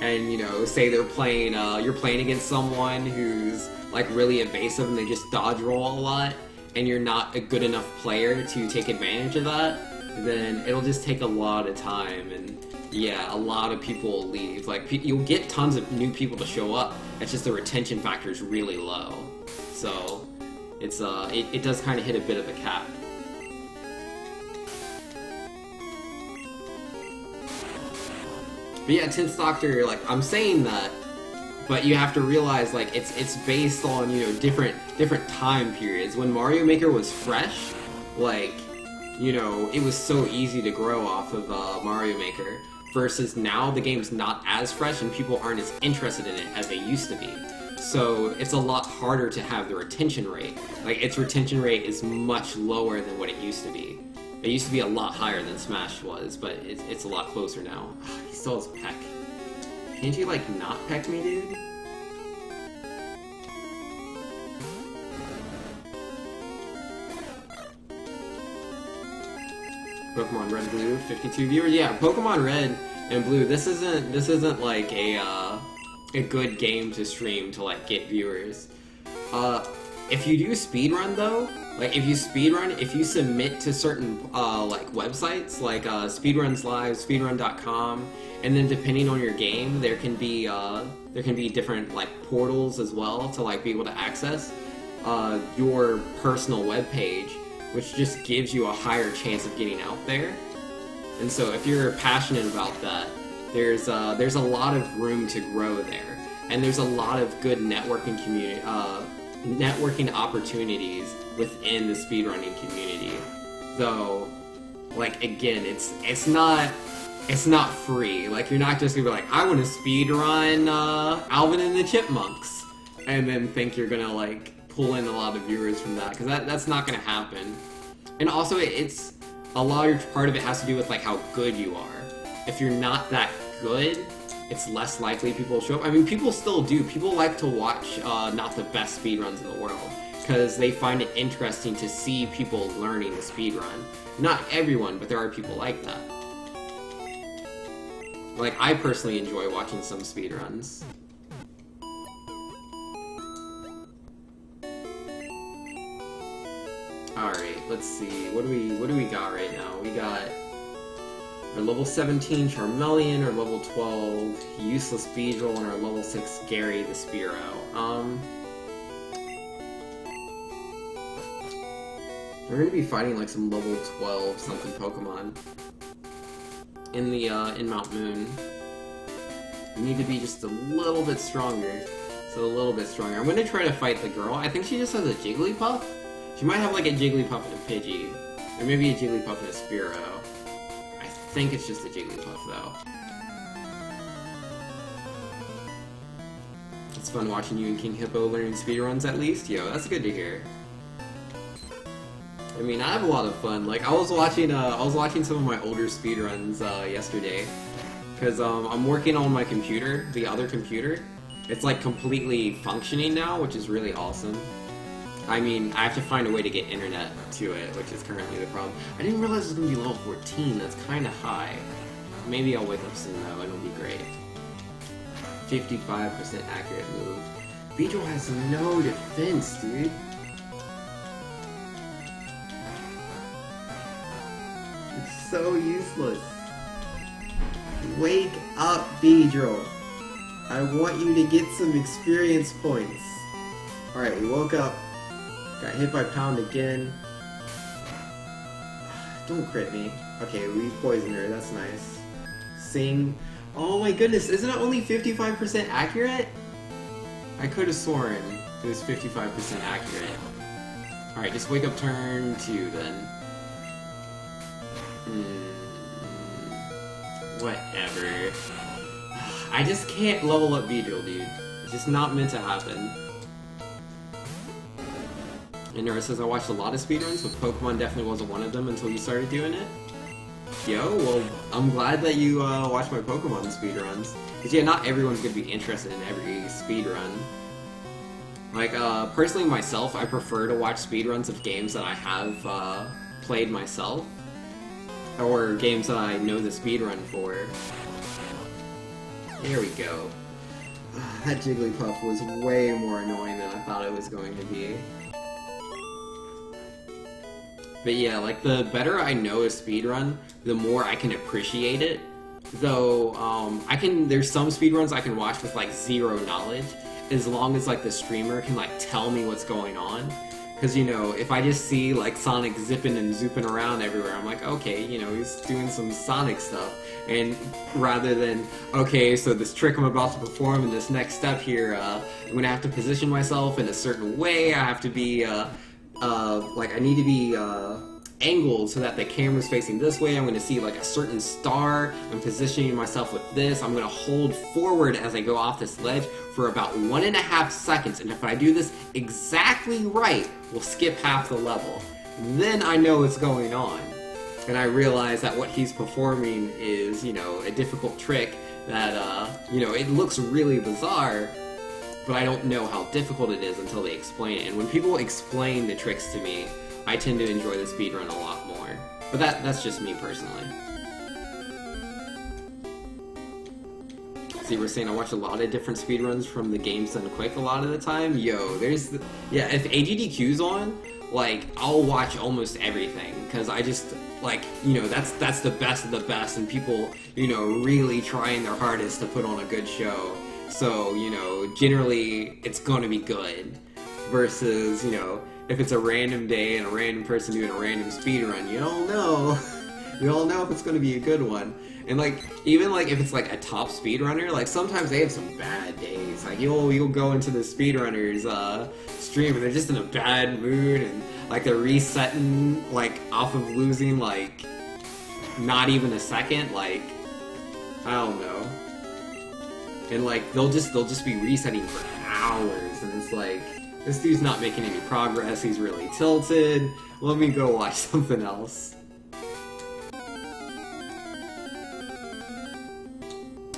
and, you know, say they're playing, you're playing against someone who's, like, really evasive and they just dodge roll a lot, and you're not a good enough player to take advantage of that. then it'll just take a lot of time, and yeah, a lot of people will leave. Like, you'll get tons of new people to show up, it's just the retention factor is really low. So, it's, it does kind of hit a bit of a cap. But yeah, 10th Doctor, like, I'm saying that, but you have to realize, like, it's based on, you know, different time periods. When Mario Maker was fresh, like, you know, it was so easy to grow off of Mario Maker, versus now the game's not as fresh and people aren't as interested in it as they used to be. So it's a lot harder to have the retention rate. Like, its retention rate is much lower than what it used to be. It used to be a lot higher than Smash was, but it's a lot closer now. He still has peck. Can't you, like, not peck me, dude? Pokemon Red Blue, 52 viewers. Yeah, Pokemon Red and Blue. This isn't like a good game to stream to like get viewers. If you do speedrun though, like if you speedrun, if you submit to certain like websites like Speedruns Live, Speedrun.com, and then depending on your game, there can be different like portals as well to like be able to access your personal web page, which just gives you a higher chance of getting out there. And so if you're passionate about that, there's a lot of room to grow there, and there's a lot of good networking opportunities within the speedrunning community. Though, like, again, it's not free. Like, you're not just gonna be like, I want to speedrun Alvin and the Chipmunks, and then think you're gonna like pull in a lot of viewers from that, because that's not gonna happen. And also, it's a large part of it has to do with like how good you are. If you're not that good, it's less likely people will show up. I mean, people still do. People like to watch not the best speedruns in the world, because they find it interesting to see people learning the speedrun. Not everyone, but there are people like that. Like, I personally enjoy watching some speedruns. Alright, let's see. What do we got right now? We got our level 17 Charmeleon, our level 12 Useless Beedrill, and our level 6 Gary the Spearow. We're gonna be fighting like some level 12 something Pokemon in the in Mount Moon. We need to be just a little bit stronger. So a little bit stronger. I'm gonna try to fight the girl. I think she just has a Jigglypuff. She might have like a Jigglypuff and a Pidgey. Or maybe a Jigglypuff and a Spearow. I think it's just a Jigglypuff though. It's fun watching you and King Hippo learning speedruns at least. Yo, that's good to hear. I mean, I have a lot of fun. Like, I was watching some of my older speedruns yesterday. Because I'm working on my computer, the other computer. It's like completely functioning now, which is really awesome. I mean, I have to find a way to get internet to it, which is currently the problem. I didn't realize it was going to be level 14, that's kind of high. Maybe I'll wake up soon though, it'll be great. 55% accurate move. Beedrill has no defense, dude. It's so useless. Wake up, Beedrill. I want you to get some experience points. Alright, we woke up. Got hit by Pound again. Don't crit me. Okay, we poisoned her, that's nice. Sing. Oh my goodness, isn't it only 55% accurate? I could have sworn it was 55% accurate. Alright, just wake up turn 2 then. Whatever. I just can't level up Beedrill, dude. It's just not meant to happen. And Nora says, I watched a lot of speedruns, but Pokemon definitely wasn't one of them until you started doing it. Yo, well, I'm glad that you watch my Pokemon speedruns. Because yeah, not everyone's going to be interested in every speedrun. Like, personally myself, I prefer to watch speedruns of games that I have played myself. Or games that I know the speedrun for. There we go. That Jigglypuff was way more annoying than I thought it was going to be. But yeah, like the better I know a speedrun, the more I can appreciate it. Though there's some speedruns I can watch with like zero knowledge, as long as like the streamer can like tell me what's going on. Because, you know, if I just see like Sonic zipping and zooping around everywhere, I'm like, okay, you know, he's doing some Sonic stuff. And rather than, okay, so this trick I'm about to perform in this next step here, I'm gonna have to position myself in a certain way. I have to be like I need to be angled so that the camera's facing this way. I'm going to see like a certain star. I'm positioning myself with this. I'm going to hold forward as I go off this ledge for about 1.5 seconds. And if I do this exactly right, we'll skip half the level. Then I know what's going on. And I realize that what he's performing is, you know, a difficult trick that, you know, it looks really bizarre, but I don't know how difficult it is until they explain it. And when people explain the tricks to me, I tend to enjoy the speedrun a lot more. But that's just me personally. See, we're saying I watch a lot of different speedruns from the Games Done Quick a lot of the time. Yo, yeah, if AGDQ's on, like, I'll watch almost everything. Because I just, like, you know, that's the best of the best. And people, you know, really trying their hardest to put on a good show. So, you know, generally, it's gonna be good. Versus, you know, if it's a random day and a random person doing a random speedrun, you don't know. You don't know if it's gonna be a good one. And, like, even, like, if it's, like, a top speedrunner, like, sometimes they have some bad days. Like, you'll go into the speedrunner's, stream and they're just in a bad mood and, like, they're resetting, like, off of losing, like, not even a second, like, I don't know. And, like, they'll just be resetting for hours, and it's like, this dude's not making any progress, he's really tilted, let me go watch something else.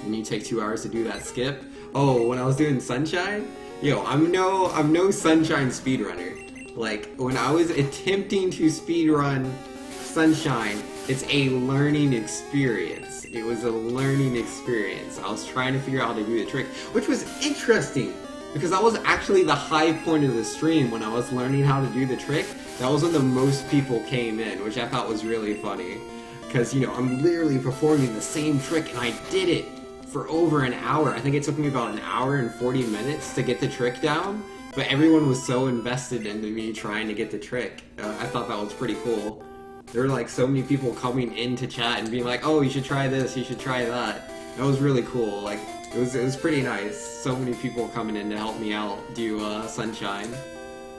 And you take 2 hours to do that skip? Oh, when I was doing Sunshine? Yo, I'm no Sunshine speedrunner. Like, when I was attempting to speedrun Sunshine, it's a learning experience. It was a learning experience. I was trying to figure out how to do the trick, which was interesting, because that was actually the high point of the stream when I was learning how to do the trick. That was when the most people came in, which I thought was really funny. Because, you know, I'm literally performing the same trick, and I did it for over an hour. I think it took me about an hour and 40 minutes to get the trick down, but everyone was so invested into me trying to get the trick. I thought that was pretty cool. There were like so many people coming into chat and being like, oh, you should try this, you should try that. That was really cool. Like, it was pretty nice. So many people coming in to help me out do Sunshine.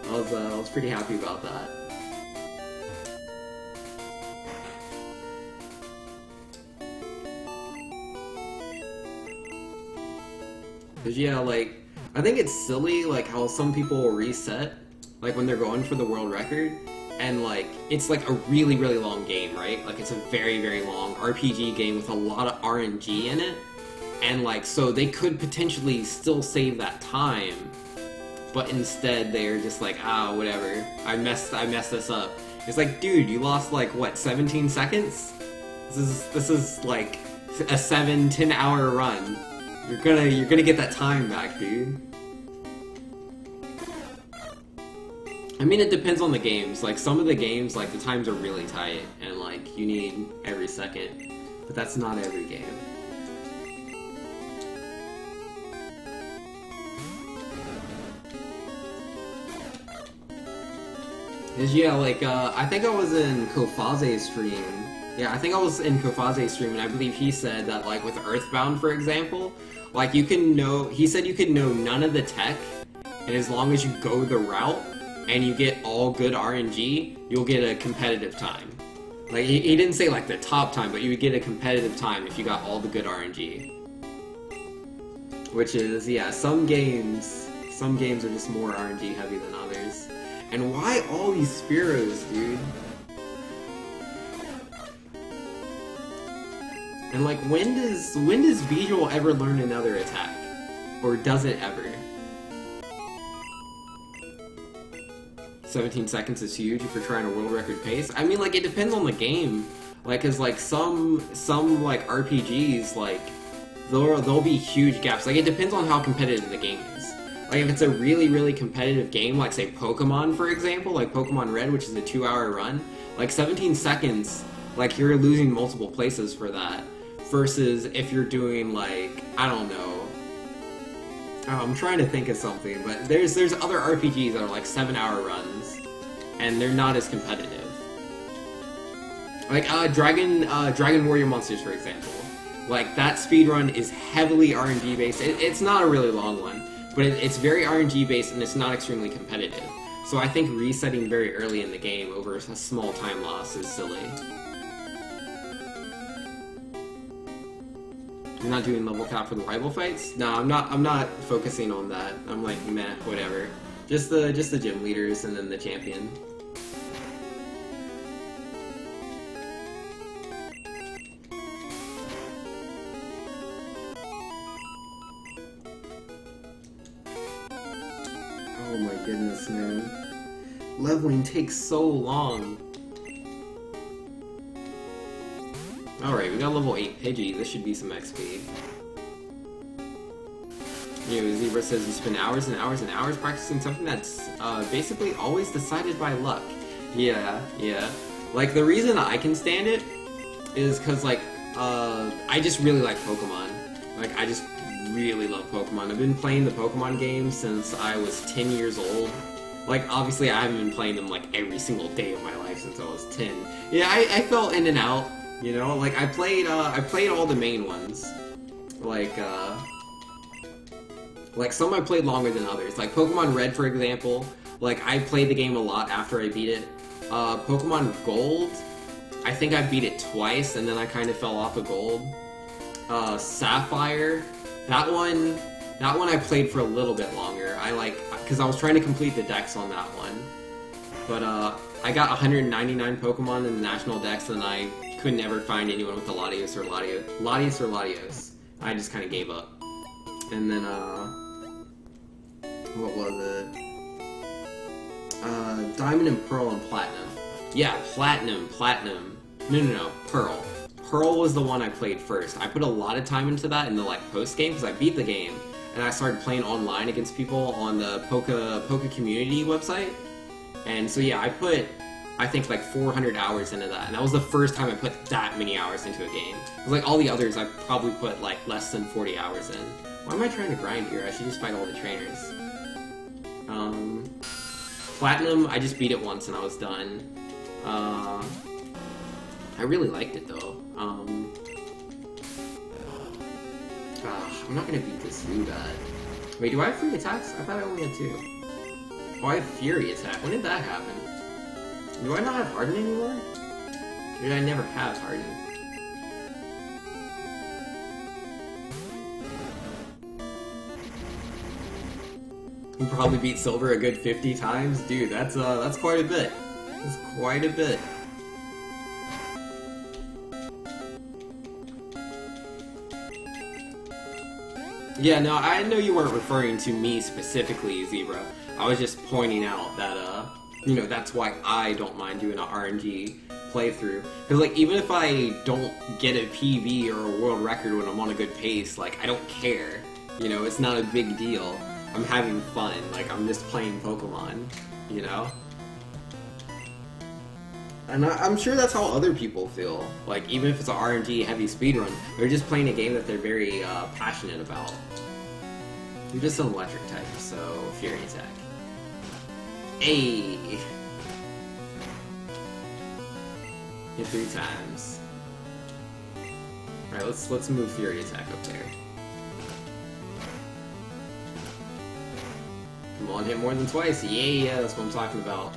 I was pretty happy about that. Cause yeah, like, I think it's silly, like, how some people will reset, like, when they're going for the world record, and, like, it's, like, a really, really long game, right? Like, it's a very, very long RPG game with a lot of RNG in it, and, like, so they could potentially still save that time, but instead they're just like, ah, whatever, I messed this up. It's like, dude, you lost, like, what, 17 seconds? This is like, a 7-10 hour run. You're gonna get that time back, dude. I mean, it depends on the games. Like, some of the games, like, the times are really tight, and, like, you need every second. But that's not every game. Yeah, like, I think I was in Kofaze's stream. Yeah, I think I was in Kofaze's stream, and I believe he said that, like, with Earthbound, for example, like, you can know, he said you could know none of the tech, and as long as you go the route, and you get all good RNG, you'll get a competitive time. Like, he didn't say, like, the top time, but you would get a competitive time if you got all the good RNG. Which is, yeah, some games are just more RNG heavy than others. And why all these Spearows, dude? And, like, when does Visual ever learn another attack? Or does it ever? 17 seconds is huge if you're trying a world record pace. I mean, like, it depends on the game. Like, cause, like, some like, RPGs, like, there'll be huge gaps. Like, it depends on how competitive the game is. Like, if it's a really, really competitive game, like, say, Pokemon, for example, like Pokemon Red, which is a 2-hour run, Like 17 seconds, like you're losing multiple places for that. Versus if you're doing like, I don't know. Oh, I'm trying to think of something, but there's other RPGs that are like 7-hour runs, and they're not as competitive. Like Dragon Warrior Monsters, for example. Like that speedrun is heavily RNG based. It's not a really long one, but it's very RNG based and it's not extremely competitive. So I think resetting very early in the game over a small time loss is silly. You're not doing level cap for the rival fights? No, I'm not focusing on that. I'm like, meh, whatever. Just the gym leaders and then the champion. Oh my goodness, man. Leveling takes so long. Alright, we got level 8 Pidgey. This should be some XP. You know, Zebra says you spend hours and hours and hours practicing something that's basically always decided by luck. Yeah. Like, the reason I can stand it is because, like, I just really like Pokemon. Like, I just really love Pokemon. I've been playing the Pokemon game since I was 10 years old. Like, obviously I haven't been playing them, like, every single day of my life since I was 10. Yeah, I fell in and out, you know? Like, I played all the main ones. Like, some I played longer than others. Like, Pokemon Red, for example. Like, I played the game a lot after I beat it. Pokemon Gold, I think I beat it twice, and then I kind of fell off of Gold. Sapphire, that one I played for a little bit longer. Because I was trying to complete the dex on that one. But, I got 199 Pokemon in the National Dex, and I could never find anyone with the Latios or Latios. I just kind of gave up. And then, what was it? Diamond and Pearl and Platinum. Yeah, Platinum. No, Pearl. Pearl was the one I played first. I put a lot of time into that in the, like, post-game, because I beat the game, and I started playing online against people on the Poke community website. And so, yeah, I put, I think, like, 400 hours into that, and that was the first time I put that many hours into a game. Because, like, all the others, I probably put, like, less than 40 hours in. Why am I trying to grind here? I should just fight all the trainers. Platinum, I just beat it once and I was done. I really liked it, though. I'm not gonna beat this zoo bad. Wait, do I have 3 attacks? I thought I only had 2. Oh, I have Fury attack. When did that happen? Do I not have Harden anymore? Or did I never have Harden? You probably beat Silver a good 50 times? Dude, that's quite a bit. That's quite a bit. Yeah, no, I know you weren't referring to me specifically, Zebra. I was just pointing out that, you know, that's why I don't mind doing an RNG playthrough. Because, like, even if I don't get a PB or a world record when I'm on a good pace, like, I don't care. You know, it's not a big deal. I'm having fun, like, I'm just playing Pokemon, you know? And I'm sure that's how other people feel. Like, even if it's an RNG heavy speedrun, they're just playing a game that they're very passionate about. You're just an electric type, so Fury attack. Ayy! Hit 3 times. Alright, let's move Fury attack up there. Come on, hit more than twice. Yeah, that's what I'm talking about.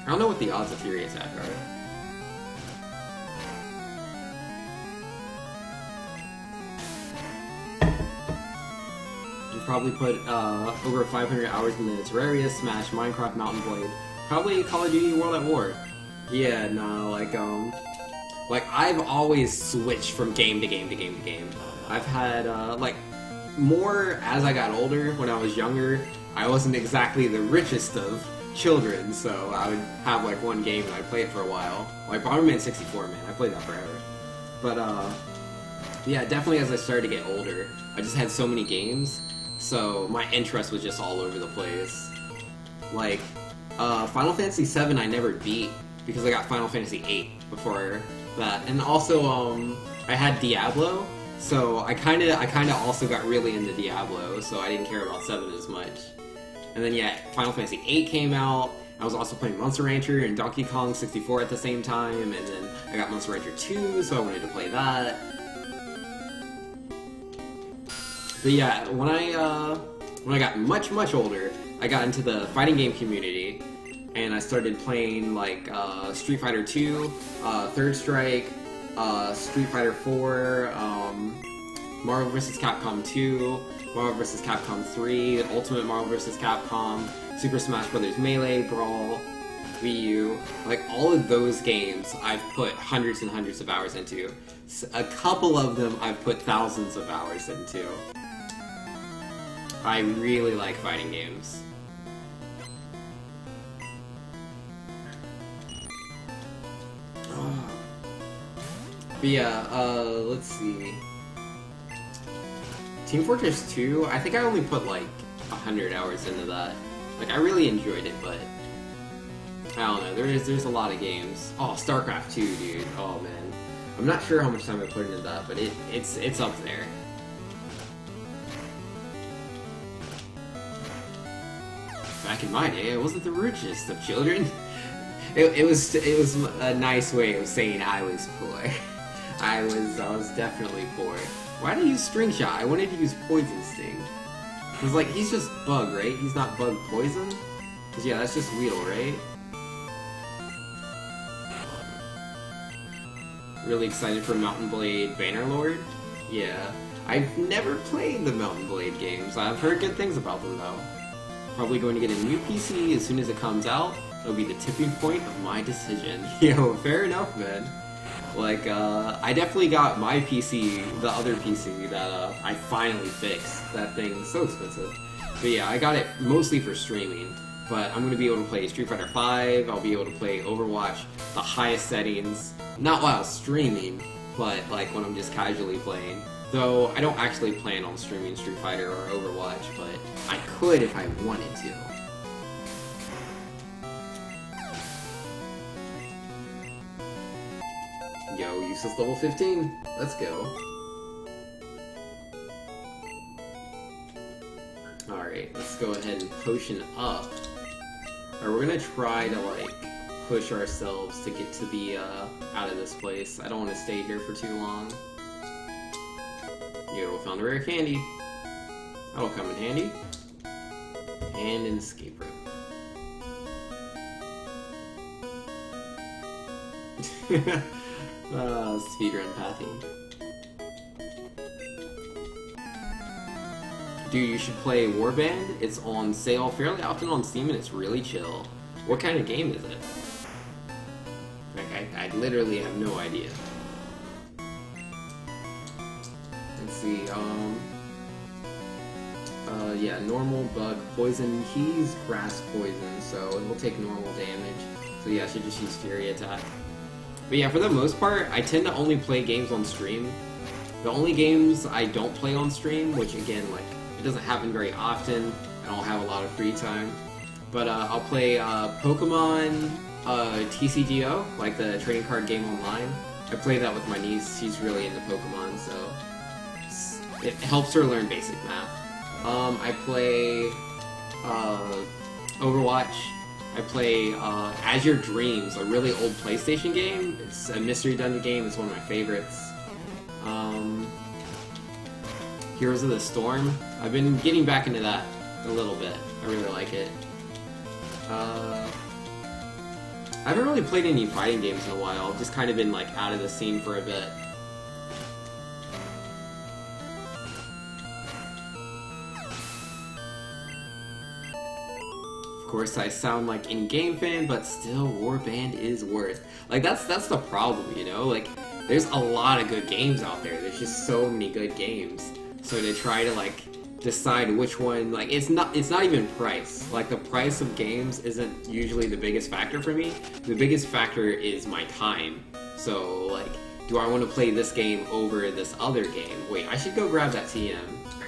I don't know what the odds of Fury attack are. You probably put over 500 hours into Terraria, Smash, Minecraft, Mountain Blade. Probably Call of Duty World at War. Yeah, no, like I've always switched from game to game to game to game. I've had, like, more as I got older. When I was younger, I wasn't exactly the richest of children, so I would have like one game and I'd play it for a while. Like Bomberman 64, man, I played that forever. But yeah, definitely as I started to get older, I just had so many games, so my interest was just all over the place. Like, Final Fantasy VII I never beat because I got Final Fantasy VIII before that, and also I had Diablo, so I kind of also got really into Diablo, so I didn't care about 7 as much. And then yeah, Final Fantasy VIII came out. I was also playing Monster Rancher and Donkey Kong 64 at the same time, and then I got Monster Rancher 2, so I wanted to play that. But yeah, when I got much older, I got into the fighting game community, and I started playing like Street Fighter 2, Third Strike, Street Fighter 4, Marvel vs. Capcom 2, Marvel vs. Capcom 3, Ultimate Marvel vs. Capcom, Super Smash Bros. Melee, Brawl, Wii U. Like, all of those games I've put hundreds and hundreds of hours into. A couple of them I've put thousands of hours into. I really like fighting games. But yeah, let's see. Team Fortress 2, I think I only put like 100 hours into that. Like, I really enjoyed it, but I don't know, there's a lot of games. Oh, StarCraft 2, dude. Oh man. I'm not sure how much time I put into that, but it's up there. Back in my day, I wasn't the richest of children. It was a nice way of saying I was poor. I was definitely poor. Why did I use String Shot? I wanted to use Poison Sting. It was like, he's just Bug, right? He's not Bug Poison? Cause yeah, that's just Weedle, right? Really excited for Mountain Blade Bannerlord? Yeah. I've never played the Mountain Blade games. I've heard good things about them though. Probably going to get a new PC as soon as it comes out. It'll be the tipping point of my decision. Yo, fair enough, man. Like, I definitely got my PC, the other PC that I finally fixed. That thing's so expensive. But yeah, I got it mostly for streaming. But I'm going to be able to play Street Fighter 5, I'll be able to play Overwatch, the highest settings. Not while streaming, but like when I'm just casually playing. Though, I don't actually plan on streaming Street Fighter or Overwatch, but I could if I wanted to. Yo, useless level 15. Let's go. Alright, let's go ahead and potion up. Alright, we're gonna try to, like, push ourselves to get to the, out of this place. I don't want to stay here for too long. Yo, found a rare candy. That'll come in handy. And an escape rope. Speedrun pathing. Dude, you should play Warband. It's on sale fairly often on Steam and it's really chill. What kind of game is it? Like, I literally have no idea. Let's see, yeah, normal, bug, poison. He's grass poison, so it will take normal damage. So yeah, I should just use Fury Attack. But yeah, for the most part, I tend to only play games on stream. The only games I don't play on stream, which again, like, it doesn't happen very often, I don't have a lot of free time, but I'll play Pokemon TCGO, like the trading card game online. I play that with my niece, she's really into Pokemon, so it helps her learn basic math. I play Overwatch. I play Azure Dreams, a really old PlayStation game. It's a mystery dungeon game, it's one of my favorites. Heroes of the Storm. I've been getting back into that a little bit. I really like it. I haven't really played any fighting games in a while. I've just kind of been like out of the scene for a bit. Of course, I sound like any game fan, but still, Warband is worth. Like, that's the problem, you know? Like, there's a lot of good games out there. There's just so many good games. So to try to, like, decide which one, like, it's not even price. Like, the price of games isn't usually the biggest factor for me. The biggest factor is my time. So, like, do I want to play this game over this other game? Wait, I should go grab that TM.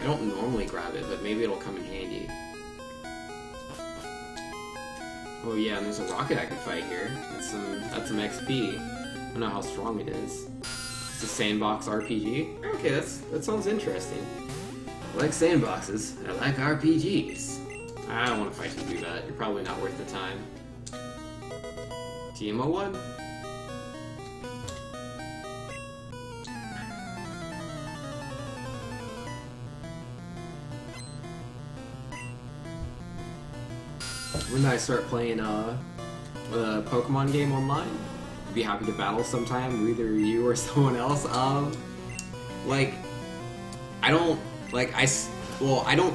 I don't normally grab it, but maybe it'll come in handy. Oh yeah, and there's a rocket I could fight here. That's some XP. I don't know how strong it is. It's a sandbox RPG. Okay, that sounds interesting. I like sandboxes. I like RPGs. I don't want to fight you to do that. You're probably not worth the time. TMO1. When I start playing a Pokemon game online, I'd be happy to battle sometime with either you or someone else. Like, I don't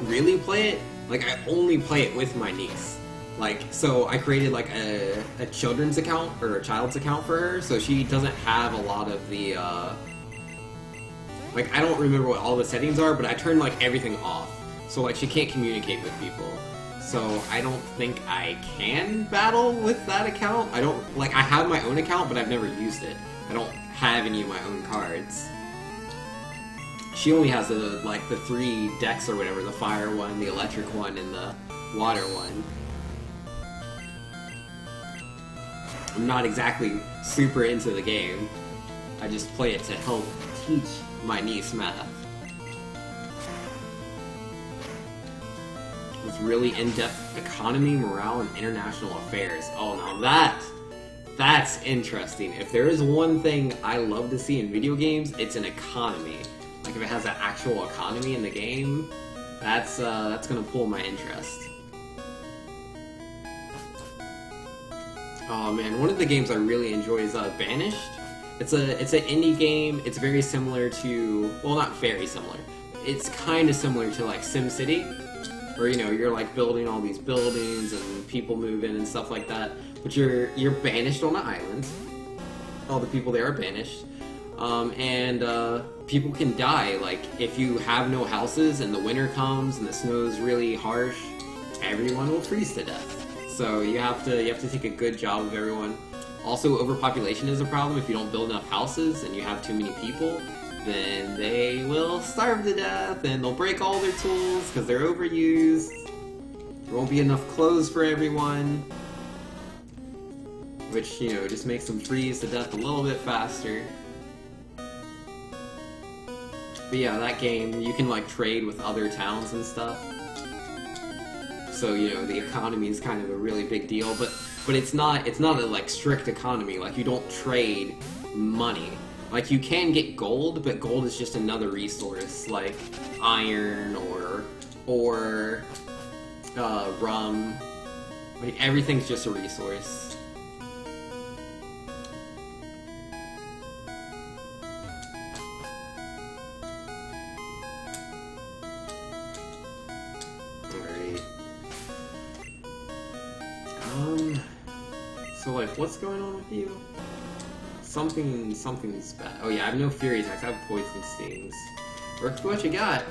really play it. Like, I only play it with my niece. Like, so I created like a children's account or a child's account for her, so she doesn't have a lot of the like, I don't remember what all the settings are, but I turned like everything off, so like she can't communicate with people. So I don't think I can battle with that account. I have my own account, but I've never used it. I don't have any of my own cards. She only has the 3 decks or whatever, the fire one, the electric one, and the water one. I'm not exactly super into the game. I just play it to help teach my niece math. With really in-depth economy, morale, and international affairs. Oh, now that's interesting. If there is one thing I love to see in video games, it's an economy. Like, if it has an actual economy in the game, that's gonna pull my interest. Oh man, one of the games I really enjoy is Banished. It's an indie game. It's very similar to, well, not very similar. It's kind of similar to like SimCity, where you're like building all these buildings and people move in and stuff like that. But you're banished on an island. All the people there are banished, and people can die. Like, if you have no houses and the winter comes and the snow's really harsh, everyone will freeze to death. So you have to take a good job of everyone. Also, overpopulation is a problem. If you don't build enough houses and you have too many people, then they will starve to death and they'll break all their tools because they're overused. There won't be enough clothes for everyone, which, just makes them freeze to death a little bit faster. But yeah, that game, you can like trade with other towns and stuff. So, the economy is kind of a really big deal, but it's not a like strict economy. Like, you don't trade money. Like, you can get gold, but gold is just another resource, like iron or rum. Like, everything's just a resource. So like, what's going on with you? Something's bad. Oh yeah, I have no Fury attacks, I have Poison Stings. Works what you got.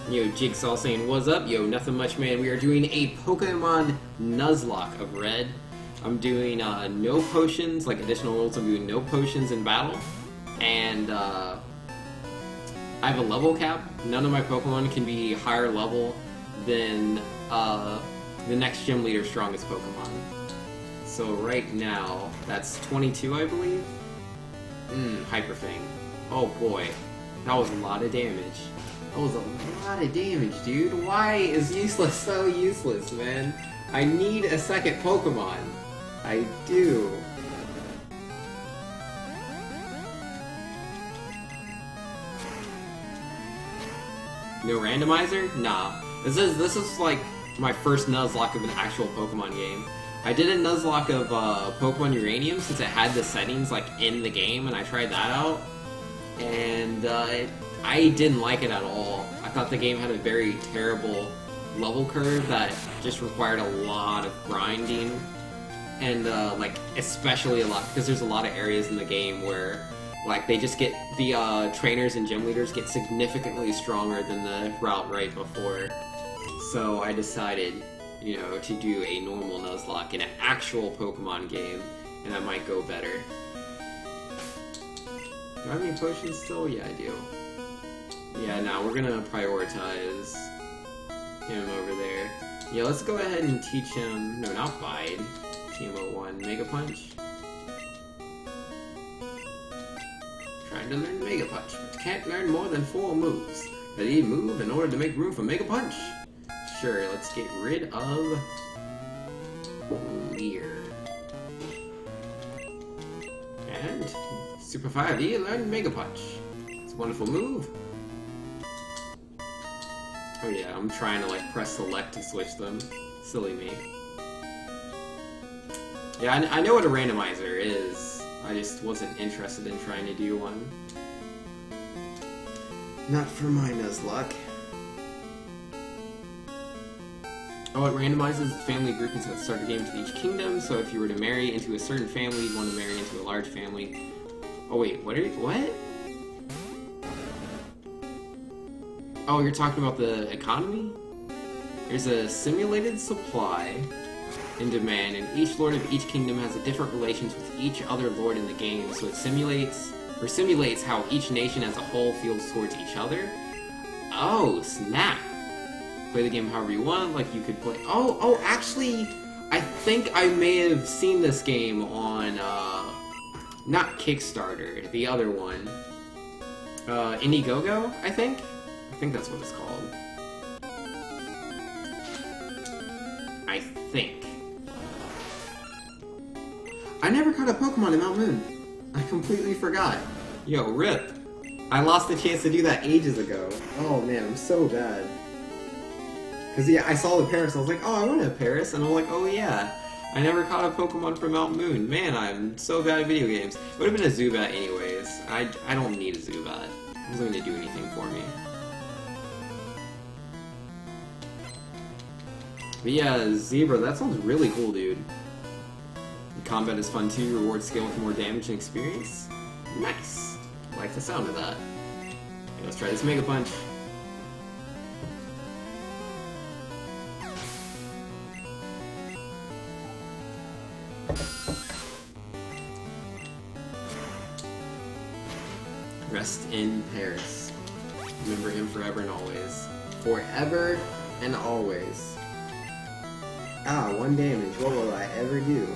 Yo, Jigsaw saying, what's up? Yo, nothing much, man. We are doing a Pokemon Nuzlocke of Red. I'm doing no potions, like additional rules. I'm doing no potions in battle. And I have a level cap. None of my Pokemon can be higher level than the next gym leader's strongest Pokemon. So right now, that's 22, I believe? Hyper Fang. Oh boy, that was a lot of damage. That was a lot of damage, dude. Why is Useless so useless, man? I need a second Pokemon. I do. No randomizer? Nah. This is like my first Nuzlocke of an actual Pokemon game. I did a Nuzlocke of Pokemon Uranium since it had the settings like in the game, and I tried that out, and I didn't like it at all. I thought the game had a very terrible level curve that just required a lot of grinding, and like especially a lot because there's a lot of areas in the game where like they just get the trainers and gym leaders get significantly stronger than the route right before. So I decided, to do a normal Nuzlocke in an actual Pokemon game, and I might go better. Do I have any potions still? Yeah, I do. Yeah, now we're gonna prioritize him over there. Yeah, let's go ahead and teach him... No, not Bide. TMO1. Mega Punch. Trying to learn Mega Punch, but can't learn more than 4 moves. But he move in order to make room for Mega Punch. Sure, let's get rid of... Leer. And... Super 5E, learn Mega Punch. It's a wonderful move. Oh yeah, I'm trying to like press select to switch them. Silly me. Yeah, I know what a randomizer is. I just wasn't interested in trying to do one. Not for my Nuzlocke. Oh, it randomizes the family groupings at the start of the game to each kingdom, so if you were to marry into a certain family, you'd want to marry into a large family. Oh wait, what? Oh, you're talking about the economy? There's a simulated supply and demand, and each lord of each kingdom has a different relations with each other lord in the game, so it simulates how each nation as a whole feels towards each other. Oh, snap! Play the game however you want, like you could play... Oh, actually, I think I may have seen this game on, not Kickstarter, the other one. Indiegogo, I think? I think that's what it's called. I think. I never caught a Pokemon in Mount Moon. I completely forgot. Yo, RIP. I lost the chance to do that ages ago. Oh man, I'm so bad. Cause yeah, I saw the Paris, I was like, oh, I want a Paris, and I'm like, oh yeah. I never caught a Pokemon from Mount Moon. Man, I'm so bad at video games. It would have been a Zubat anyways. I don't need a Zubat. It wasn't going to do anything for me. But yeah, Zebra, that sounds really cool, dude. Combat is fun too, reward skill with more damage and experience. Nice! I like the sound of that. Okay, let's try this Mega Punch. Rest in Paris. Remember him forever and always. Forever and always. Ah, 1 damage. What will I ever do?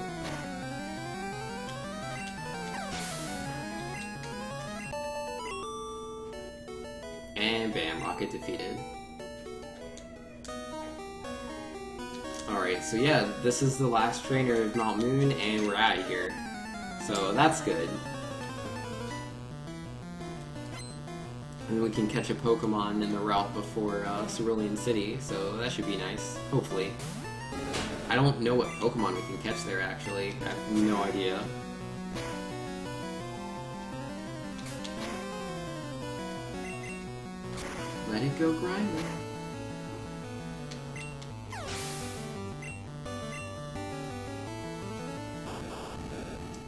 And bam, Rocket defeated. Alright, so yeah, this is the last trainer of Mount Moon, and we're out of here. So that's good. And we can catch a Pokemon in the route before Cerulean City, so that should be nice, hopefully. I don't know what Pokemon we can catch there, actually. I have no idea. Let it go, Grimer.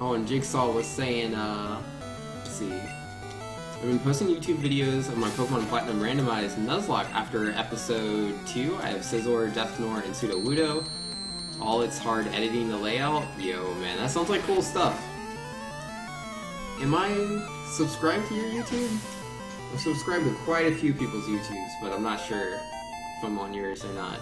Oh, and Jigsaw was saying, let's see. I've been posting YouTube videos of my Pokemon Platinum randomized Nuzlocke after episode 2. I have Scizor, Deathnor, and SuperTwoU. All it's hard editing the layout. Yo, man, that sounds like cool stuff. Am I subscribed to your YouTube? I'm subscribed to quite a few people's YouTubes, but I'm not sure if I'm on yours or not.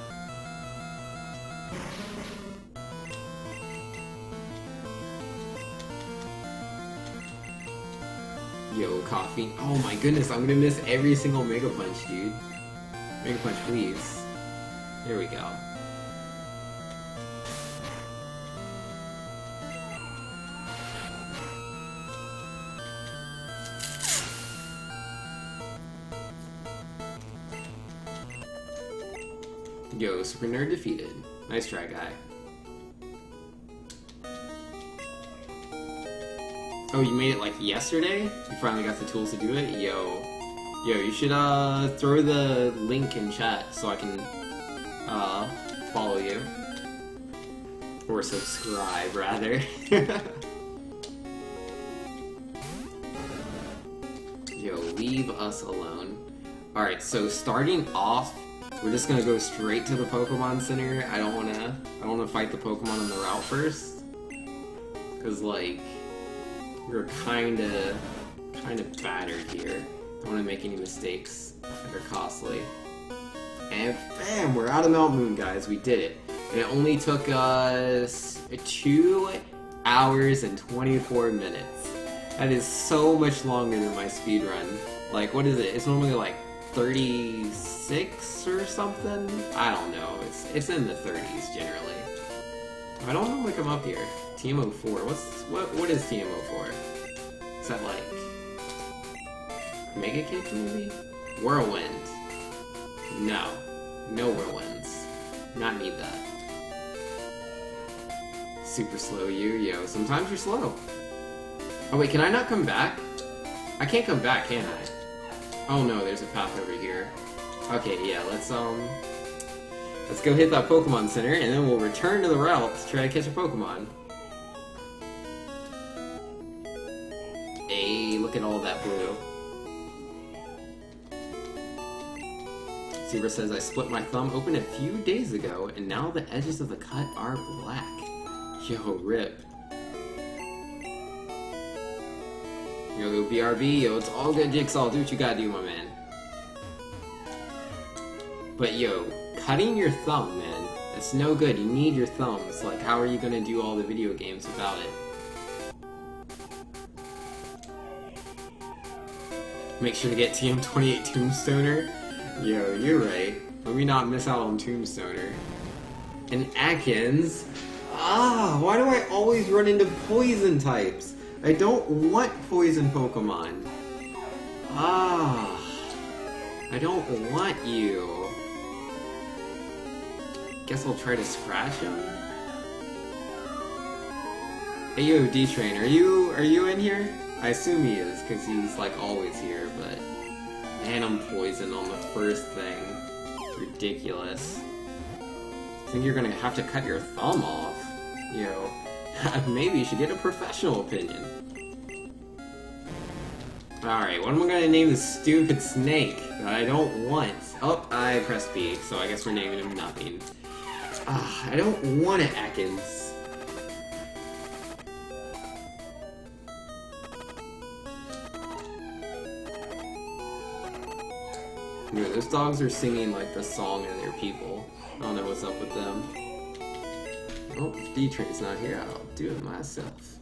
Yo, Coffee. Oh my goodness, I'm gonna miss every single Mega Punch, dude. Mega Punch, please. There we go. Yo, Super Nerd defeated. Nice try, guy. Oh, you made it like yesterday? You finally got the tools to do it? Yo, you should throw the link in chat so I can follow you. Or subscribe, rather. Yo, leave us alone. Alright, so starting off, we're just gonna go straight to the Pokemon Center. I don't wanna fight the Pokemon on the route first. Cause like, we're kinda battered here. Don't wanna make any mistakes that are costly. And bam, we're out of Mount Moon, guys. We did it. And it only took us 2 hours and 24 minutes. That is so much longer than my speedrun. Like, what is it? It's normally like 36 or something? I don't know. It's in the 30s generally. I don't know what come up here. TMO4. What is TMO4? Is that like Mega Kick maybe? Whirlwind. No. No whirlwinds. Not need that. Super slow you, yo. Sometimes you're slow. Oh wait, can I not come back? I can't come back, can I? Oh no, there's a path over here. Okay, yeah, let's go hit that Pokemon Center, and then we'll return to the route to try to catch a Pokemon. Hey, look at all that blue. Zebra says, I split my thumb open a few days ago, and now the edges of the cut are black. Yo, rip. Yo, BRB, yo, it's all good, Jigsaw. Do what you gotta do, my man. But yo, cutting your thumb, man, that's no good. You need your thumbs. Like, how are you gonna do all the video games without it? Make sure to get TM28 Tombstoner. Yo, you're right. Let me not miss out on Tombstoner. And Atkins. Ah, why do I always run into poison types? I don't want poison Pokemon. Ah, I don't want you. Guess I'll try to scratch him. Hey yo, D-Train, are you in here? I assume he is, because he's like always here, but man, I'm poisoned on the first thing. Ridiculous. I think you're gonna have to cut your thumb off. Yo, maybe you should get a professional opinion. Alright, what am I gonna name this stupid snake that I don't want? Oh, I pressed B, so I guess we're naming him nothing. Ah, I don't want it, Atkins. Dude, those dogs are singing like the song of their people. I don't know what's up with them. Oh, if D-Train's not here, I'll do it myself.